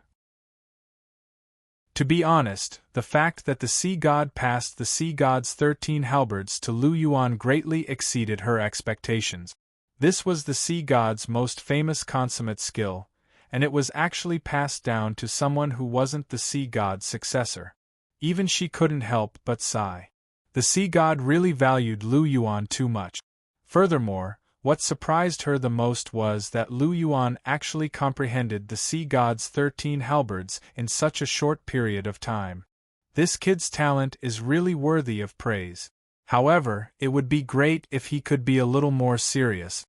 To be honest, the fact that the sea god passed the sea god's 13 halberds to Lu Yuan greatly exceeded her expectations. This was the sea god's most famous consummate skill, and it was actually passed down to someone who wasn't the sea god's successor. Even she couldn't help but sigh. The sea god really valued Lu Yuan too much. Furthermore, what surprised her the most was that Lu Yuan actually comprehended the sea god's 13 halberds in such a short period of time. This kid's talent is really worthy of praise. However, it would be great if he could be a little more serious.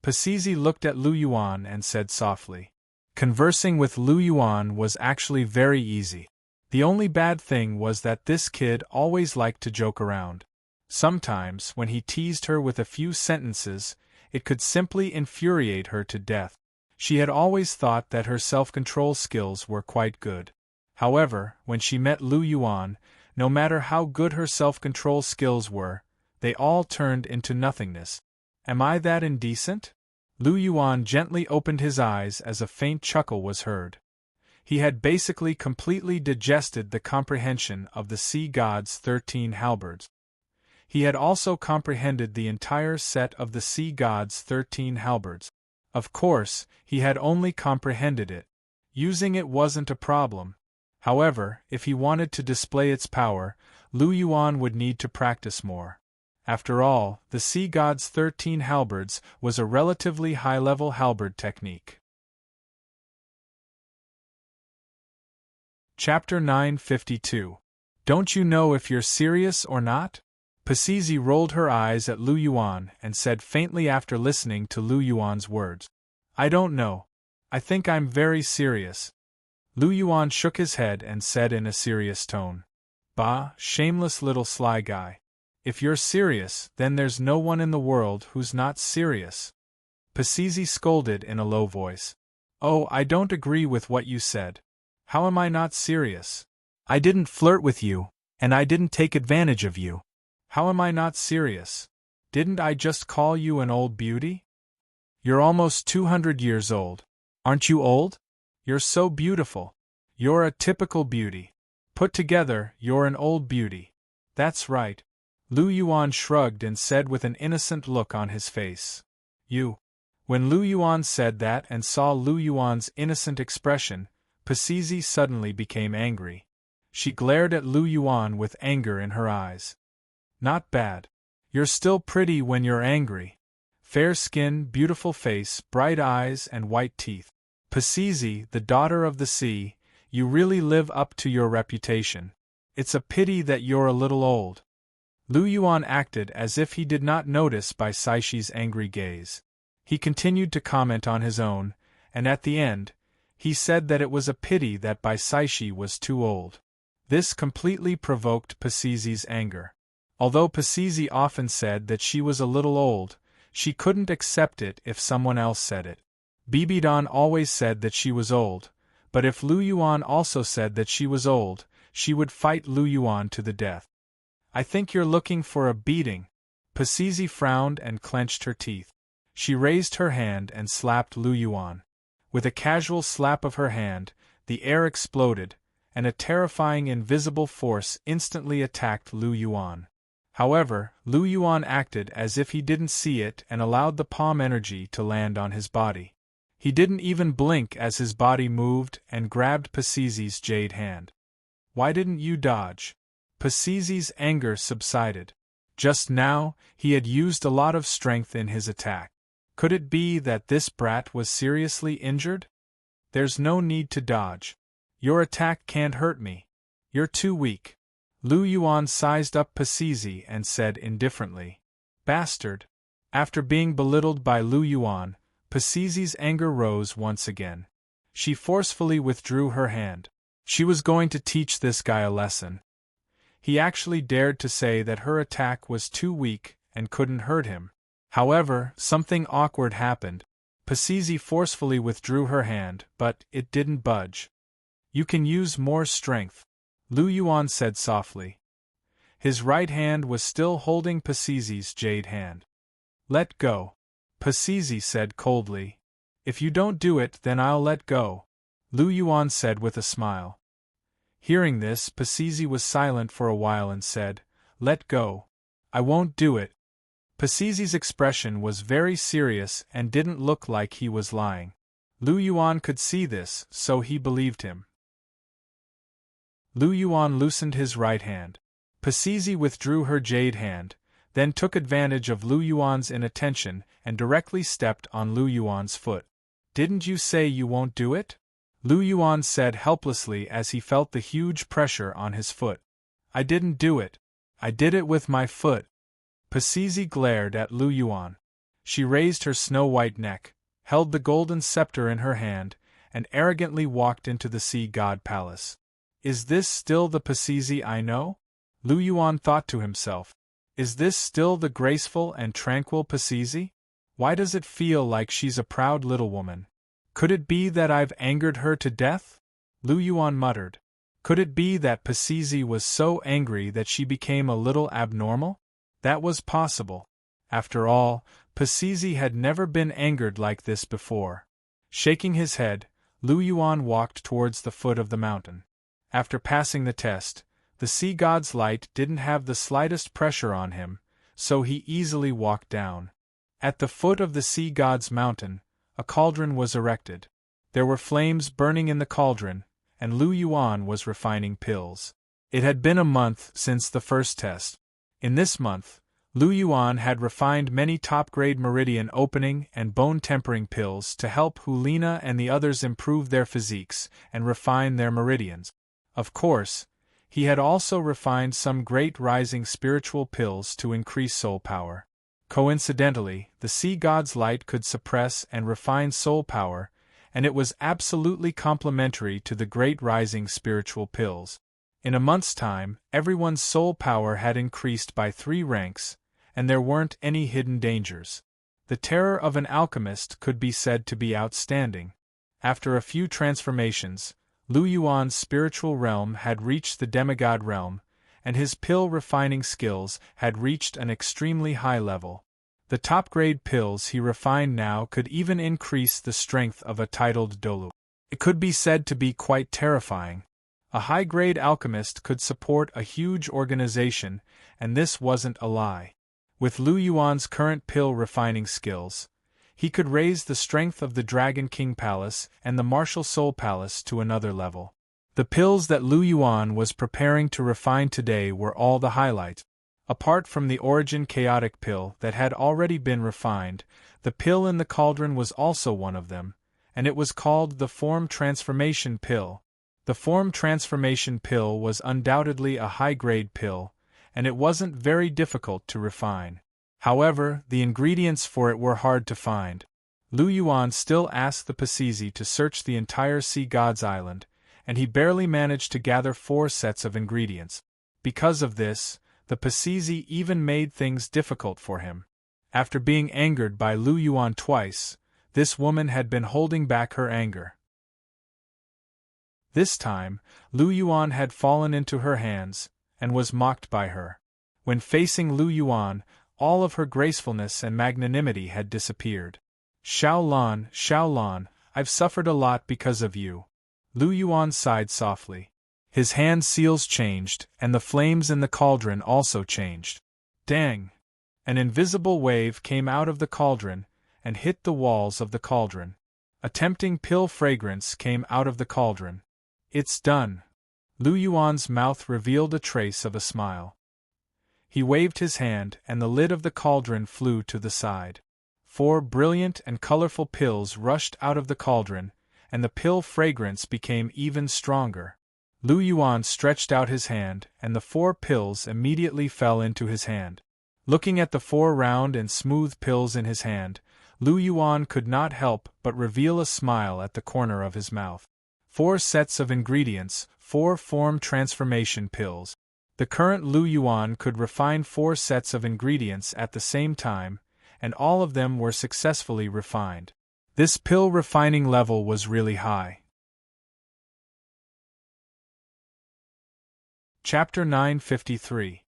Pasizi looked at Lu Yuan and said softly. Conversing with Lu Yuan was actually very easy. The only bad thing was that this kid always liked to joke around. Sometimes, when he teased her with a few sentences, it could simply infuriate her to death. She had always thought that her self-control skills were quite good. However, when she met Lu Yuan, no matter how good her self-control skills were, they all turned into nothingness. Am I that indecent? Lu Yuan gently opened his eyes as a faint chuckle was heard. He had basically completely digested the comprehension of the sea god's 13 halberds. He had also comprehended the entire set of the sea god's 13 halberds. Of course, he had only comprehended it. Using it wasn't a problem. However, if he wanted to display its power, Lu Yuan would need to practice more. After all, the sea god's 13 halberds was a relatively high-level halberd technique. Chapter 952. Don't you know if you're serious or not? Pasizi rolled her eyes at Lu Yuan and said faintly after listening to Lu Yuan's words. I don't know. I think I'm very serious. Lu Yuan shook his head and said in a serious tone. Bah, shameless little sly guy. If you're serious, then there's no one in the world who's not serious. Pasizi scolded in a low voice. Oh, I don't agree with what you said. How am I not serious? I didn't flirt with you, and I didn't take advantage of you. How am I not serious? Didn't I just call you an old beauty? You're almost 200 years old. Aren't you old? You're so beautiful. You're a typical beauty. Put together, you're an old beauty. That's right. Lu Yuan shrugged and said with an innocent look on his face. You. When Lu Yuan said that and saw Lu Yuan's innocent expression, Pasizi suddenly became angry. She glared at Lu Yuan with anger in her eyes. Not bad. You're still pretty when you're angry. Fair skin, beautiful face, bright eyes, and white teeth. Pasizi, the daughter of the sea, you really live up to your reputation. It's a pity that you're a little old. Lu Yuan acted as if he did not notice Bai Saishi's angry gaze. He continued to comment on his own, and at the end, he said that it was a pity that Bai Saishi was too old. This completely provoked Pasizi's anger. Although Pasizi often said that she was a little old, she couldn't accept it if someone else said it. Bibidan always said that she was old, but if Lu Yuan also said that she was old, she would fight Lu Yuan to the death. I think you're looking for a beating. Pasizi frowned and clenched her teeth. She raised her hand and slapped Lu Yuan. With a casual slap of her hand, the air exploded, and a terrifying invisible force instantly attacked Lu Yuan. However, Lu Yuan acted as if he didn't see it and allowed the palm energy to land on his body. He didn't even blink as his body moved and grabbed Pasizi's jade hand. Why didn't you dodge? Pasizi's anger subsided. Just now, he had used a lot of strength in his attack. Could it be that this brat was seriously injured? There's no need to dodge. Your attack can't hurt me. You're too weak. Lu Yuan sized up Pasizi and said indifferently. Bastard. After being belittled by Lu Yuan, Pasizi's anger rose once again. She forcefully withdrew her hand. She was going to teach this guy a lesson. He actually dared to say that her attack was too weak and couldn't hurt him. However, something awkward happened. Pasizi forcefully withdrew her hand, but it didn't budge. "You can use more strength," Lu Yuan said softly. His right hand was still holding Pasizi's jade hand. "Let go," Pasizi said coldly. "If you don't do it, then I'll let go," Lu Yuan said with a smile. Hearing this, Pasizi was silent for a while and said, "Let go. I won't do it." Pasizi's expression was very serious and didn't look like he was lying. Lu Yuan could see this, so he believed him. Lu Yuan loosened his right hand. Pasizi withdrew her jade hand, then took advantage of Lu Yuan's inattention and directly stepped on Lu Yuan's foot. "Didn't you say you won't do it?" Lu Yuan said helplessly as he felt the huge pressure on his foot. "I didn't do it. I did it with my foot." Pasizi glared at Lu Yuan. She raised her snow-white neck, held the golden scepter in her hand, and arrogantly walked into the sea god palace. "Is this still the Pasizi I know?" Lu Yuan thought to himself. "Is this still the graceful and tranquil Pasizi? Why does it feel like she's a proud little woman? Could it be that I've angered her to death?" Lu Yuan muttered. Could it be that Pasizi was so angry that she became a little abnormal? That was possible. After all, Pasizi had never been angered like this before. Shaking his head, Lu Yuan walked towards the foot of the mountain. After passing the test, the sea god's light didn't have the slightest pressure on him, so he easily walked down. At the foot of the sea god's mountain, a cauldron was erected. There were flames burning in the cauldron, and Lu Yuan was refining pills. It had been a month since the first test. In this month, Lu Yuan had refined many top-grade meridian opening and bone-tempering pills to help Hulina and the others improve their physiques and refine their meridians. Of course, he had also refined some great rising spiritual pills to increase soul power. Coincidentally, the sea god's light could suppress and refine soul power, and it was absolutely complementary to the great rising spiritual pills. In a month's time, everyone's soul power had increased by 3 ranks, and there weren't any hidden dangers. The terror of an alchemist could be said to be outstanding. After a few transformations, Lu Yuan's spiritual realm had reached the demigod realm, and his pill refining skills had reached an extremely high level. The top-grade pills he refined now could even increase the strength of a titled Douluo. It could be said to be quite terrifying. A high-grade alchemist could support a huge organization, and this wasn't a lie. With Lu Yuan's current pill refining skills, he could raise the strength of the Dragon King Palace and the Martial Soul Palace to another level. The pills that Lu Yuan was preparing to refine today were all the highlight. Apart from the Origin Chaotic pill that had already been refined, the pill in the cauldron was also one of them, and it was called the Form Transformation pill. The Form Transformation pill was undoubtedly a high-grade pill, and it wasn't very difficult to refine. However, the ingredients for it were hard to find. Lu Yuan still asked the Pasizi to search the entire Sea God's Island, and he barely managed to gather 4 sets of ingredients. Because of this, the Pasizi even made things difficult for him. After being angered by Lu Yuan twice, this woman had been holding back her anger. This time, Lu Yuan had fallen into her hands, and was mocked by her. When facing Lu Yuan, all of her gracefulness and magnanimity had disappeared. Xiao Lan, I've suffered a lot because of you." Lu Yuan sighed softly. His hand seals changed, and the flames in the cauldron also changed. Dang! An invisible wave came out of the cauldron, and hit the walls of the cauldron. A tempting pill fragrance came out of the cauldron. "It's done." Lu Yuan's mouth revealed a trace of a smile. He waved his hand, and the lid of the cauldron flew to the side. 4 brilliant and colorful pills rushed out of the cauldron, and the pill fragrance became even stronger. Lu Yuan stretched out his hand, and the 4 pills immediately fell into his hand. Looking at the 4 round and smooth pills in his hand, Lu Yuan could not help but reveal a smile at the corner of his mouth. 4 sets of ingredients, 4 form transformation pills. The current Lu Yuan could refine 4 sets of ingredients at the same time, and all of them were successfully refined. This pill refining level was really high. Chapter 953.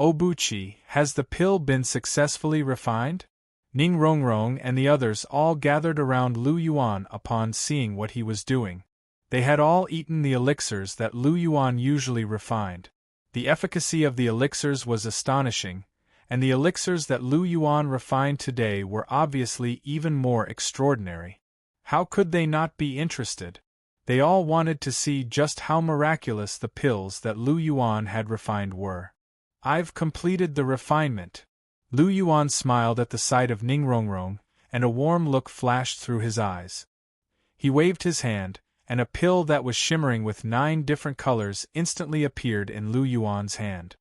Obuchi, has the pill been successfully refined? Ning Rongrong and the others all gathered around Lu Yuan upon seeing what he was doing. They had all eaten the elixirs that Lu Yuan usually refined. The efficacy of the elixirs was astonishing, and the elixirs that Lu Yuan refined today were obviously even more extraordinary. How could they not be interested? They all wanted to see just how miraculous the pills that Lu Yuan had refined were. I've completed the refinement. Lu Yuan smiled at the sight of Ning Rongrong, and a warm look flashed through his eyes. He waved his hand, and a pill that was shimmering with 9 different colors instantly appeared in Lu Yuan's hand.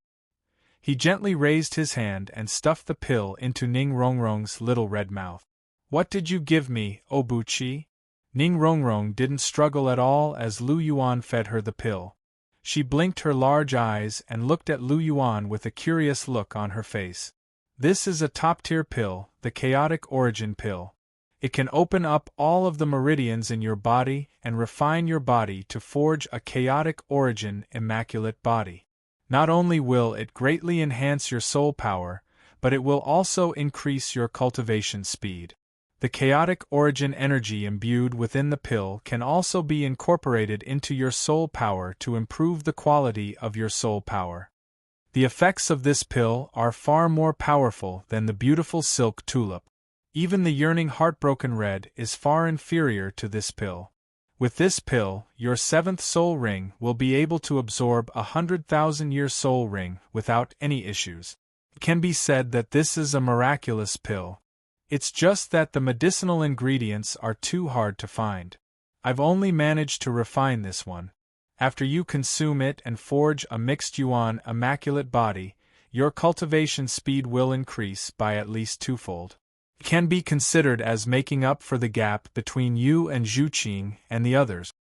He gently raised his hand and stuffed the pill into Ning Rongrong's little red mouth. What did you give me, Obuchi? Ning Rongrong didn't struggle at all as Lu Yuan fed her the pill. She blinked her large eyes and looked at Lu Yuan with a curious look on her face. This is a top-tier pill, the Chaotic Origin pill. It can open up all of the meridians in your body and refine your body to forge a chaotic origin immaculate body. Not only will it greatly enhance your soul power, but it will also increase your cultivation speed. The chaotic origin energy imbued within the pill can also be incorporated into your soul power to improve the quality of your soul power. The effects of this pill are far more powerful than the beautiful silk tulip. Even the yearning heartbroken red is far inferior to this pill. With this pill, your 7th soul ring will be able to absorb 100,000-year soul ring without any issues. It can be said that this is a miraculous pill. It's just that the medicinal ingredients are too hard to find. I've only managed to refine this one. After you consume it and forge a mixed Yuan immaculate body, your cultivation speed will increase by at least 2-fold. It can be considered as making up for the gap between you and Zhuqing and the others.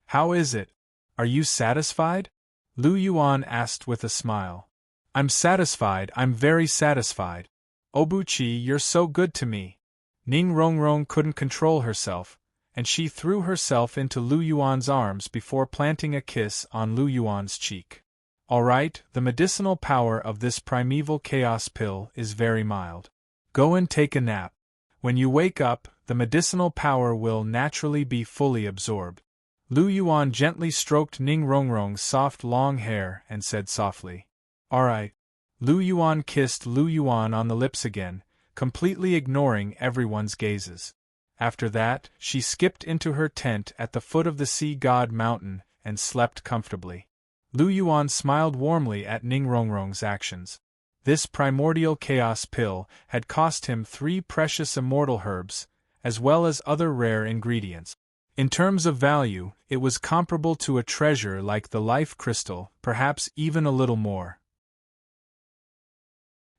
How is it? Are you satisfied? Lu Yuan asked with a smile. I'm satisfied, I'm very satisfied. Obuchi, you're so good to me. Ning Rongrong couldn't control herself, and she threw herself into Lu Yuan's arms before planting a kiss on Lu Yuan's cheek. All right, the medicinal power of this primeval chaos pill is very mild. Go and take a nap. When you wake up, the medicinal power will naturally be fully absorbed. Lu Yuan gently stroked Ning Rongrong's soft long hair and said softly, All right. Lu Yuan kissed Lu Yuan on the lips again, completely ignoring everyone's gazes. After that, she skipped into her tent at the foot of the Sea God Mountain and slept comfortably. Lu Yuan smiled warmly at Ning Rongrong's actions. This primordial chaos pill had cost him 3 precious immortal herbs, as well as other rare ingredients. In terms of value, it was comparable to a treasure like the life crystal, perhaps even a little more.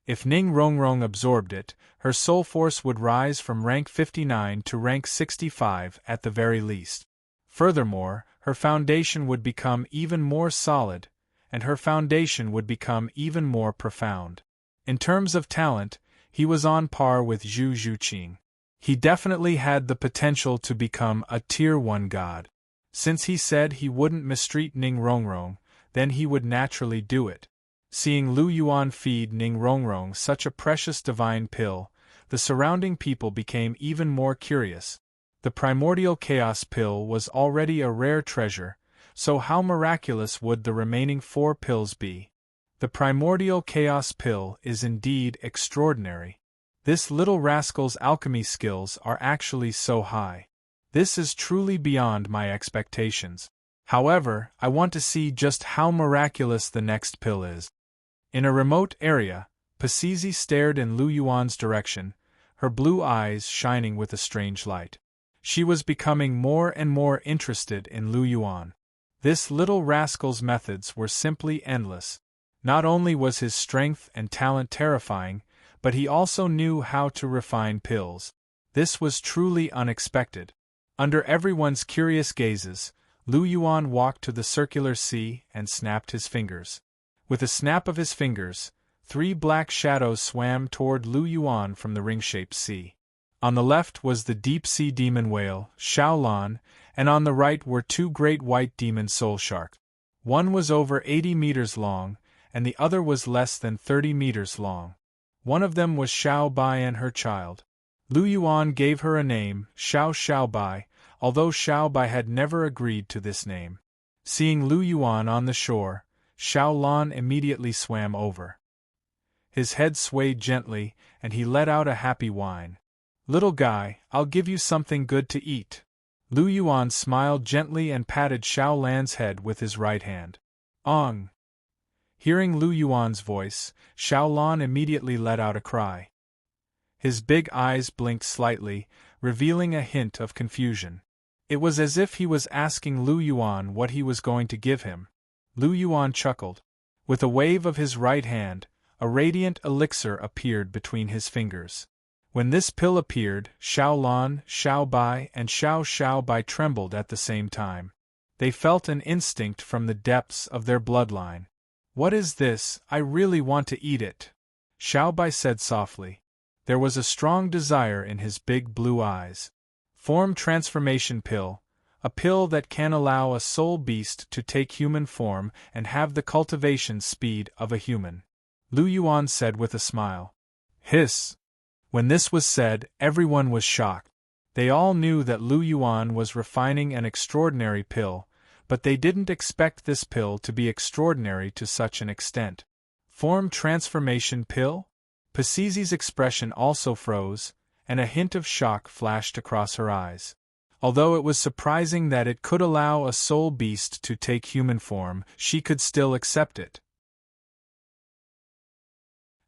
If Ning Rongrong absorbed it, her soul force would rise from rank 59 to rank 65 at the very least. Furthermore, her foundation would become even more solid, and her foundation would become even more profound. In terms of talent, he was on par with Zhu Zhuqing. He definitely had the potential to become a Tier 1 god. Since he said he wouldn't mistreat Ning Rongrong, then he would naturally do it. Seeing Lu Yuan feed Ning Rongrong such a precious divine pill, the surrounding people became even more curious. The primordial chaos pill was already a rare treasure, so how miraculous would the remaining 4 pills be? The primordial chaos pill is indeed extraordinary. This little rascal's alchemy skills are actually so high. This is truly beyond my expectations. However, I want to see just how miraculous the next pill is. In a remote area, Pasizi stared in Lu Yuan's direction, her blue eyes shining with a strange light. She was becoming more and more interested in Lu Yuan. This little rascal's methods were simply endless. Not only was his strength and talent terrifying, but he also knew how to refine pills. This was truly unexpected. Under everyone's curious gazes, Lu Yuan walked to the circular sea and snapped his fingers. With a snap of his fingers, 3 black shadows swam toward Lu Yuan from the ring-shaped sea. On the left was the deep-sea demon whale, Xiaolan, and on the right were 2 great white demon soul sharks. One was over 80 meters long, and the other was less than 30 meters long. One of them was Xiao Bai and her child. Lu Yuan gave her a name, Xiao Bai, although Xiao Bai had never agreed to this name. Seeing Lu Yuan on the shore, Xiaolan immediately swam over. His head swayed gently, and he let out a happy whine. "Little guy, I'll give you something good to eat." Lu Yuan smiled gently and patted Xiaolan's head with his right hand. "Ong!" Hearing Lu Yuan's voice, Xiaolan immediately let out a cry. His big eyes blinked slightly, revealing a hint of confusion. It was as if he was asking Lu Yuan what he was going to give him. Lu Yuan chuckled. With a wave of his right hand, a radiant elixir appeared between his fingers. When this pill appeared, Xiaolan, Xiao Bai, and Xiao Bai trembled at the same time. They felt an instinct from the depths of their bloodline. "What is this? I really want to eat it," Xiao Bai said softly. There was a strong desire in his big blue eyes. Form transformation pill, a pill that can allow a soul beast to take human form and have the cultivation speed of a human, Lu Yuan said with a smile. Hiss! When this was said, everyone was shocked. They all knew that Lu Yuan was refining an extraordinary pill, but they didn't expect this pill to be extraordinary to such an extent. Form transformation pill? Pasizi's expression also froze, and a hint of shock flashed across her eyes. Although it was surprising that it could allow a soul beast to take human form, she could still accept it.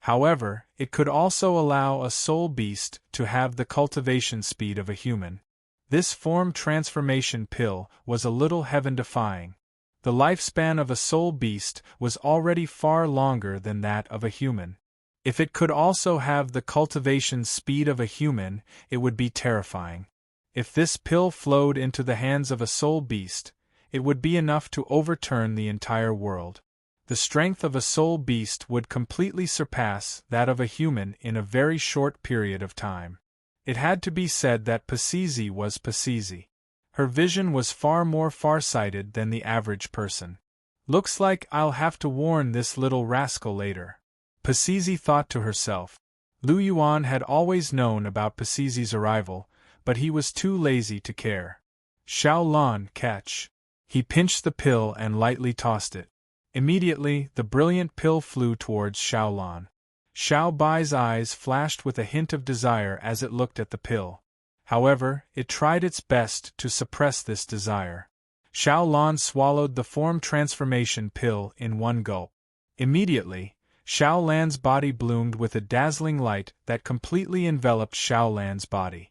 However, it could also allow a soul beast to have the cultivation speed of a human. This form transformation pill was a little heaven-defying. The lifespan of a soul beast was already far longer than that of a human. If it could also have the cultivation speed of a human, it would be terrifying. If this pill flowed into the hands of a soul beast, it would be enough to overturn the entire world. The strength of a soul beast would completely surpass that of a human in a very short period of time. It had to be said that Pasizi was Pasizi. Her vision was far more far-sighted than the average person. Looks like I'll have to warn this little rascal later, Pasizi thought to herself. Lu Yuan had always known about Pasizi's arrival, but he was too lazy to care. Xiaolan, catch! He pinched the pill and lightly tossed it. Immediately, the brilliant pill flew towards Xiaolan. Xiao Bai's eyes flashed with a hint of desire as it looked at the pill. However, it tried its best to suppress this desire. Xiaolan swallowed the form transformation pill in one gulp. Immediately, Xiaolan's body bloomed with a dazzling light that completely enveloped Xiaolan's body.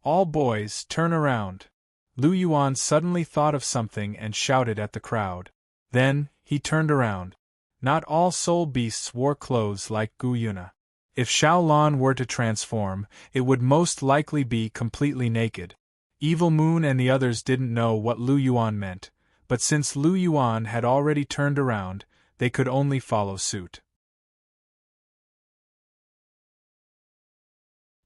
All boys, turn around! Lu Yuan suddenly thought of something and shouted at the crowd. Then, he turned around. Not all soul beasts wore clothes like Gu Yuna. If Xiaolan were to transform, it would most likely be completely naked. Evil Moon and the others didn't know what Lu Yuan meant, but since Lu Yuan had already turned around, they could only follow suit.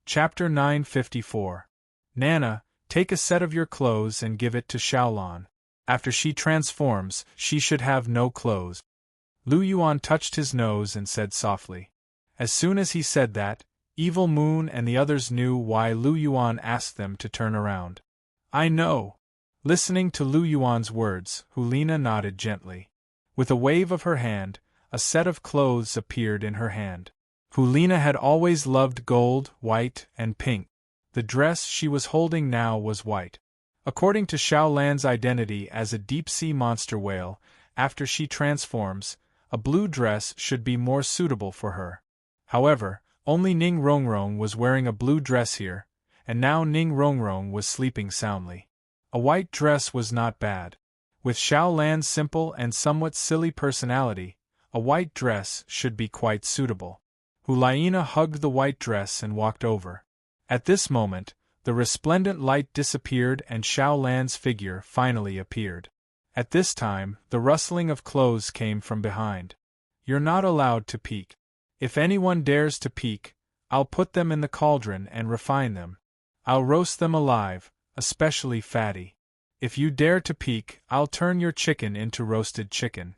Chapter 954. Nana, take a set of your clothes and give it to Xiaolan. After she transforms, she should have no clothes. Lu Yuan touched his nose and said softly. As soon as he said that, Evil Moon and the others knew why Lu Yuan asked them to turn around. I know. Listening to Lu Yuan's words, Hulina nodded gently. With a wave of her hand, a set of clothes appeared in her hand. Hulina had always loved gold, white, and pink. The dress she was holding now was white. According to Xiaolan's identity as a deep-sea monster whale, after she transforms, a blue dress should be more suitable for her. However, only Ning Rongrong was wearing a blue dress here, and now Ning Rongrong was sleeping soundly. A white dress was not bad. With Xiaolan's simple and somewhat silly personality, a white dress should be quite suitable. Hulina hugged the white dress and walked over. At this moment, The resplendent light disappeared and Xiao Lan's figure finally appeared. At this time, the rustling of clothes came from behind. You're not allowed to peek. If anyone dares to peek, I'll put them in the cauldron and refine them. I'll roast them alive, especially fatty. If you dare to peek, I'll turn your chicken into roasted chicken.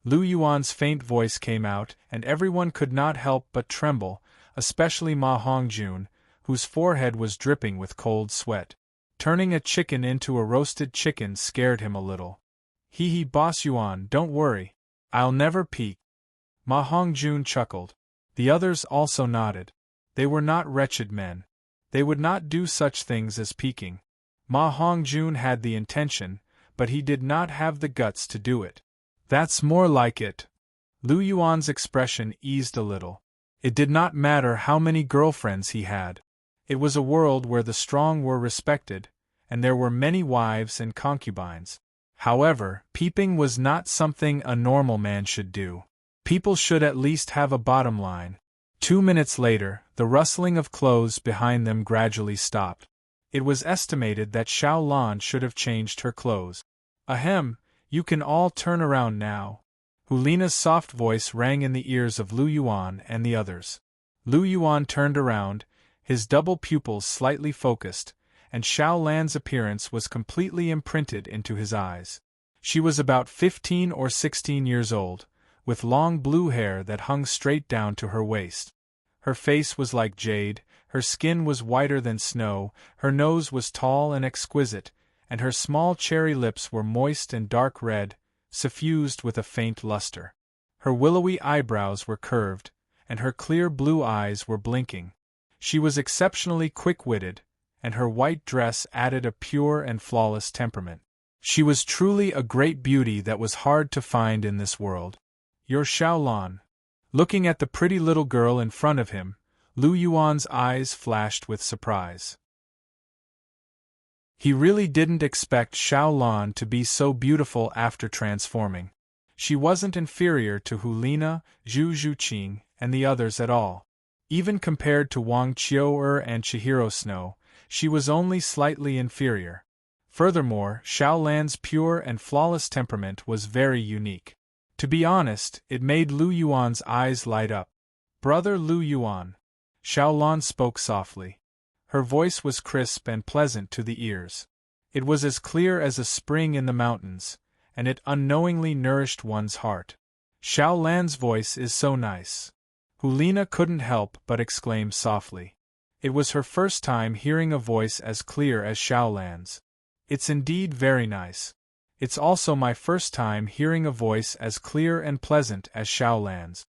Lu Yuan's faint voice came out, and everyone could not help but tremble, especially Ma Hongjun, whose forehead was dripping with cold sweat. Turning a chicken into a roasted chicken scared him a little. Hee, Boss Yuan, don't worry. I'll never peek. Ma Hongjun chuckled. The others also nodded. They were not wretched men. They would not do such things as peeking. Ma Hongjun had the intention, but he did not have the guts to do it. That's more like it. Lu Yuan's expression eased a little. It did not matter how many girlfriends he had. It was a world where the strong were respected, and there were many wives and concubines. However, peeping was not something a normal man should do. People should at least have a bottom line. 2 minutes later, the rustling of clothes behind them gradually stopped. It was estimated that Xiao Lan should have changed her clothes. Ahem, you can all turn around now. Hulina's soft voice rang in the ears of Lu Yuan and the others. Lu Yuan turned around, his double pupils slightly focused, and Xiao Lan's appearance was completely imprinted into his eyes. She was about 15 or 16 years old, with long blue hair that hung straight down to her waist. Her face was like jade, her skin was whiter than snow, her nose was tall and exquisite, and her small cherry lips were moist and dark red, suffused with a faint luster. Her willowy eyebrows were curved, and her clear blue eyes were blinking. She was exceptionally quick-witted, and her white dress added a pure and flawless temperament. She was truly a great beauty that was hard to find in this world. You're Xiao Lan. Looking at the pretty little girl in front of him, Lu Yuan's eyes flashed with surprise. He really didn't expect Xiao Lan to be so beautiful after transforming. She wasn't inferior to Hulina, Zhu Zhuqing, and the others at all. Even compared to Wang Qiu'er and Chihiro Snow, she was only slightly inferior. Furthermore, Xiao Lan's pure and flawless temperament was very unique. To be honest, it made Lu Yuan's eyes light up. Brother Lu Yuan. Xiao Lan spoke softly. Her voice was crisp and pleasant to the ears. It was as clear as a spring in the mountains, and it unknowingly nourished one's heart. Xiao Lan's voice is so nice. Hulina couldn't help but exclaim softly. It was her first time hearing a voice as clear as Xiao Lan's. It's indeed very nice. It's also my first time hearing a voice as clear and pleasant as Xiao Lan's.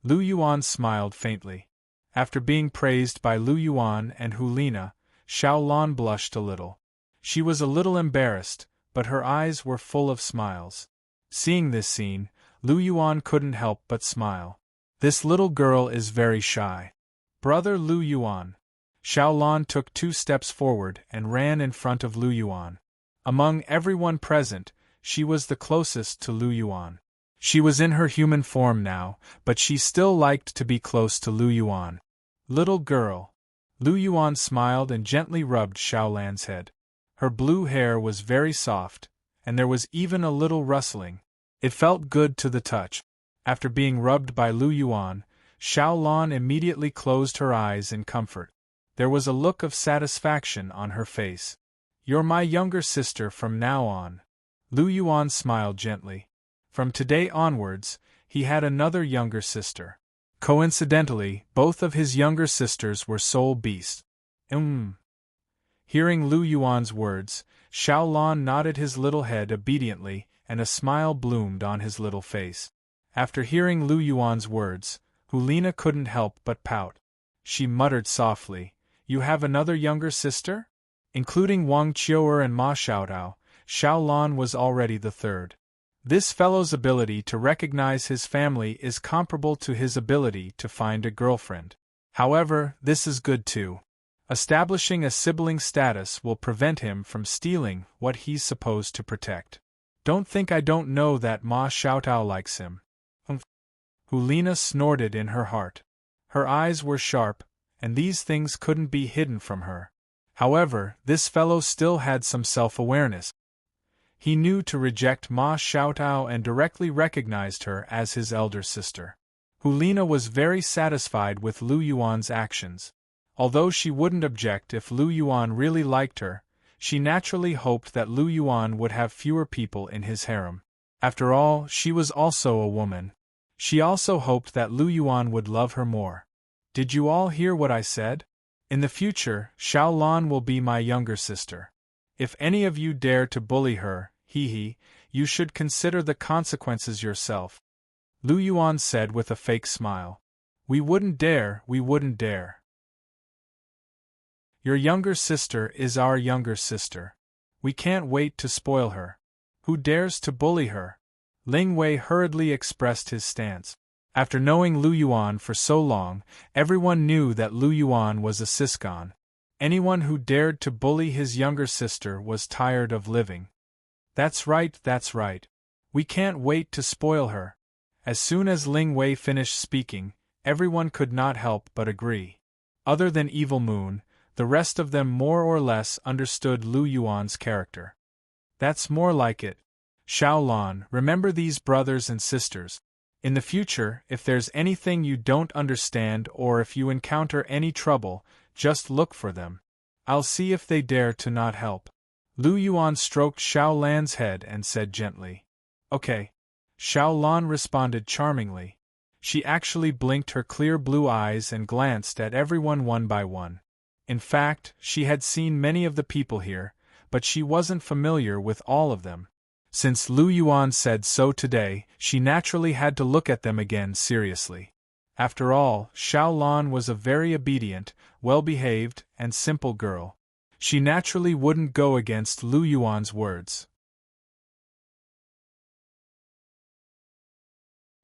Lu Yuan smiled faintly. After being praised by Lu Yuan and Hulina, Xiao Lan blushed a little. She was a little embarrassed, but her eyes were full of smiles. Seeing this scene, Lu Yuan couldn't help but smile. This little girl is very shy. Brother Lu Yuan. Xiao Lan took 2 steps forward and ran in front of Lu Yuan. Among everyone present, she was the closest to Lu Yuan. She was in her human form now, but she still liked to be close to Lu Yuan. Little girl. Lu Yuan smiled and gently rubbed Xiao Lan's head. Her blue hair was very soft, and there was even a little rustling. It felt good to the touch. After being rubbed by Lu Yuan, Xiao Lan immediately closed her eyes in comfort. There was a look of satisfaction on her face. You're my younger sister from now on. Lu Yuan smiled gently. From today onwards, he had another younger sister. Coincidentally, both of his younger sisters were soul beasts. Hearing Lu Yuan's words, Xiao Lan nodded his little head obediently, and a smile bloomed on his little face. After hearing Lu Yuan's words, Hulina couldn't help but pout. She muttered softly, "You have another younger sister?" Including Wang Qiu'er and Ma Xiaodao, Xiao Lan was already the third. This fellow's ability to recognize his family is comparable to his ability to find a girlfriend. However, this is good too. Establishing a sibling status will prevent him from stealing what he's supposed to protect. Don't think I don't know that Ma Xiaodao likes him. Hulina snorted in her heart. Her eyes were sharp, and these things couldn't be hidden from her. However, this fellow still had some self-awareness. He knew to reject Ma Xiaotao and directly recognized her as his elder sister. Hulina was very satisfied with Lu Yuan's actions. Although she wouldn't object if Lu Yuan really liked her, she naturally hoped that Lu Yuan would have fewer people in his harem. After all, she was also a woman. She also hoped that Lu Yuan would love her more. Did you all hear what I said? In the future, Xiao Lan will be my younger sister. If any of you dare to bully her, you should consider the consequences yourself. Lu Yuan said with a fake smile. We wouldn't dare, we wouldn't dare. Your younger sister is our younger sister. We can't wait to spoil her. Who dares to bully her? Ling Wei hurriedly expressed his stance. After knowing Lu Yuan for so long, everyone knew that Lu Yuan was a siscon. Anyone who dared to bully his younger sister was tired of living. That's right, that's right. We can't wait to spoil her. As soon as Ling Wei finished speaking, everyone could not help but agree. Other than Evil Moon, the rest of them more or less understood Lu Yuan's character. That's more like it. Xiao Lan, remember these brothers and sisters. In the future, if there's anything you don't understand or if you encounter any trouble, just look for them. I'll see if they dare to not help. Lu Yuan stroked Xiao Lan's head and said gently. Okay. Xiao Lan responded charmingly. She actually blinked her clear blue eyes and glanced at everyone one by one. In fact, she had seen many of the people here, but she wasn't familiar with all of them. Since Lu Yuan said so today, she naturally had to look at them again seriously. After all, Xiao Lan was a very obedient, well-behaved, and simple girl. She naturally wouldn't go against Lu Yuan's words.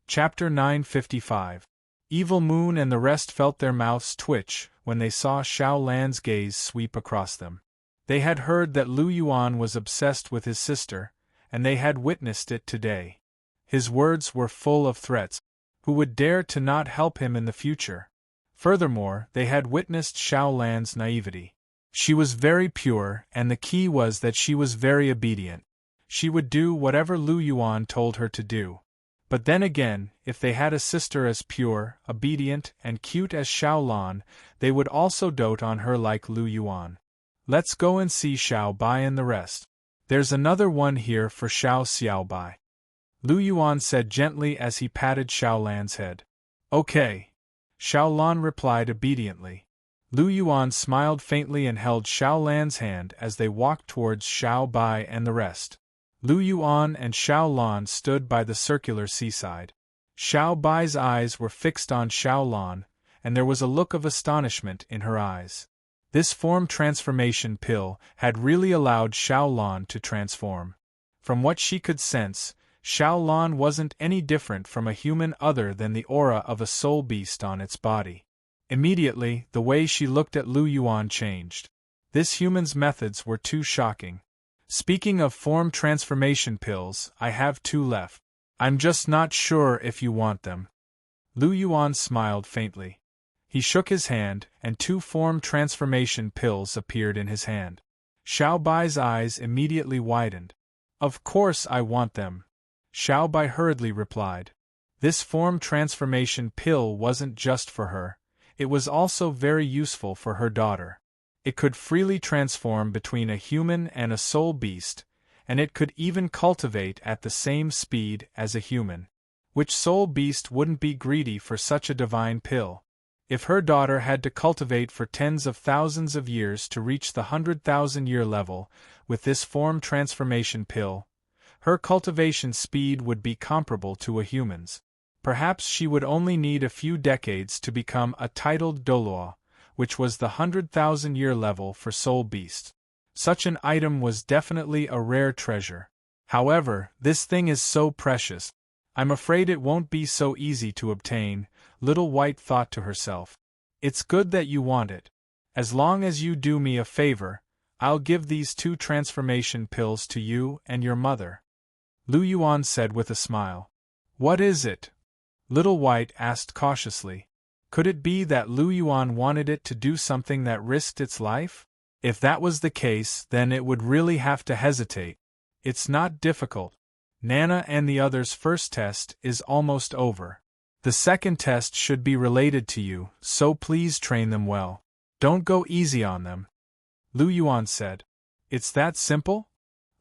Chapter 955. Evil Moon and the rest felt their mouths twitch when they saw Xiao Lan's gaze sweep across them. They had heard that Lu Yuan was obsessed with his sister, and they had witnessed it today. His words were full of threats. Who would dare to not help him in the future? Furthermore, they had witnessed Xiao Lan's naivety. She was very pure, and the key was that she was very obedient. She would do whatever Lu Yuan told her to do. But then again, if they had a sister as pure, obedient, and cute as Xiao Lan, they would also dote on her like Lu Yuan. Let's go and see Xiao Bai and the rest. There's another one here for Xiao Xiao Bai. Lu Yuan said gently as he patted Xiao Lan's head. Okay. Xiao Lan replied obediently. Lu Yuan smiled faintly and held Xiao Lan's hand as they walked towards Xiao Bai and the rest. Lu Yuan and Xiao Lan stood by the circular seaside. Xiao Bai's eyes were fixed on Xiao Lan, and there was a look of astonishment in her eyes. This form transformation pill had really allowed Xiao Lan to transform. From what she could sense, Xiao Lan wasn't any different from a human other than the aura of a soul beast on its body. Immediately, the way she looked at Lu Yuan changed. This human's methods were too shocking. Speaking of form transformation pills, I have 2 left. I'm just not sure if you want them. Lu Yuan smiled faintly. He shook his hand, and 2 form transformation pills appeared in his hand. Xiao Bai's eyes immediately widened. Of course I want them. Xiao Bai hurriedly replied. This form transformation pill wasn't just for her. It was also very useful for her daughter. It could freely transform between a human and a soul beast, and it could even cultivate at the same speed as a human. Which soul beast wouldn't be greedy for such a divine pill? If her daughter had to cultivate for tens of thousands of years to reach the 100,000-year level, with this form transformation pill, her cultivation speed would be comparable to a human's. Perhaps she would only need a few decades to become a titled Douluo, which was the 100,000-year level for soul beasts. Such an item was definitely a rare treasure. However, this thing is so precious. I'm afraid it won't be so easy to obtain, Little White thought to herself. It's good that you want it. As long as you do me a favor, I'll give these 2 transformation pills to you and your mother. Lu Yuan said with a smile. What is it? Little White asked cautiously. Could it be that Lu Yuan wanted it to do something that risked its life? If that was the case, then it would really have to hesitate. It's not difficult. Nana and the others' first test is almost over. The second test should be related to you, so please train them well. Don't go easy on them. Lu Yuan said. It's that simple?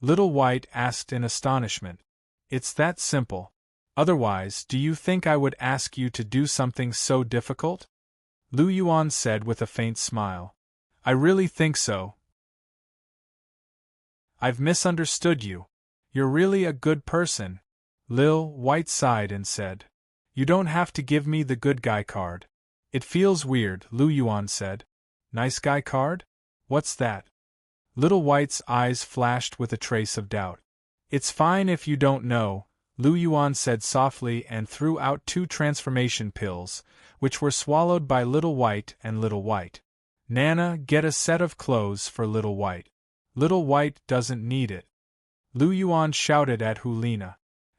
Little White asked in astonishment. It's that simple. Otherwise, do you think I would ask you to do something so difficult? Lu Yuan said with a faint smile. I really think so. I've misunderstood you. You're really a good person. Lil White sighed and said. You don't have to give me the good guy card. It feels weird, Lu Yuan said. Nice guy card? What's that? Little White's eyes flashed with a trace of doubt. It's fine if you don't know, Lu Yuan said softly and threw out 2 transformation pills, which were swallowed by Little White and Little White. Nana, get a set of clothes for Little White. Little White doesn't need it. Lu Yuan shouted at Hulina.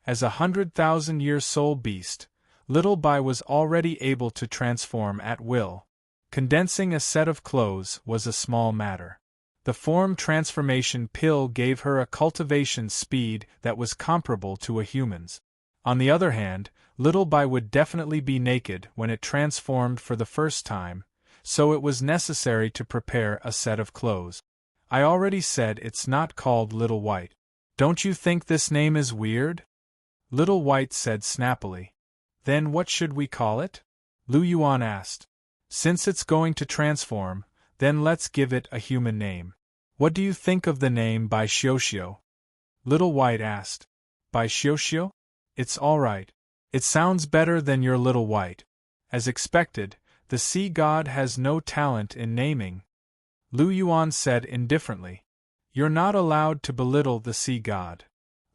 As a 100,000-year soul beast, Little Bai was already able to transform at will. Condensing a set of clothes was a small matter. The form transformation pill gave her a cultivation speed that was comparable to a human's. On the other hand, Little Bai would definitely be naked when it transformed for the first time, so it was necessary to prepare a set of clothes. I already said it's not called Little White. Don't you think this name is weird? Little White said snappily. Then what should we call it? Lu Yuan asked. Since it's going to transform, then let's give it a human name. What do you think of the name Bai Xiuxiu? Little White asked. Bai Xiuxiu? It's all right. It sounds better than your Little White. As expected, the sea god has no talent in naming. Lu Yuan said indifferently. You're not allowed to belittle the sea god.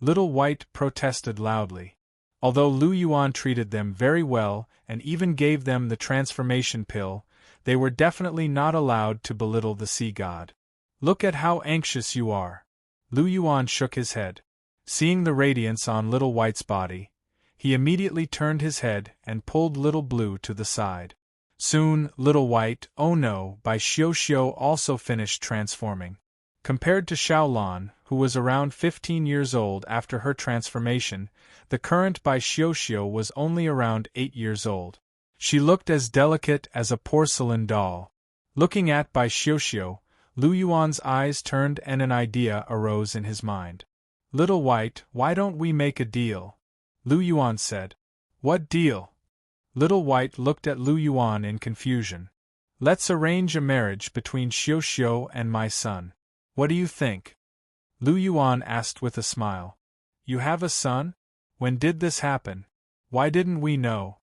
Little White protested loudly. Although Lu Yuan treated them very well and even gave them the transformation pill, they were definitely not allowed to belittle the sea god. Look at how anxious you are. Lu Yuan shook his head. Seeing the radiance on Little White's body, he immediately turned his head and pulled Little Blue to the side. Soon, Little White, oh no, Bai Xiuxiu also finished transforming. Compared to Xiaolan, who was around 15 years old after her transformation, the current Bai Xiuxiu was only around 8 years old. She looked as delicate as a porcelain doll. Looking at Bai Xiuxiu, Lu Yuan's eyes turned and an idea arose in his mind. Little White, why don't we make a deal? Lu Yuan said. What deal? Little White looked at Lu Yuan in confusion. Let's arrange a marriage between Xiuxiu and my son. What do you think? Lu Yuan asked with a smile. You have a son? When did this happen? Why didn't we know?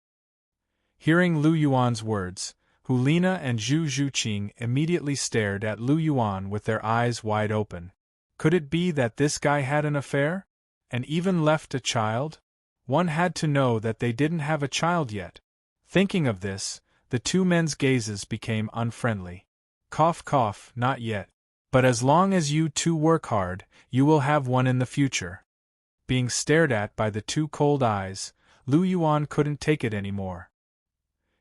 Hearing Lu Yuan's words, Hulina and Zhu Zhuqing immediately stared at Lu Yuan with their eyes wide open. Could it be that this guy had an affair? And even left a child? One had to know that they didn't have a child yet. Thinking of this, the 2 men's gazes became unfriendly. Cough cough, not yet. But as long as you 2 work hard, you will have one in the future. Being stared at by the 2 cold eyes, Lu Yuan couldn't take it anymore.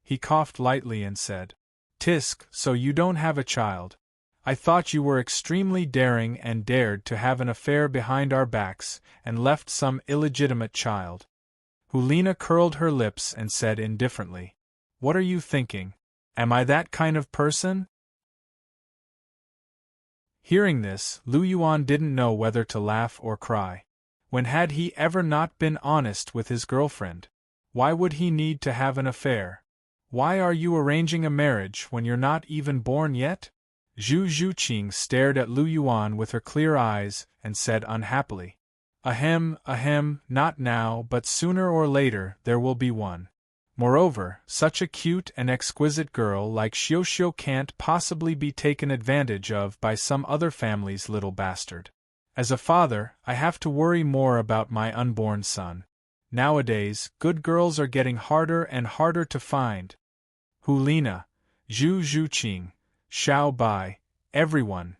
He coughed lightly and said, Tisk, so you don't have a child. I thought you were extremely daring and dared to have an affair behind our backs and left some illegitimate child. Hulina curled her lips and said indifferently, What are you thinking? Am I that kind of person? Hearing this, Lu Yuan didn't know whether to laugh or cry. When had he ever not been honest with his girlfriend? Why would he need to have an affair? Why are you arranging a marriage when you're not even born yet? Zhu Zhuqing stared at Lu Yuan with her clear eyes and said unhappily, Ahem, not now, but sooner or later there will be one. Moreover, such a cute and exquisite girl like Xiuxiu can't possibly be taken advantage of by some other family's little bastard. As a father, I have to worry more about my unborn son. Nowadays, good girls are getting harder and harder to find. Hulina, Zhu Zhuqing, Xiao Bai, everyone.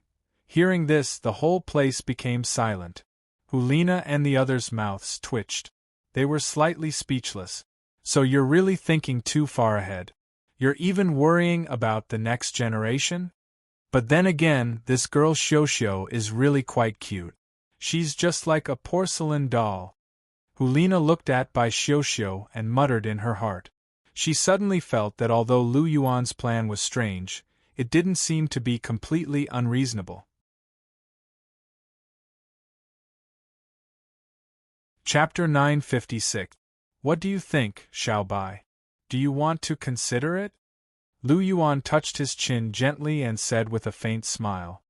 Hearing this, the whole place became silent. Hulina and the others' mouths twitched. They were slightly speechless. So you're really thinking too far ahead. You're even worrying about the next generation? But then again, this girl Xiuxiu is really quite cute. She's just like a porcelain doll. Hulina looked at Bai Xiuxiu and muttered in her heart. She suddenly felt that although Lu Yuan's plan was strange, it didn't seem to be completely unreasonable. Chapter 956. What do you think, Xiao Bai? Do you want to consider it? Lu Yuan touched his chin gently and said with a faint smile.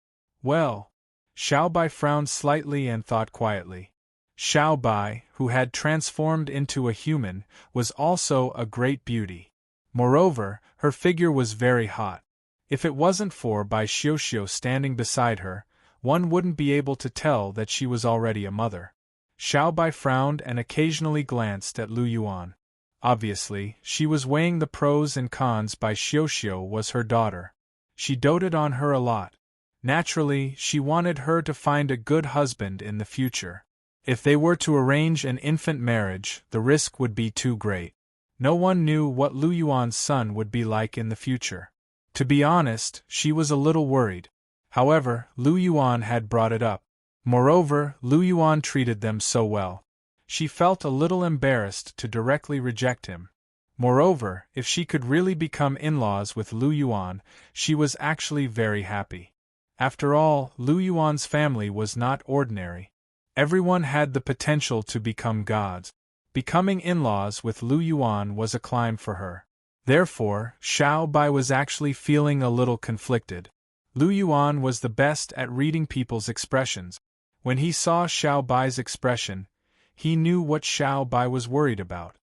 Well. Xiao Bai frowned slightly and thought quietly. Xiao Bai, who had transformed into a human, was also a great beauty. Moreover, her figure was very hot. If it wasn't for Bai Xiuxiu standing beside her, one wouldn't be able to tell that she was already a mother. Xiao Bai frowned and occasionally glanced at Lu Yuan. Obviously, she was weighing the pros and cons. Bai Xiuxiu was her daughter. She doted on her a lot. Naturally, she wanted her to find a good husband in the future. If they were to arrange an infant marriage, the risk would be too great. No one knew what Lu Yuan's son would be like in the future. To be honest, she was a little worried. However, Lu Yuan had brought it up. Moreover, Lu Yuan treated them so well. She felt a little embarrassed to directly reject him. Moreover, if she could really become in-laws with Lu Yuan, she was actually very happy. After all, Lu Yuan's family was not ordinary. Everyone had the potential to become gods. Becoming in-laws with Lu Yuan was a climb for her. Therefore, Xiao Bai was actually feeling a little conflicted. Lu Yuan was the best at reading people's expressions. When he saw Xiao Bai's expression, he knew what Xiao Bai was worried about.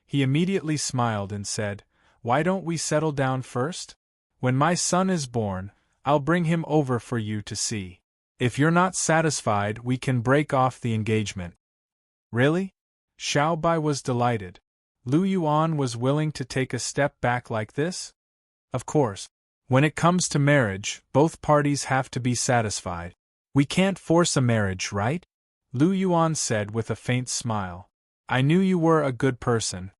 He immediately smiled and said, "Why don't we settle down first? When my son is born, I'll bring him over for you to see. If you're not satisfied, we can break off the engagement." Really? Xiao Bai was delighted. Lu Yuan was willing to take a step back like this? Of course. When it comes to marriage, both parties have to be satisfied. We can't force a marriage, right? Lu Yuan said with a faint smile. I knew you were a good person.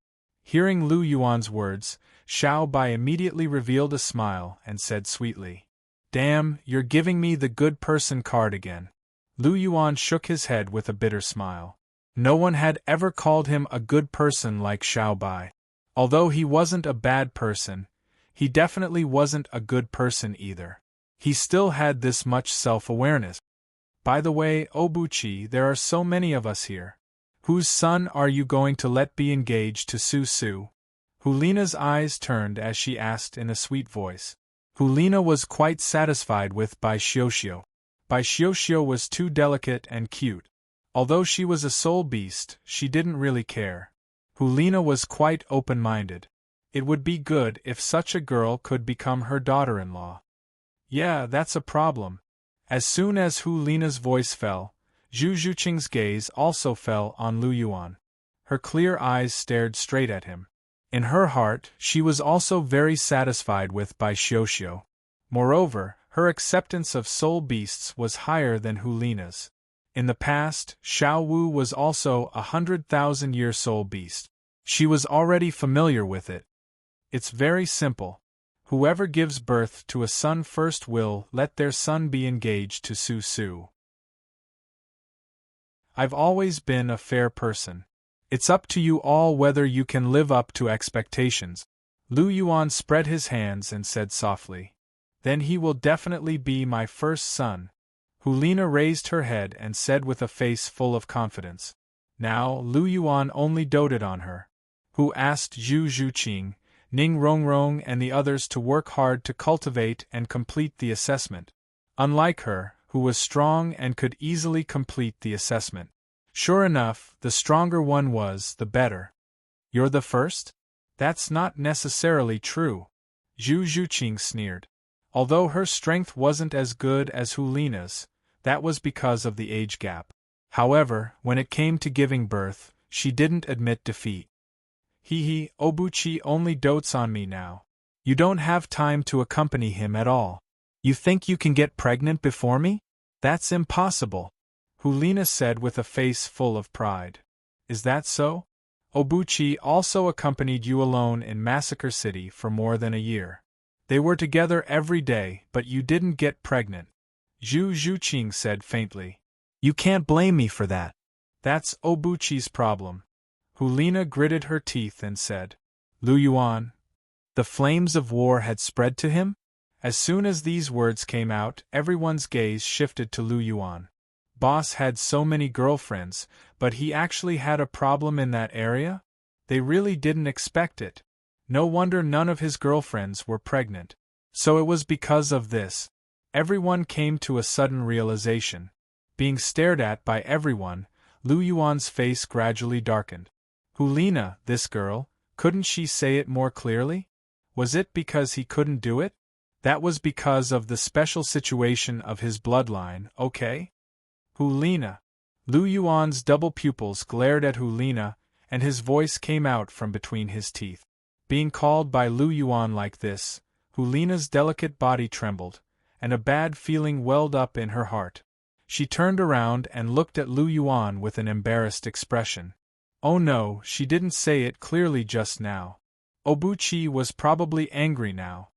Hearing Lu Yuan's words, Xiao Bai immediately revealed a smile and said sweetly, "Damn, you're giving me the good person card again." Lu Yuan shook his head with a bitter smile. No one had ever called him a good person like Xiao Bai. Although he wasn't a bad person, he definitely wasn't a good person either. He still had this much self-awareness. By the way, Obuchi, there are so many of us here. Whose son are you going to let be engaged to Su Su? Hulina's eyes turned as she asked in a sweet voice. Hulina was quite satisfied with Bai Xiuxiu. Bai Xiuxiu was too delicate and cute. Although she was a soul beast, she didn't really care. Hulina was quite open-minded. It would be good if such a girl could become her daughter-in-law. Yeah, that's a problem. As soon as Hulina's voice fell, Zhu Zhuqing's gaze also fell on Lu Yuan. Her clear eyes stared straight at him. In her heart, she was also very satisfied with Bai Xiuxiu. Moreover, her acceptance of soul beasts was higher than Hulina's. In the past, Xiao Wu was also 100,000-year soul beast. She was already familiar with it. It's very simple. Whoever gives birth to a son first will let their son be engaged to Su Su. I've always been a fair person. It's up to you all whether you can live up to expectations. Lu Yuan spread his hands and said softly, "Then he will definitely be my first son." Hulina raised her head and said with a face full of confidence. Now, Lu Yuan only doted on her. Who asked Zhu Zhuqing, Ning Rongrong and the others to work hard to cultivate and complete the assessment. Unlike her, who was strong and could easily complete the assessment. Sure enough, the stronger one was, the better. You're the first? That's not necessarily true. Zhu Zhuqing sneered. Although her strength wasn't as good as Hulina's, that was because of the age gap. However, when it came to giving birth, she didn't admit defeat. Hee, Obuchi only dotes on me now. You don't have time to accompany him at all. You think you can get pregnant before me? That's impossible. Hulina said with a face full of pride. Is that so? Obuchi also accompanied you alone in Massacre City for more than a year. They were together every day, but you didn't get pregnant. Zhu Zhuqing said faintly. You can't blame me for that. That's Obuchi's problem. Hulina gritted her teeth and said. Lu Yuan. The flames of war had spread to him? As soon as these words came out, everyone's gaze shifted to Lu Yuan. Boss had so many girlfriends, but he actually had a problem in that area? They really didn't expect it. No wonder none of his girlfriends were pregnant. So it was because of this. Everyone came to a sudden realization. Being stared at by everyone, Lu Yuan's face gradually darkened. Hulina, this girl, couldn't she say it more clearly? Was it because he couldn't do it? That was because of the special situation of his bloodline, okay? Hulina. Lu Yuan's double pupils glared at Hulina, and his voice came out from between his teeth. Being called by Lu Yuan like this, Hulina's delicate body trembled, and a bad feeling welled up in her heart. She turned around and looked at Lu Yuan with an embarrassed expression. Oh no, she didn't say it clearly just now. Obuchi was probably angry now.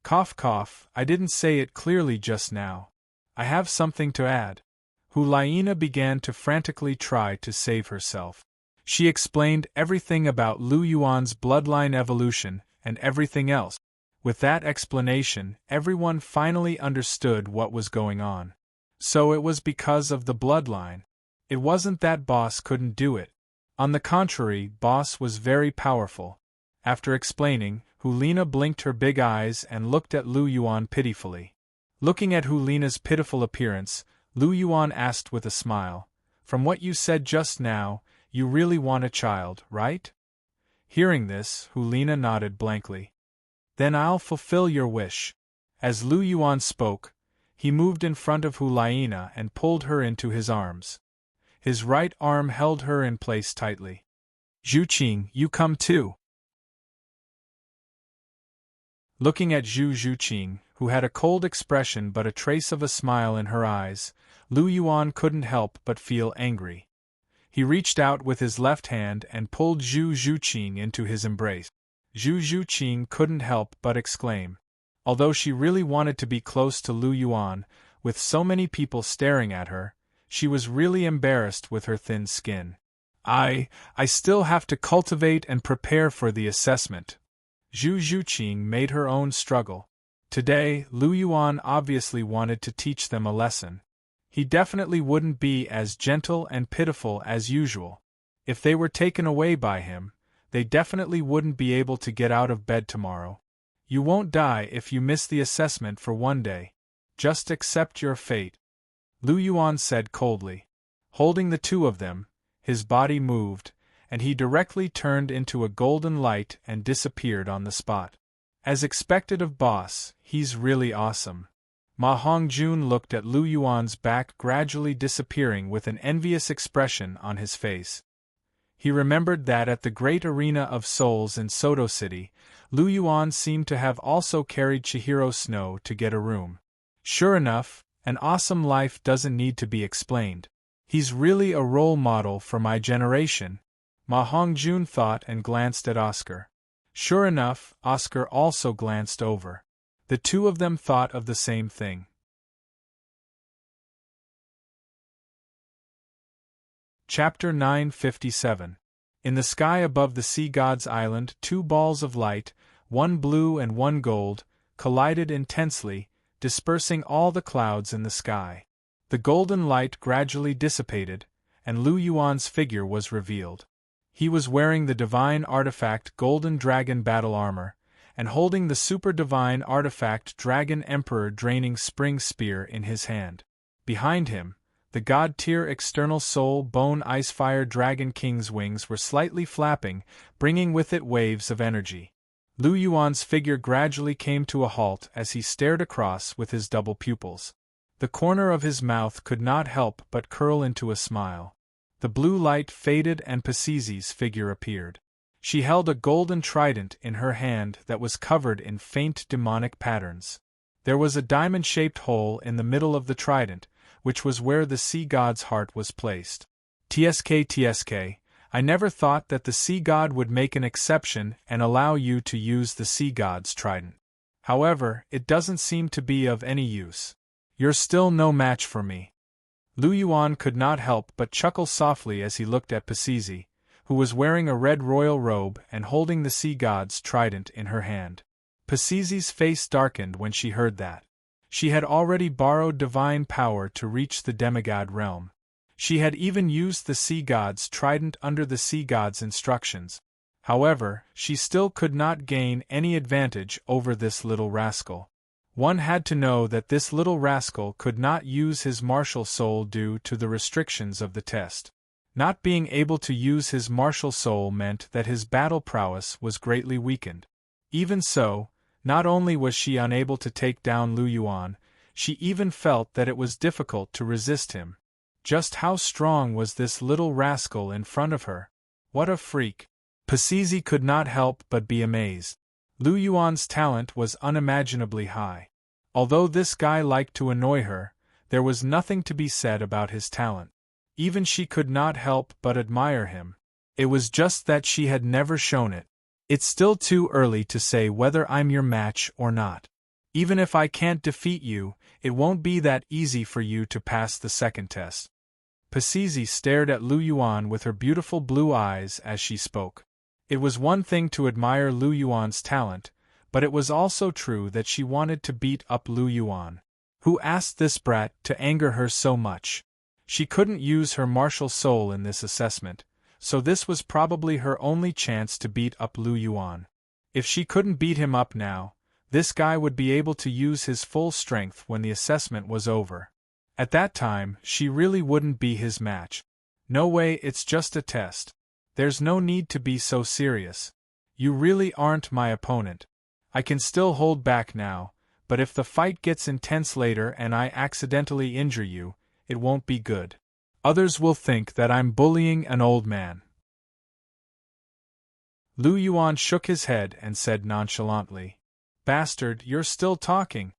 Cough cough, I didn't say it clearly just now. I have something to add. Hulina began to frantically try to save herself. She explained everything about Lu Yuan's bloodline evolution and everything else. With that explanation, everyone finally understood what was going on. So it was because of the bloodline. It wasn't that Boss couldn't do it. On the contrary, Boss was very powerful. After explaining, Hulina blinked her big eyes and looked at Lu Yuan pitifully. Looking at Hulina's pitiful appearance, Lu Yuan asked with a smile, From what you said just now, you really want a child, right? Hearing this, Hulina nodded blankly. Then I'll fulfill your wish. As Lu Yuan spoke, he moved in front of Hulina and pulled her into his arms. His right arm held her in place tightly. Zhuqing, you come too. Looking at Zhu Zhuqing, who had a cold expression but a trace of a smile in her eyes, Lu Yuan couldn't help but feel angry. He reached out with his left hand and pulled Zhu Zhuqing into his embrace. Zhu Zhuqing couldn't help but exclaim. Although she really wanted to be close to Lu Yuan, with so many people staring at her, she was really embarrassed with her thin skin. I still have to cultivate and prepare for the assessment. Zhu Zhuqing made her own struggle. Today, Lu Yuan obviously wanted to teach them a lesson. He definitely wouldn't be as gentle and pitiful as usual. If they were taken away by him, they definitely wouldn't be able to get out of bed tomorrow. You won't die if you miss the assessment for one day. Just accept your fate. Lu Yuan said coldly. Holding the two of them, his body moved, and he directly turned into a golden light and disappeared on the spot. As expected of Boss, he's really awesome. Ma Hongjun looked at Lu Yuan's back gradually disappearing with an envious expression on his face. He remembered that at the great arena of souls in Soto City, Lu Yuan seemed to have also carried Chihiro Snow to get a room. Sure enough, an awesome life doesn't need to be explained. He's really a role model for my generation. Ma Hongjun thought and glanced at Oscar. Sure enough, Oscar also glanced over. The two of them thought of the same thing. Chapter 957. In the sky above the sea god's island, two balls of light, one blue and one gold, collided intensely, dispersing all the clouds in the sky. The golden light gradually dissipated, and Lu Yuan's figure was revealed. He was wearing the divine artifact Golden Dragon battle armor, and holding the super divine artifact Dragon Emperor Draining Spring Spear in his hand. Behind him, the god-tier external soul bone Icefire Dragon King's wings were slightly flapping, bringing with it waves of energy. Lu Yuan's figure gradually came to a halt as he stared across with his double pupils. The corner of his mouth could not help but curl into a smile. The blue light faded and Pasizi's figure appeared. She held a golden trident in her hand that was covered in faint demonic patterns. There was a diamond-shaped hole in the middle of the trident, which was where the sea god's heart was placed. TSK, I never thought that the sea god would make an exception and allow you to use the sea god's trident. However, it doesn't seem to be of any use. You're still no match for me. Lu Yuan could not help but chuckle softly as he looked at Pisizi, who was wearing a red royal robe and holding the sea god's trident in her hand. Pisizi's face darkened when she heard that. She had already borrowed divine power to reach the demigod realm. She had even used the sea god's trident under the sea god's instructions. However, she still could not gain any advantage over this little rascal. One had to know that this little rascal could not use his martial soul due to the restrictions of the test. Not being able to use his martial soul meant that his battle prowess was greatly weakened. Even so, not only was she unable to take down Lu Yuan, she even felt that it was difficult to resist him. Just how strong was this little rascal in front of her? What a freak! Pisizi could not help but be amazed. Lu Yuan's talent was unimaginably high. Although this guy liked to annoy her, there was nothing to be said about his talent. Even she could not help but admire him. It was just that she had never shown it. It's still too early to say whether I'm your match or not. Even if I can't defeat you, it won't be that easy for you to pass the second test. Pisizi stared at Lu Yuan with her beautiful blue eyes as she spoke. It was one thing to admire Lu Yuan's talent, but it was also true that she wanted to beat up Lu Yuan. Who asked this brat to anger her so much? She couldn't use her martial soul in this assessment, so this was probably her only chance to beat up Lu Yuan. If she couldn't beat him up now, this guy would be able to use his full strength when the assessment was over. At that time, she really wouldn't be his match. No way, it's just a test. There's no need to be so serious. You really aren't my opponent. I can still hold back now, but if the fight gets intense later and I accidentally injure you, it won't be good. Others will think that I'm bullying an old man. Lu Yuan shook his head and said nonchalantly, "Bastard, you're still talking."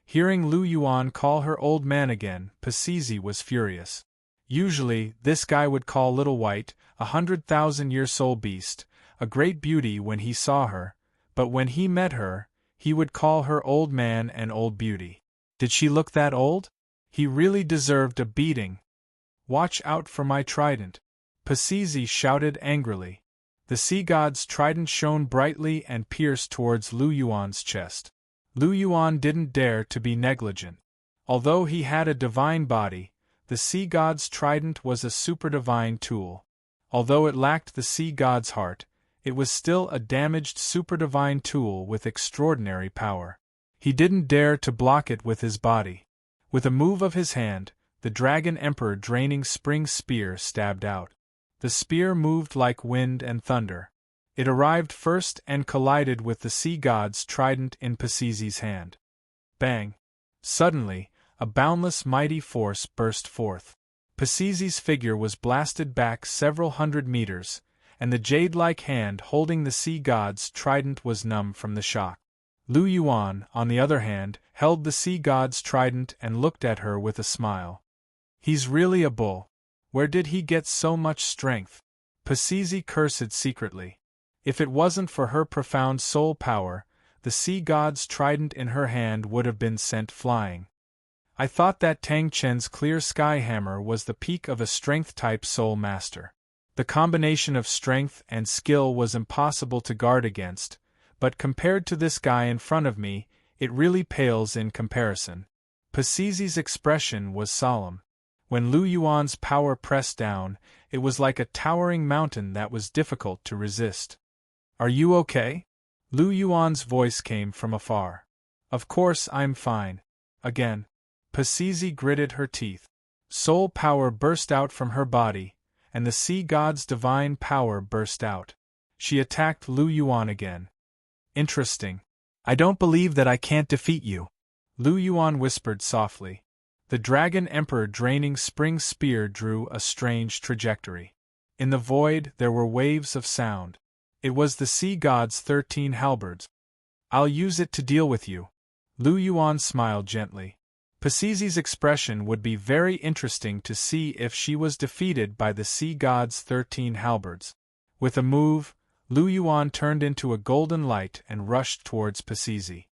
Hearing Lu Yuan call her old man again, Pisizi was furious. Usually, this guy would call Little White, 100,000-year soul beast, a great beauty when he saw her, but when he met her, he would call her old man and old beauty. Did she look that old? He really deserved a beating. Watch out for my trident! Pisizi shouted angrily. The sea god's trident shone brightly and pierced towards Lu Yuan's chest. Lu Yuan didn't dare to be negligent. Although he had a divine body, the sea god's trident was a superdivine tool. Although it lacked the sea god's heart, it was still a damaged superdivine tool with extraordinary power. He didn't dare to block it with his body. With a move of his hand, the Dragon Emperor draining spring spear stabbed out. The spear moved like wind and thunder. It arrived first and collided with the sea god's trident in Pisizi's hand. Bang! Suddenly, a boundless mighty force burst forth. Pisizi's figure was blasted back several hundred meters, and the jade-like hand holding the sea god's trident was numb from the shock. Lu Yuan, on the other hand, held the sea god's trident and looked at her with a smile. He's really a bull. Where did he get so much strength? Pisizi cursed secretly. If it wasn't for her profound soul power, the sea god's trident in her hand would have been sent flying. I thought that Tang Chen's clear sky hammer was the peak of a strength-type soul master. The combination of strength and skill was impossible to guard against, but compared to this guy in front of me, it really pales in comparison. Pisizi's expression was solemn. When Lu Yuan's power pressed down, it was like a towering mountain that was difficult to resist. "Are you okay?" Lu Yuan's voice came from afar. "Of course I'm fine." Again. Pisizi gritted her teeth. Soul power burst out from her body, and the sea god's divine power burst out. She attacked Lu Yuan again. "Interesting. I don't believe that I can't defeat you," Lu Yuan whispered softly. The Dragon Emperor draining spring spear drew a strange trajectory. In the void there were waves of sound. It was the sea god's 13 halberds. "I'll use it to deal with you." Lu Yuan smiled gently. Pisizi's expression would be very interesting to see if she was defeated by the sea god's 13 halberds. With a move, Lu Yuan turned into a golden light and rushed towards Pisizi.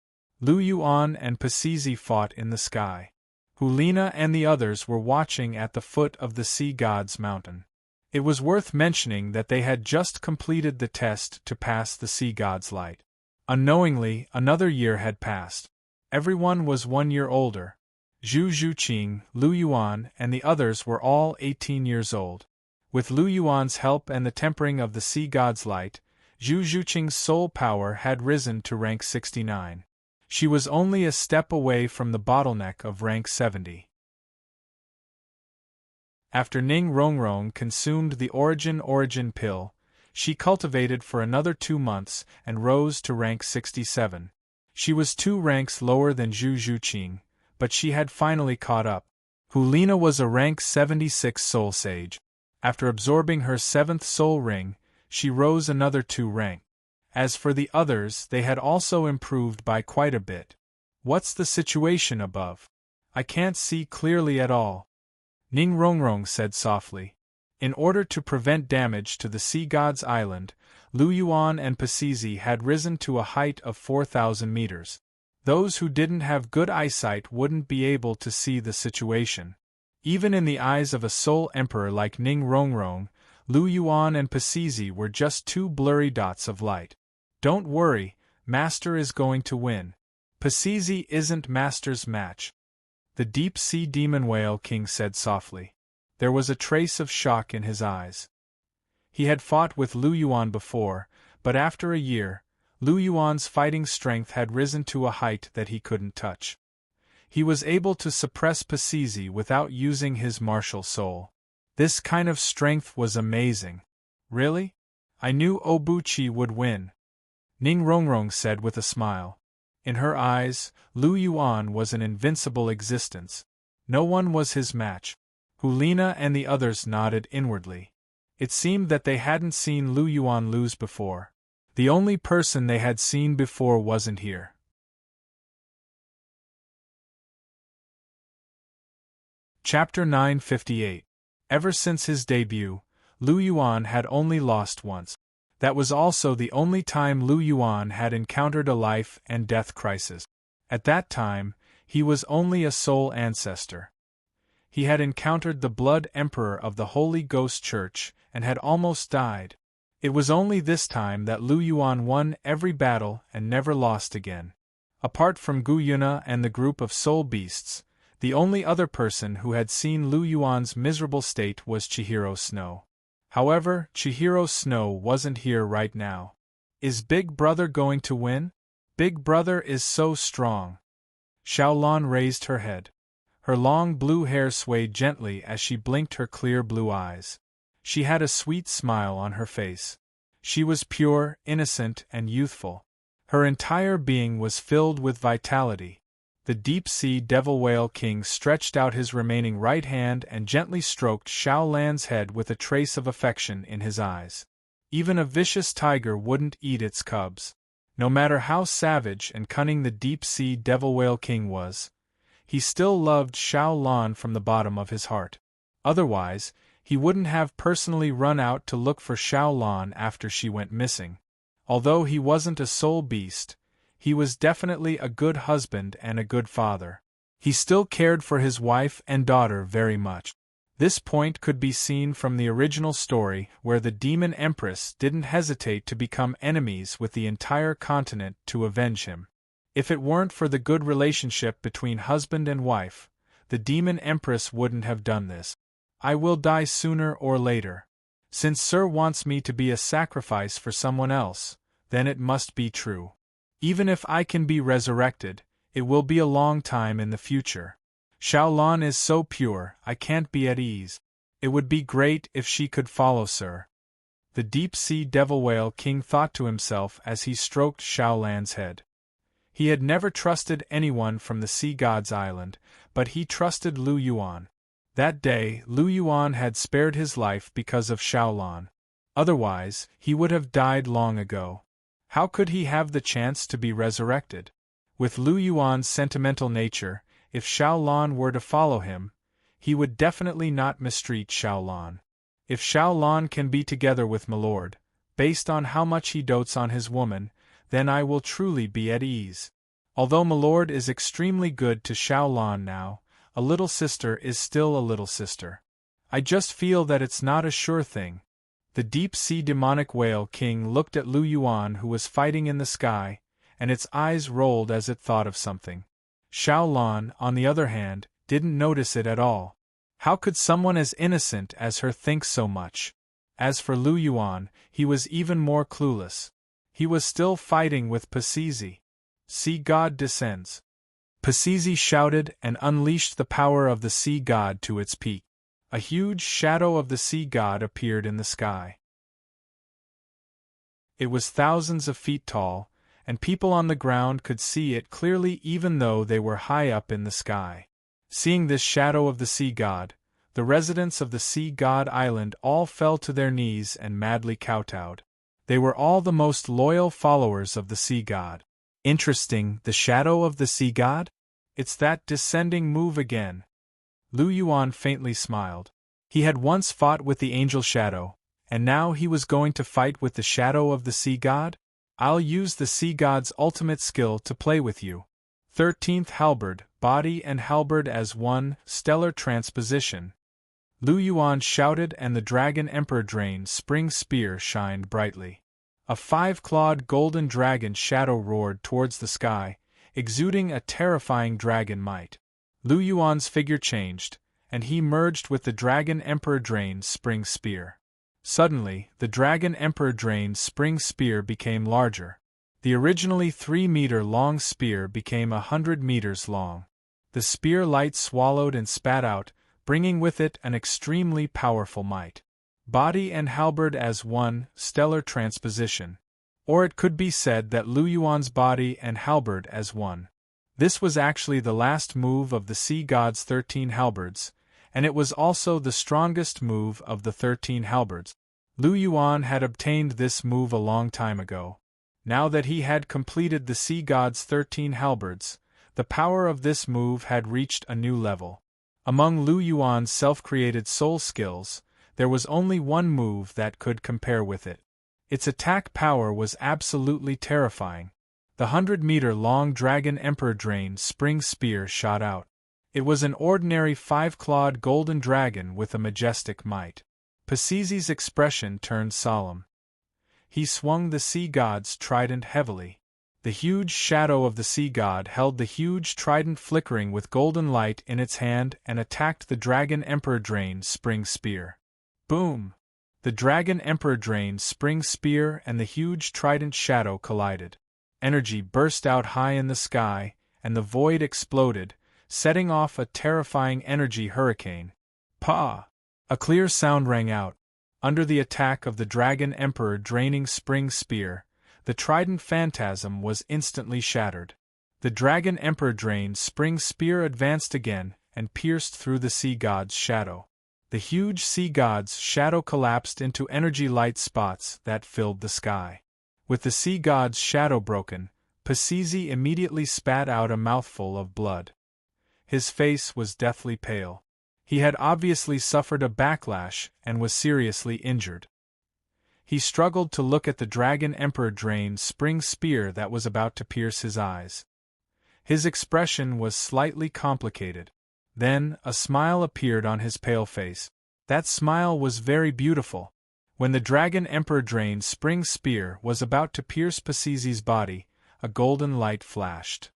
Lu Yuan and Pasizi fought in the sky. Hulina and the others were watching at the foot of the Sea God's mountain. It was worth mentioning that they had just completed the test to pass the Sea God's light. Unknowingly, another year had passed. Everyone was 1 year older. Zhu Zhuqing, Lu Yuan, and the others were all 18 years old. With Lu Yuan's help and the tempering of the Sea God's light, Zhu Zhuqing's soul power had risen to rank 69. She was only a step away from the bottleneck of rank 70. After Ning Rongrong consumed the origin pill, she cultivated for another 2 months and rose to rank 67. She was 2 ranks lower than Zhu Zhuqing, but she had finally caught up. Hulina was a rank 76 soul sage. After absorbing her 7th soul ring, she rose another 2 ranks. As for the others, they had also improved by quite a bit. What's the situation above? I can't see clearly at all. Ning Rongrong said softly. In order to prevent damage to the Sea God's island, Lu Yuan and Pasizi had risen to a height of 4,000 meters. Those who didn't have good eyesight wouldn't be able to see the situation. Even in the eyes of a soul emperor like Ning Rongrong, Lu Yuan and Pasizi were just 2 blurry dots of light. Don't worry, Master is going to win. Pasizi isn't Master's match. The deep-sea demon whale king said softly. There was a trace of shock in his eyes. He had fought with Lu Yuan before, but after a year, Lu Yuan's fighting strength had risen to a height that he couldn't touch. He was able to suppress Pasizi without using his martial soul. This kind of strength was amazing. Really? I knew Obuchi would win. Ning Rongrong said with a smile. In her eyes, Lu Yuan was an invincible existence. No one was his match. Hulina and the others nodded inwardly. It seemed that they hadn't seen Lu Yuan lose before. The only person they had seen before wasn't here. Chapter 958. Ever since his debut, Lu Yuan had only lost once. That was also the only time Lu Yuan had encountered a life and death crisis. At that time, he was only a soul ancestor. He had encountered the Blood Emperor of the Holy Ghost Church and had almost died. It was only this time that Lu Yuan won every battle and never lost again. Apart from Gu Yuna and the group of soul beasts, the only other person who had seen Lu Yuan's miserable state was Chihiro Snow. However, Chihiro Snow wasn't here right now. Is Big Brother going to win? Big Brother is so strong. Xiaolan raised her head. Her long blue hair swayed gently as she blinked her clear blue eyes. She had a sweet smile on her face. She was pure, innocent, and youthful. Her entire being was filled with vitality. The deep-sea devil whale king stretched out his remaining right hand and gently stroked Xiaolan's head with a trace of affection in his eyes. Even a vicious tiger wouldn't eat its cubs. No matter how savage and cunning the deep-sea devil whale king was, he still loved Xiaolan from the bottom of his heart. Otherwise, he wouldn't have personally run out to look for Xiaolan after she went missing. Although he wasn't a soul beast, he was definitely a good husband and a good father. He still cared for his wife and daughter very much. This point could be seen from the original story where the demon empress didn't hesitate to become enemies with the entire continent to avenge him. If it weren't for the good relationship between husband and wife, the demon empress wouldn't have done this. I will die sooner or later. Since Sir wants me to be a sacrifice for someone else, then it must be true. Even if I can be resurrected, it will be a long time in the future. Xiaolan is so pure, I can't be at ease. It would be great if she could follow Sir. The deep-sea devil whale king thought to himself as he stroked Xiaolan's head. He had never trusted anyone from the Sea God's island, but he trusted Lu Yuan. That day, Lu Yuan had spared his life because of Xiaolan. Otherwise, he would have died long ago. How could he have the chance to be resurrected? With Lu Yuan's sentimental nature, if Xiaolan were to follow him, he would definitely not mistreat Xiaolan. If Xiaolan can be together with Milord, based on how much he dotes on his woman, then I will truly be at ease. Although Milord is extremely good to Xiaolan now, a little sister is still a little sister. I just feel that it's not a sure thing." The deep-sea demonic whale king looked at Lu Yuan, who was fighting in the sky, and its eyes rolled as it thought of something. Xiaolan, on the other hand, didn't notice it at all. How could someone as innocent as her think so much? As for Lu Yuan, he was even more clueless. He was still fighting with Pasizi. Sea God descends. Pasizi shouted and unleashed the power of the sea god to its peak. A huge shadow of the sea god appeared in the sky. It was thousands of feet tall, and people on the ground could see it clearly even though they were high up in the sky. Seeing this shadow of the sea god, the residents of the sea god island all fell to their knees and madly kowtowed. They were all the most loyal followers of the sea god. Interesting, the shadow of the sea god? It's that descending move again. Lu Yuan faintly smiled. He had once fought with the angel shadow, and now he was going to fight with the shadow of the sea god? I'll use the sea god's ultimate skill to play with you. 13th Halberd, body and halberd as one, stellar transposition. Lu Yuan shouted, and the dragon emperor drain spring spear shined brightly. A 5-clawed golden dragon shadow roared towards the sky, exuding a terrifying dragon might. Lu Yuan's figure changed, and he merged with the dragon emperor drain spring spear. Suddenly, the dragon emperor drain spring spear became larger. The originally 3-meter-long spear became 100 meters long. The spear light swallowed and spat out, bringing with it an extremely powerful might. Body and halberd as one, stellar transposition. Or it could be said that Lu Yuan's body and halberd as one. This was actually the last move of the sea god's 13 halberds, and it was also the strongest move of the 13 halberds. Lu Yuan had obtained this move a long time ago. Now that he had completed the sea god's 13 halberds, the power of this move had reached a new level. Among Lu Yuan's self-created soul skills, there was only one move that could compare with it. Its attack power was absolutely terrifying. The 100-meter-long dragon emperor drain spring spear shot out. It was an ordinary 5-clawed golden dragon with a majestic might. Pasizi's expression turned solemn. He swung the sea god's trident heavily. The huge shadow of the sea god held the huge trident flickering with golden light in its hand and attacked the dragon emperor drain spring spear. Boom! The dragon emperor drain spring spear and the huge trident shadow collided. Energy burst out high in the sky, and the void exploded, setting off a terrifying energy hurricane. Pa! A clear sound rang out. Under the attack of the dragon emperor draining spring spear, the trident phantasm was instantly shattered. The dragon emperor drain spring spear advanced again and pierced through the sea god's shadow. The huge sea god's shadow collapsed into energy light spots that filled the sky. With the sea god's shadow broken, Pasizi immediately spat out a mouthful of blood. His face was deathly pale. He had obviously suffered a backlash and was seriously injured. He struggled to look at the dragon emperor drain spring spear that was about to pierce his eyes. His expression was slightly complicated. Then, a smile appeared on his pale face. That smile was very beautiful. When the dragon emperor drain spring spear was about to pierce Pasizi's body, a golden light flashed.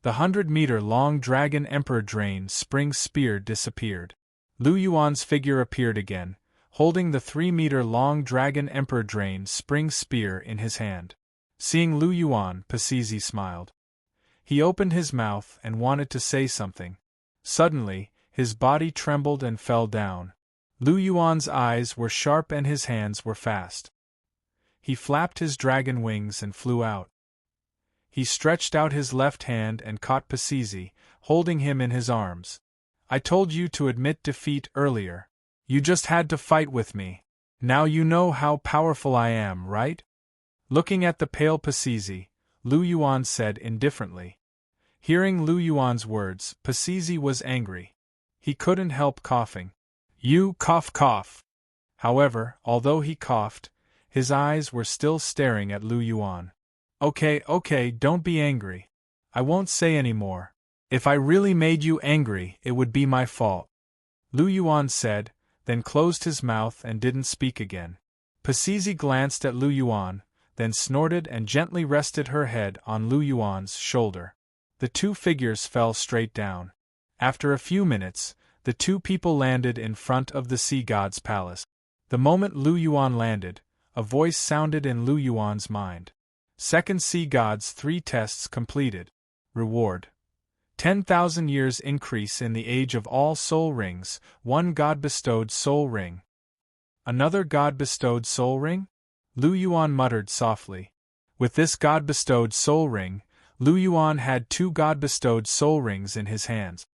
The 100-meter-long dragon emperor drain spring spear disappeared. Lu Yuan's figure appeared again, holding the 3-meter-long dragon emperor drain spring spear in his hand. Seeing Lu Yuan, Pasizi smiled. He opened his mouth and wanted to say something. Suddenly, his body trembled and fell down. Lu Yuan's eyes were sharp and his hands were fast. He flapped his dragon wings and flew out. He stretched out his left hand and caught Pasizi, holding him in his arms. I told you to admit defeat earlier. You just had to fight with me. Now you know how powerful I am, right? Looking at the pale Pasizi, Lu Yuan said indifferently. Hearing Lu Yuan's words, Pasizi was angry. He couldn't help coughing. You cough. However, although he coughed, his eyes were still staring at Lu Yuan. Okay, don't be angry. I won't say any more. If I really made you angry, it would be my fault. Lu Yuan said, then closed his mouth and didn't speak again. Pasizi glanced at Lu Yuan, then snorted and gently rested her head on Lu Yuan's shoulder. The two figures fell straight down. After a few minutes, the two people landed in front of the sea god's palace. The moment Lu Yuan landed, a voice sounded in Lu Yuan's mind. Second sea god's 3 tests completed. Reward: 10,000 years increase in the age of all soul rings, 1 god-bestowed soul ring. Another god-bestowed soul ring? Lu Yuan muttered softly. With this god-bestowed soul ring, Lu Yuan had 2 god-bestowed soul rings in his hands.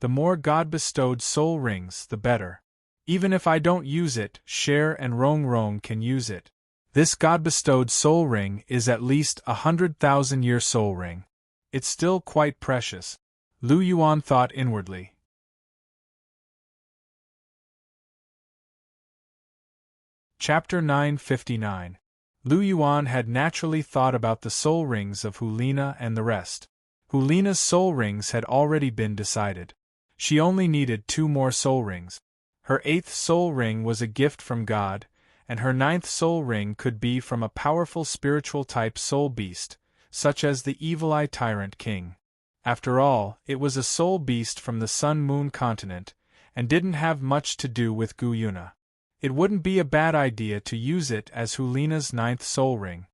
The more god-bestowed soul rings, the better. Even if I don't use it, Cher and Rong Rong can use it. This god-bestowed soul ring is at least 100,000-year soul ring. It's still quite precious. Lu Yuan thought inwardly. Chapter 959. Lu Yuan had naturally thought about the soul rings of Hulina and the rest. Hulina's soul rings had already been decided. She only needed 2 more soul rings. Her 8th soul ring was a gift from God, and her 9th soul ring could be from a powerful spiritual type soul beast, such as the Evil Eye Tyrant King. After all, it was a soul beast from the Sun-Moon continent, and didn't have much to do with Gu Yuna. It wouldn't be a bad idea to use it as Hulina's 9th soul ring.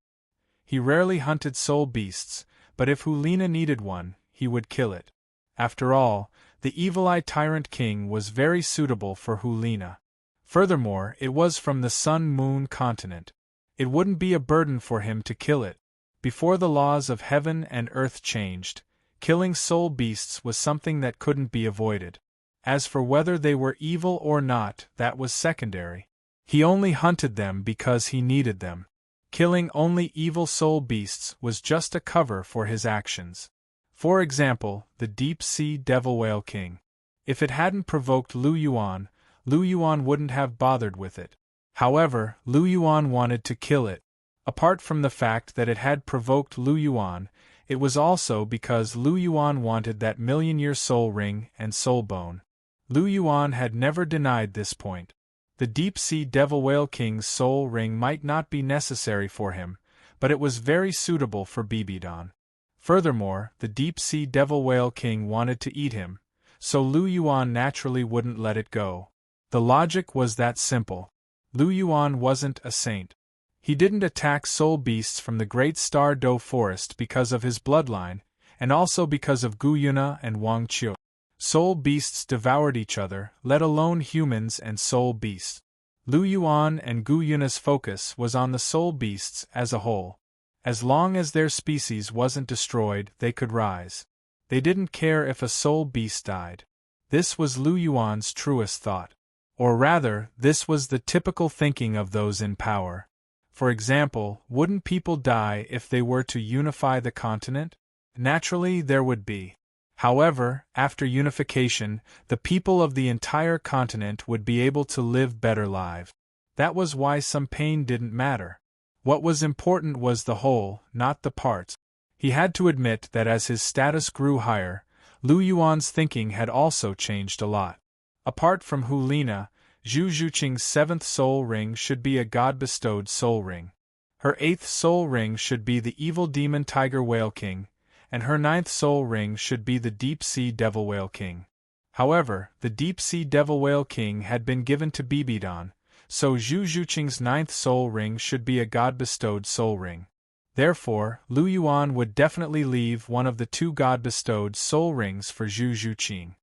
He rarely hunted soul beasts, but if Hulina needed one, he would kill it. After all, the Evil Eye Tyrant King was very suitable for Hulina. Furthermore, it was from the Sun-Moon continent. It wouldn't be a burden for him to kill it. Before the laws of heaven and earth changed, killing soul beasts was something that couldn't be avoided. As for whether they were evil or not, that was secondary. He only hunted them because he needed them. Killing only evil soul beasts was just a cover for his actions. For example, the deep-sea devil whale king. If it hadn't provoked Lu Yuan wouldn't have bothered with it. However, Lu Yuan wanted to kill it. Apart from the fact that it had provoked Lu Yuan, it was also because Lu Yuan wanted that million-year soul ring and soul bone. Lu Yuan had never denied this point. The deep-sea devil whale king's soul ring might not be necessary for him, but it was very suitable for Bibidon. Furthermore, the deep-sea devil whale king wanted to eat him, so Lu Yuan naturally wouldn't let it go. The logic was that simple. Lu Yuan wasn't a saint. He didn't attack soul beasts from the Great Star Do Forest because of his bloodline, and also because of Gu Yuna and Wang Qiu. Soul beasts devoured each other, let alone humans and soul beasts. Lu Yuan and Gu Yuna's focus was on the soul beasts as a whole. As long as their species wasn't destroyed, they could rise. They didn't care if a soul beast died. This was Lu Yuan's truest thought. Or rather, this was the typical thinking of those in power. For example, wouldn't people die if they were to unify the continent? Naturally, there would be. However, after unification, the people of the entire continent would be able to live better lives. That was why some pain didn't matter. What was important was the whole, not the parts. He had to admit that as his status grew higher, Lu Yuan's thinking had also changed a lot. Apart from Hulina, Zhu Zhuqing's 7th soul ring should be a god-bestowed soul ring. Her 8th soul ring should be the evil demon tiger whale king, and her 9th soul ring should be the deep-sea devil whale king. However, the deep-sea devil whale king had been given to Bibidon, so Zhu Zhuqing's 9th soul ring should be a god-bestowed soul ring. Therefore, Lu Yuan would definitely leave one of the 2 god-bestowed soul rings for Zhu Zhuqing.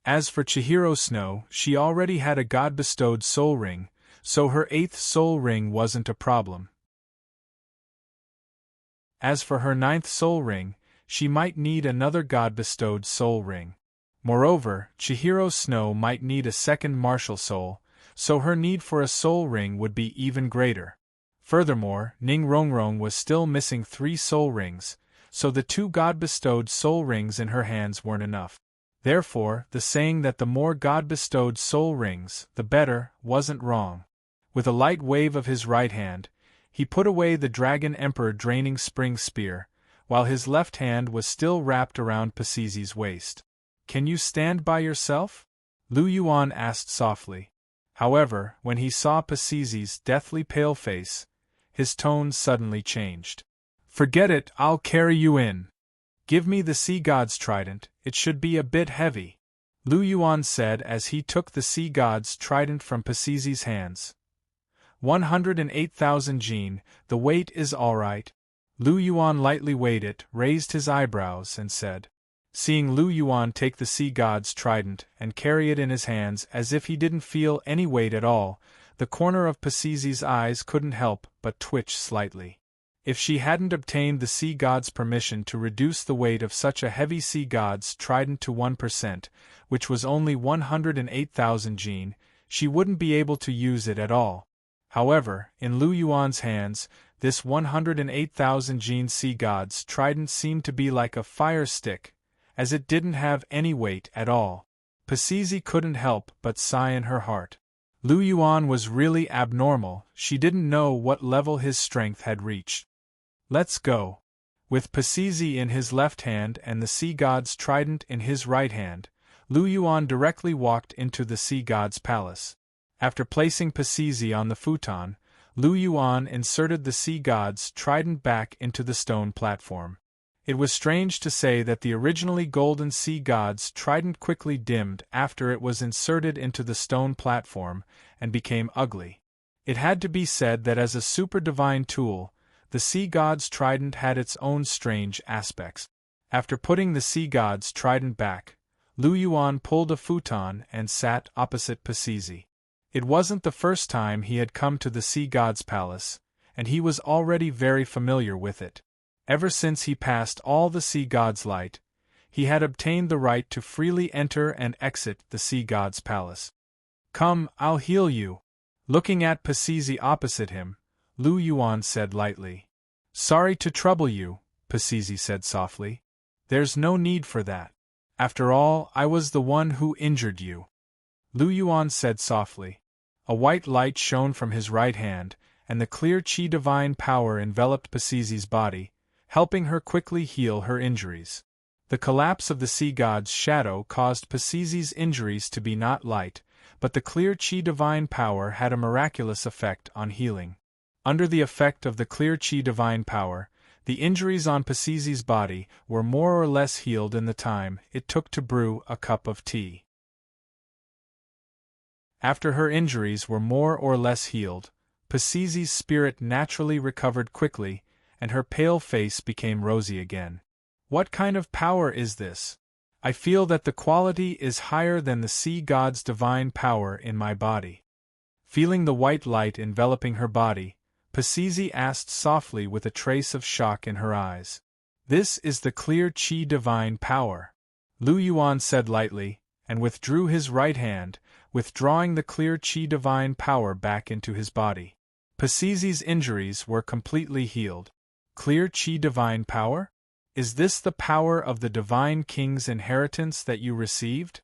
As for Chihiro Snow, she already had a god-bestowed soul ring, so her 8th soul ring wasn't a problem. As for her 9th soul ring, she might need another god-bestowed soul ring. Moreover, Chihiro Snow might need a second martial soul, so her need for a soul ring would be even greater. Furthermore, Ning Rongrong was still missing 3 soul rings, so the 2 god-bestowed soul rings in her hands weren't enough. Therefore, the saying that the more god-bestowed soul rings, the better, wasn't wrong. With a light wave of his right hand, He put away the Dragon Emperor draining spring spear, while his left hand was still wrapped around Pacizi's waist. "Can you stand by yourself?" Lu Yuan asked softly. However, when he saw Pacizi's deathly pale face, his tone suddenly changed. "Forget it, I'll carry you in. Give me the sea god's trident, it should be a bit heavy," Lu Yuan said as he took the sea god's trident from Pacizi's hands. 108,000 jin, the weight is alright. Lu Yuan lightly weighed it, raised his eyebrows, and said. Seeing Lu Yuan take the sea god's trident and carry it in his hands as if he didn't feel any weight at all, the corner of Pacizi's eyes couldn't help but twitch slightly. If she hadn't obtained the sea god's permission to reduce the weight of such a heavy sea god's trident to 1%, which was only 108,000 jin, she wouldn't be able to use it at all. However, in Lu Yuan's hands, this 108,000 jin sea god's trident seemed to be like a fire stick, as it didn't have any weight at all. Pacizi couldn't help but sigh in her heart. Lu Yuan was really abnormal, she didn't know what level his strength had reached. "Let's go." With Pacizi in his left hand and the sea god's trident in his right hand, Lu Yuan directly walked into the sea god's palace. After placing Pacizi on the futon, Lu Yuan inserted the sea god's trident back into the stone platform. It was strange to say that the originally golden sea god's trident quickly dimmed after it was inserted into the stone platform and became ugly. It had to be said that as a super divine tool, the sea god's trident had its own strange aspects. After putting the sea god's trident back, Lu Yuan pulled a futon and sat opposite Pacizi. It wasn't the first time he had come to the sea god's palace, and he was already very familiar with it. Ever since he passed all the sea god's light, he had obtained the right to freely enter and exit the sea god's palace. "Come, I'll heal you." Looking at Pacizi opposite him, Lu Yuan said lightly. "Sorry to trouble you," Pacizi said softly. "There's no need for that. After all, I was the one who injured you." Lu Yuan said softly. A white light shone from his right hand, and the clear qi divine power enveloped Pacizi's body, helping her quickly heal her injuries. The collapse of the sea god's shadow caused Pacizi's injuries to be not light, but the clear qi divine power had a miraculous effect on healing. Under the effect of the clear qi divine power, the injuries on Pacizi's body were more or less healed in the time it took to brew a cup of tea. After her injuries were more or less healed, Pacizi's spirit naturally recovered quickly, and her pale face became rosy again. "What kind of power is this? I feel that the quality is higher than the sea god's divine power in my body." Feeling the white light enveloping her body, Pacizi asked softly with a trace of shock in her eyes. "This is the clear qi divine power," Lu Yuan said lightly, and withdrew his right hand, withdrawing the clear qi divine power back into his body. Pacizi's injuries were completely healed. Clear qi divine power? Is this the power of the divine king's inheritance that you received?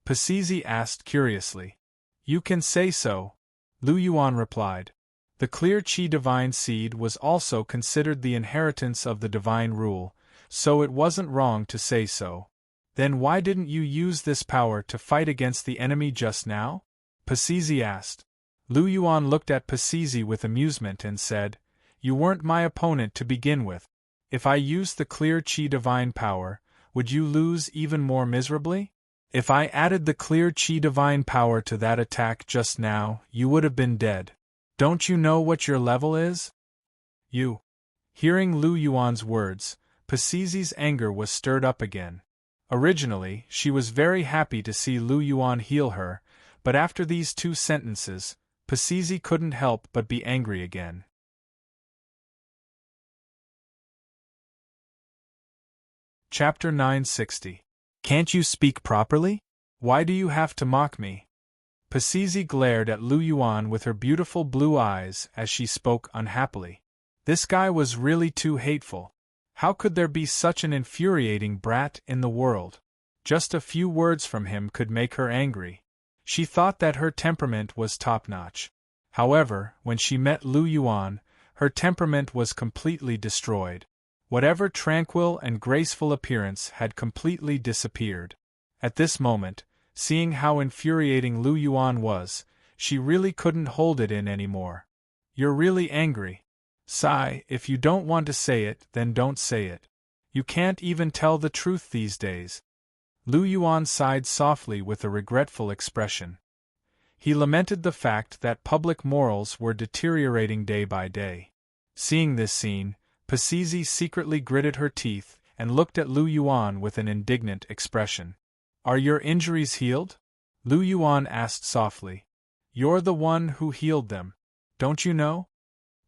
Pacizi asked curiously. "You can say so," Lu Yuan replied. The clear qi divine seed was also considered the inheritance of the divine rule, so it wasn't wrong to say so. "Then why didn't you use this power to fight against the enemy just now?" Pacizi asked. Lu Yuan looked at Pacizi with amusement and said, "You weren't my opponent to begin with. If I used the clear qi divine power, would you lose even more miserably? If I added the clear qi divine power to that attack just now, you would have been dead. Don't you know what your level is?" "You." Hearing Lu Yuan's words, Pacizi's anger was stirred up again. Originally, she was very happy to see Lu Yuan heal her, but after these two sentences, Pacizi couldn't help but be angry again. Chapter 960. Can't you speak properly? Why do you have to mock me? Pacizi glared at Lu Yuan with her beautiful blue eyes as she spoke unhappily. This guy was really too hateful. How could there be such an infuriating brat in the world? Just a few words from him could make her angry. She thought that her temperament was top-notch. However, when she met Lu Yuan, Her temperament was completely destroyed. Whatever tranquil and graceful appearance had completely disappeared. At this moment, seeing how infuriating Lu Yuan was, she really couldn't hold it in anymore. "You're really angry. Sigh, if you don't want to say it, then don't say it. You can't even tell the truth these days." Lu Yuan sighed softly with a regretful expression. He lamented the fact that public morals were deteriorating day by day. Seeing this scene, Pasizi secretly gritted her teeth and looked at Lu Yuan with an indignant expression. "Are your injuries healed?" Lu Yuan asked softly. "You're the one who healed them, don't you know?"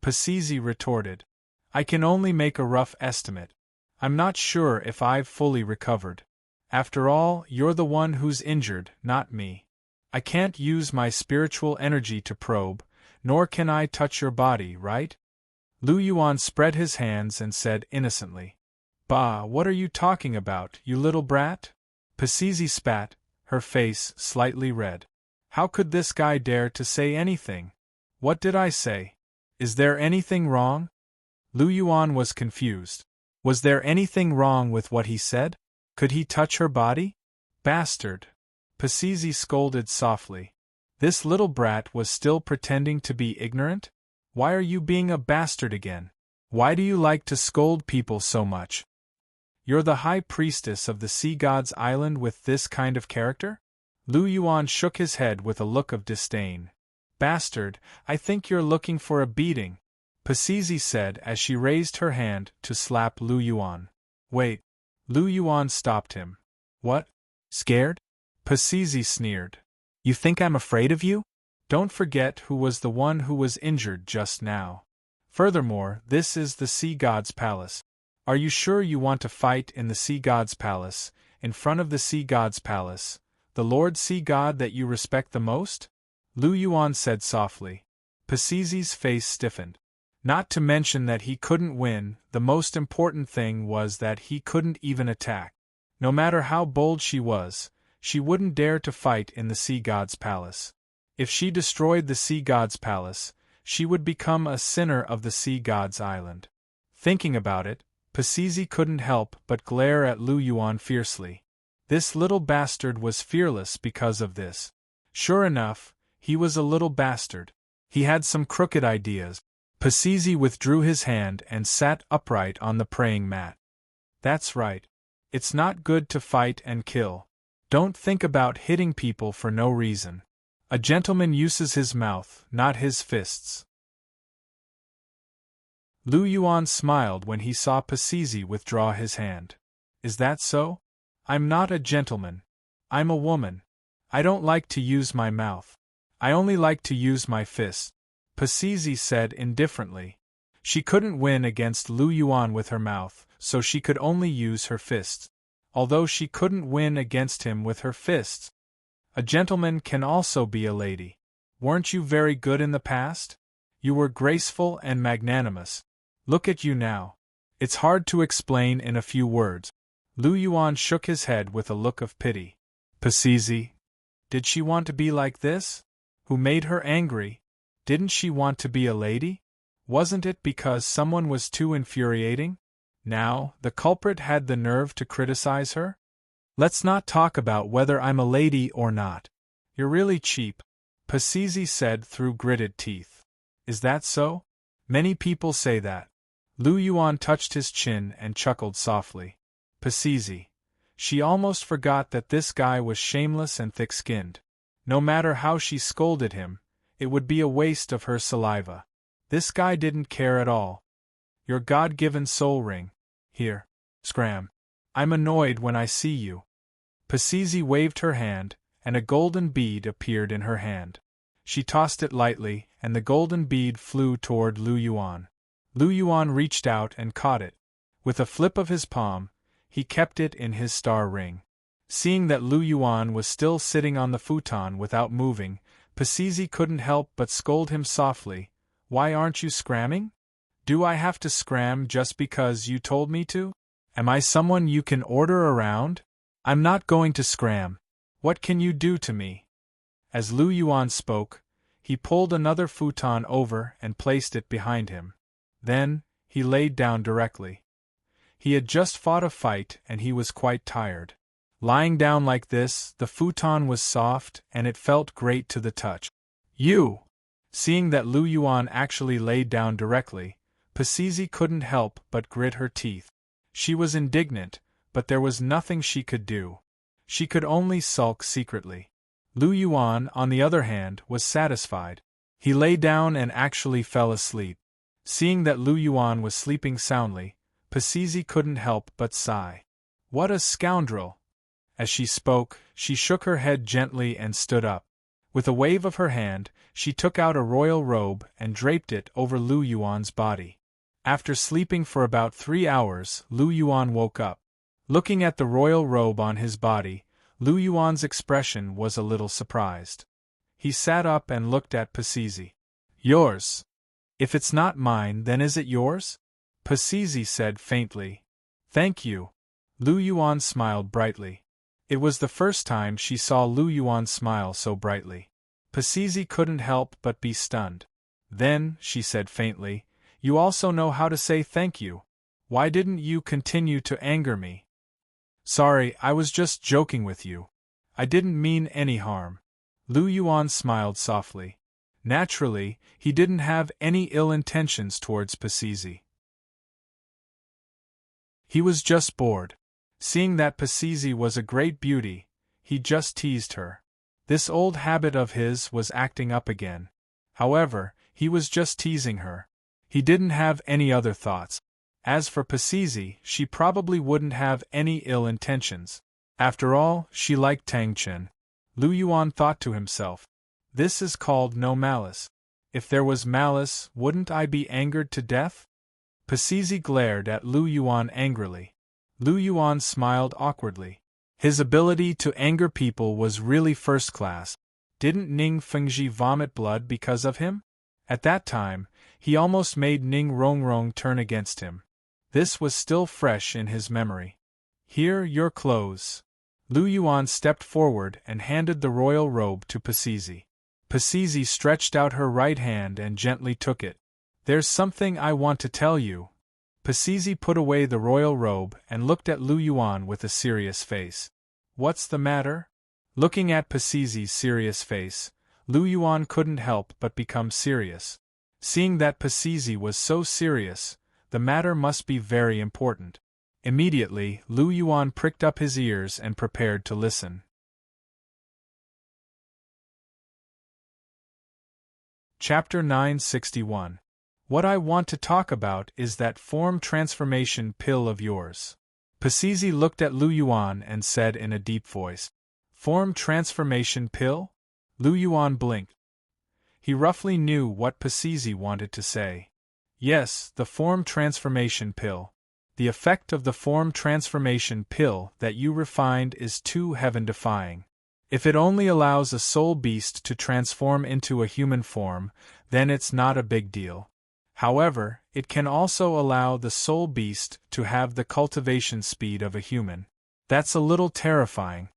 Pasizi retorted. "I can only make a rough estimate. I'm not sure if I've fully recovered. After all, you're the one who's injured, not me. I can't use my spiritual energy to probe, nor can I touch your body, right?" Lu Yuan spread his hands and said innocently. "Bah, what are you talking about, you little brat?" Pasizi spat, her face slightly red. "How could this guy dare to say anything? What did I say? Is there anything wrong?" Lu Yuan was confused. Was there anything wrong with what he said? Could he touch her body? "Bastard!" Pasizi scolded softly. This little brat was still pretending to be ignorant? "Why are you being a bastard again? Why do you like to scold people so much? You're the high priestess of the sea god's island with this kind of character?" Lu Yuan shook his head with a look of disdain. "Bastard, I think you're looking for a beating," Pasizi said as she raised her hand to slap Lu Yuan. "Wait." Lu Yuan stopped him. "What? Scared?" Pasizi sneered. "You think I'm afraid of you? Don't forget who was the one who was injured just now. Furthermore, this is the sea god's palace. Are you sure you want to fight in the sea god's palace, in front of the sea god's palace, the Lord Sea God that you respect the most?" Lu Yuan said softly. Pasizi's face stiffened. Not to mention that he couldn't win, the most important thing was that he couldn't even attack. No matter how bold she was, she wouldn't dare to fight in the sea god's palace. If she destroyed the sea god's palace, she would become a sinner of the sea god's island. Thinking about it, Pasizi couldn't help but glare at Lu Yuan fiercely. This little bastard was fearless because of this. Sure enough, he was a little bastard. He had some crooked ideas. Pasizi withdrew his hand and sat upright on the praying mat. "That's right. It's not good to fight and kill. Don't think about hitting people for no reason. A gentleman uses his mouth, not his fists." Lu Yuan smiled when he saw Pasizi withdraw his hand. "Is that so? I'm not a gentleman. I'm a woman. I don't like to use my mouth. I only like to use my fists," Pasizi said indifferently. She couldn't win against Lu Yuan with her mouth, so she could only use her fists. Although she couldn't win against him with her fists. A gentleman can also be a lady. Weren't you very good in the past? You were graceful and magnanimous. Look at you now. It's hard to explain in a few words. Lu Yuan shook his head with a look of pity. Pasizi? Did she want to be like this? Who made her angry? Didn't she want to be a lady? Wasn't it because someone was too infuriating? Now, the culprit had the nerve to criticize her? Let's not talk about whether I'm a lady or not. You're really cheap, Pasizi said through gritted teeth. Is that so? Many people say that. Lu Yuan touched his chin and chuckled softly. Pasizi. She almost forgot that this guy was shameless and thick-skinned. No matter how she scolded him, it would be a waste of her saliva. This guy didn't care at all. Your God-given soul ring. Here. Scram. I'm annoyed when I see you. Pasizi waved her hand, and a golden bead appeared in her hand. She tossed it lightly, and the golden bead flew toward Lu Yuan. Lu Yuan reached out and caught it. With a flip of his palm, he kept it in his star ring. Seeing that Lu Yuan was still sitting on the futon without moving, Pasizi couldn't help but scold him softly. Why aren't you scramming? Do I have to scram just because you told me to? Am I someone you can order around? I'm not going to scram. What can you do to me? As Lu Yuan spoke, he pulled another futon over and placed it behind him. Then, he laid down directly. He had just fought a fight and he was quite tired. Lying down like this, the futon was soft and it felt great to the touch. You! Seeing that Lu Yuan actually laid down directly, Pasizi couldn't help but grit her teeth. She was indignant, but there was nothing she could do. She could only sulk secretly. Lu Yuan, on the other hand, was satisfied. He lay down and actually fell asleep. Seeing that Lu Yuan was sleeping soundly, Pasizi couldn't help but sigh. What a scoundrel! As she spoke, she shook her head gently and stood up. With a wave of her hand, she took out a royal robe and draped it over Lu Yuan's body. After sleeping for about 3 hours, Lu Yuan woke up. Looking at the royal robe on his body, Lu Yuan's expression was a little surprised. He sat up and looked at Pasizi. Yours. If it's not mine, then is it yours? Pasizi said faintly. Thank you. Lu Yuan smiled brightly. It was the first time she saw Lu Yuan smile so brightly. Pasizi couldn't help but be stunned. Then, she said faintly, you also know how to say thank you. Why didn't you continue to anger me? Sorry, I was just joking with you. I didn't mean any harm. Lu Yuan smiled softly. Naturally, he didn't have any ill intentions towards Pasizi. He was just bored. Seeing that Pasizi was a great beauty, he just teased her. This old habit of his was acting up again. However, he was just teasing her. He didn't have any other thoughts. As for Pasizi, she probably wouldn't have any ill intentions. After all, she liked Tang Chen. Lu Yuan thought to himself. This is called no malice. If there was malice, wouldn't I be angered to death? Pasizi glared at Lu Yuan angrily. Lu Yuan smiled awkwardly. His ability to anger people was really first class. Didn't Ning Fengji vomit blood because of him? At that time, he almost made Ning Rongrong turn against him. This was still fresh in his memory. Here, your clothes. Lu Yuan stepped forward and handed the royal robe to Pasizi. Pasizi stretched out her right hand and gently took it. There's something I want to tell you. Pasizi put away the royal robe and looked at Lu Yuan with a serious face. What's the matter? Looking at Pasizi's serious face, Lu Yuan couldn't help but become serious. Seeing that Pasizi was so serious, the matter must be very important. Immediately, Lu Yuan pricked up his ears and prepared to listen. Chapter 961. What I want to talk about is that form transformation pill of yours. Pasizi looked at Lu Yuan and said in a deep voice. Form transformation pill? Lu Yuan blinked. He roughly knew what Pasizi wanted to say. Yes, the form transformation pill. The effect of the form transformation pill that you refined is too heaven-defying. If it only allows a soul beast to transform into a human form, then it's not a big deal. However, it can also allow the soul beast to have the cultivation speed of a human. That's a little terrifying.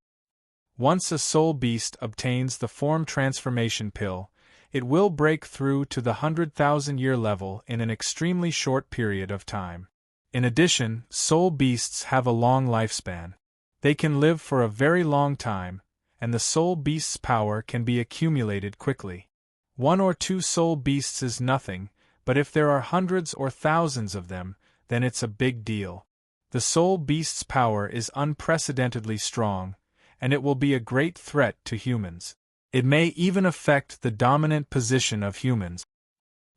Once a soul beast obtains the form transformation pill, it will break through to the 100,000-year level in an extremely short period of time. In addition, soul beasts have a long lifespan. They can live for a very long time, and the soul beast's power can be accumulated quickly. 1 or 2 soul beasts is nothing, but if there are hundreds or thousands of them, then it's a big deal. The soul beast's power is unprecedentedly strong, and it will be a great threat to humans. It may even affect the dominant position of humans.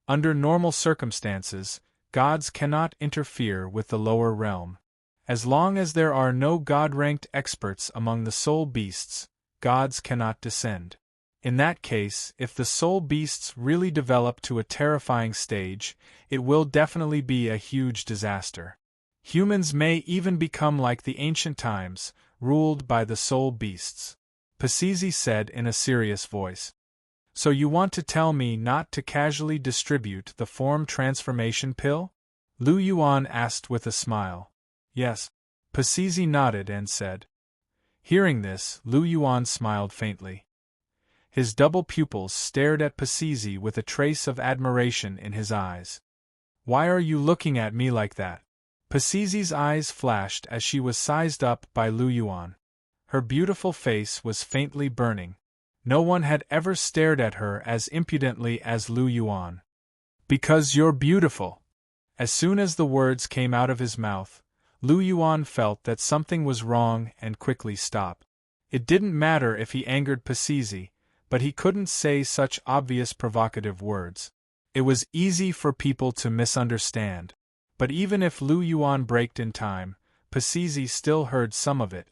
Under normal circumstances, gods cannot interfere with the lower realm. As long as there are no god-ranked experts among the soul beasts, gods cannot descend. In that case, if the soul beasts really develop to a terrifying stage, it will definitely be a huge disaster. Humans may even become like the ancient times, ruled by the soul beasts. Pasizi said in a serious voice. So you want to tell me not to casually distribute the form transformation pill? Lu Yuan asked with a smile. Yes. Pasizi nodded and said. Hearing this, Lu Yuan smiled faintly. His double pupils stared at Pasizi with a trace of admiration in his eyes. Why are you looking at me like that? Pisizi's eyes flashed as she was sized up by Lu Yuan. Her beautiful face was faintly burning. No one had ever stared at her as impudently as Lu Yuan. Because you're beautiful. As soon as the words came out of his mouth, Lu Yuan felt that something was wrong and quickly stopped. It didn't matter if he angered Pisizi, but he couldn't say such obvious provocative words. It was easy for people to misunderstand. But even if Lu Yuan braked in time, Pisizi still heard some of it.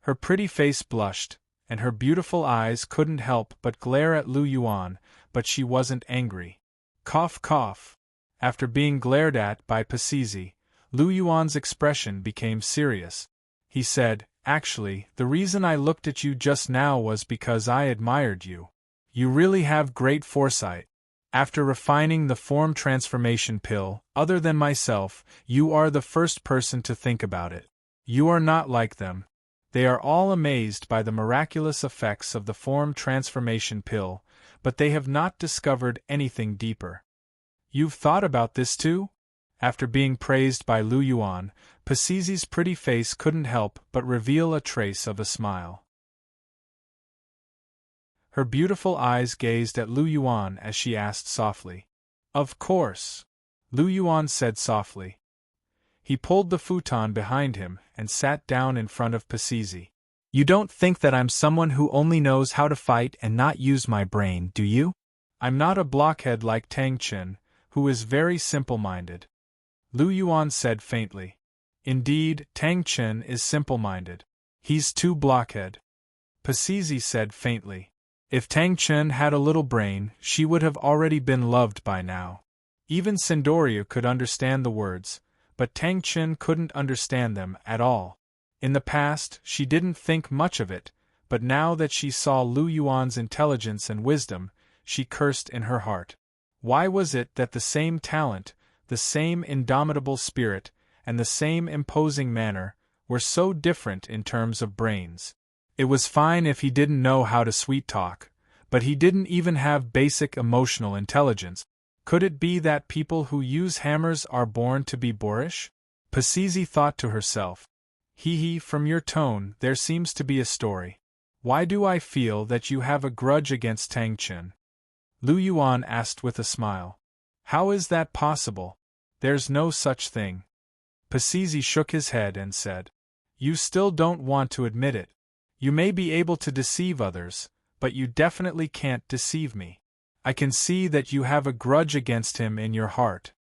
Her pretty face blushed, and her beautiful eyes couldn't help but glare at Lu Yuan, but she wasn't angry. Cough cough. After being glared at by Pisizi, Lu Yuan's expression became serious. He said, "Actually, the reason I looked at you just now was because I admired you. You really have great foresight. After refining the form transformation pill, other than myself, you are the first person to think about it. You are not like them. They are all amazed by the miraculous effects of the form transformation pill, but they have not discovered anything deeper. You've thought about this too?" After being praised by Lu Yuan, Pisizi's pretty face couldn't help but reveal a trace of a smile. Her beautiful eyes gazed at Lu Yuan as she asked softly. "Of course," Lu Yuan said softly. He pulled the futon behind him and sat down in front of Pisizi. "You don't think that I'm someone who only knows how to fight and not use my brain, do you? I'm not a blockhead like Tang Qin, who is very simple-minded," Lu Yuan said faintly. "Indeed, Tang Qin is simple-minded. He's too blockhead," Pisizi said faintly. If Tang Qin had a little brain, she would have already been loved by now. Even Sindoryu could understand the words, but Tang Qin couldn't understand them at all. In the past, she didn't think much of it, but now that she saw Lu Yuan's intelligence and wisdom, she cursed in her heart. Why was it that the same talent, the same indomitable spirit, and the same imposing manner were so different in terms of brains? It was fine if he didn't know how to sweet-talk, but he didn't even have basic emotional intelligence. Could it be that people who use hammers are born to be boorish? Pisizi thought to herself. Hee, from your tone there seems to be a story. Why do I feel that you have a grudge against Tang Qin? Lu Yuan asked with a smile. How is that possible? There's no such thing. Pisizi shook his head and said. You still don't want to admit it. You may be able to deceive others, but you definitely can't deceive me. I can see that you have a grudge against him in your heart.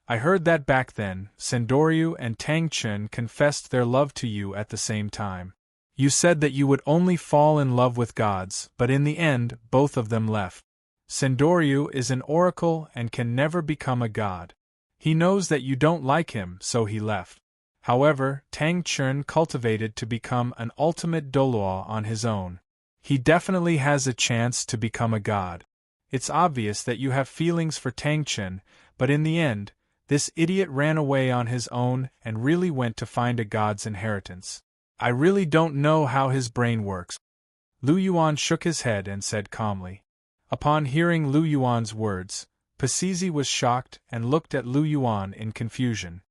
I heard that back then, Sindoryu and Tang Qin confessed their love to you at the same time. You said that you would only fall in love with gods, but in the end, both of them left. Sindoryu is an oracle and can never become a god. He knows that you don't like him, so he left. However, Tang Qin cultivated to become an ultimate Douluo on his own. He definitely has a chance to become a god. It's obvious that you have feelings for Tang Qin, but in the end, this idiot ran away on his own and really went to find a god's inheritance. I really don't know how his brain works. Lu Yuan shook his head and said calmly. Upon hearing Lu Yuan's words, Pisizi was shocked and looked at Lu Yuan in confusion.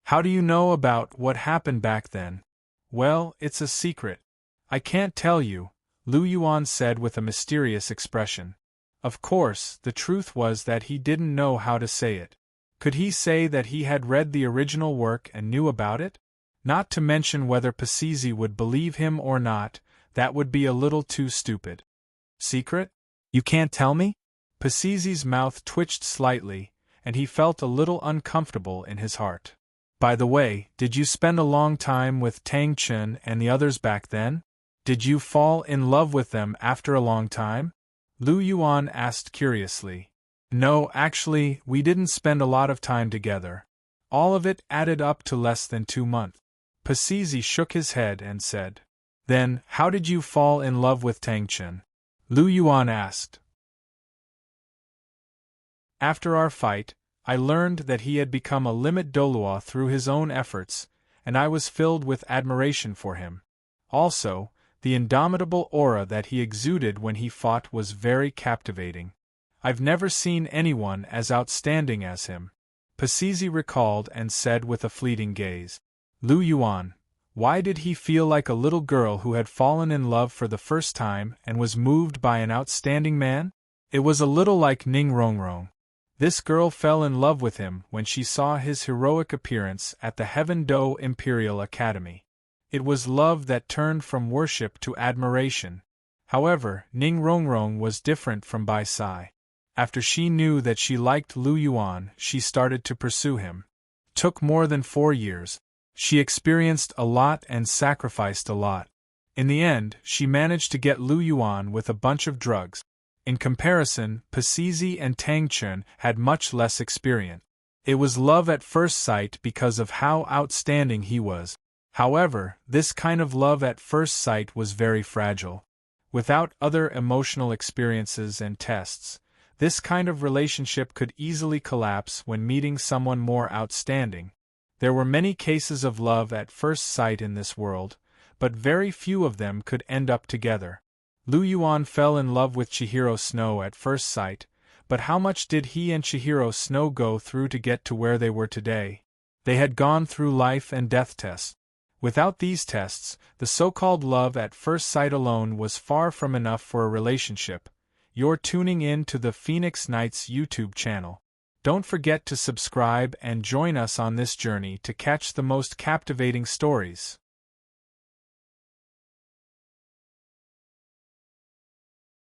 How do you know about what happened back then? Well, it's a secret. I can't tell you, Lu Yuan said with a mysterious expression. Of course, the truth was that he didn't know how to say it. Could he say that he had read the original work and knew about it? Not to mention whether Pisizi would believe him or not, that would be a little too stupid. Secret? You can't tell me? Pisizi's mouth twitched slightly, and he felt a little uncomfortable in his heart. By the way, did you spend a long time with Tang Qin and the others back then? Did you fall in love with them after a long time? Lu Yuan asked curiously. No, actually, we didn't spend a lot of time together. All of it added up to less than 2 months. Pisizi shook his head and said. Then, how did you fall in love with Tang Qin? Lu Yuan asked. After our fight, I learned that he had become a limit Douluo through his own efforts, and I was filled with admiration for him. Also, the indomitable aura that he exuded when he fought was very captivating. I've never seen anyone as outstanding as him. Pacizi recalled and said with a fleeting gaze. Lu Yuan. Why did he feel like a little girl who had fallen in love for the first time and was moved by an outstanding man? It was a little like Ning Rongrong. This girl fell in love with him when she saw his heroic appearance at the Heaven Do Imperial Academy. It was love that turned from worship to admiration. However, Ning Rongrong was different from Bai Sai. After she knew that she liked Lu Yuan, she started to pursue him. Took more than 4 years. She experienced a lot and sacrificed a lot. In the end, she managed to get Lu Yuan with a bunch of drugs. In comparison, Pacizi and Tang Chun had much less experience. It was love at first sight because of how outstanding he was. However, this kind of love at first sight was very fragile. Without other emotional experiences and tests, this kind of relationship could easily collapse when meeting someone more outstanding. There were many cases of love at first sight in this world, but very few of them could end up together. Lu Yuan fell in love with Chihiro Snow at first sight, but how much did he and Chihiro Snow go through to get to where they were today? They had gone through life and death tests. Without these tests, the so-called love at first sight alone was far from enough for a relationship. You're tuning in to the Phoenix Nights YouTube channel. Don't forget to subscribe and join us on this journey to catch the most captivating stories.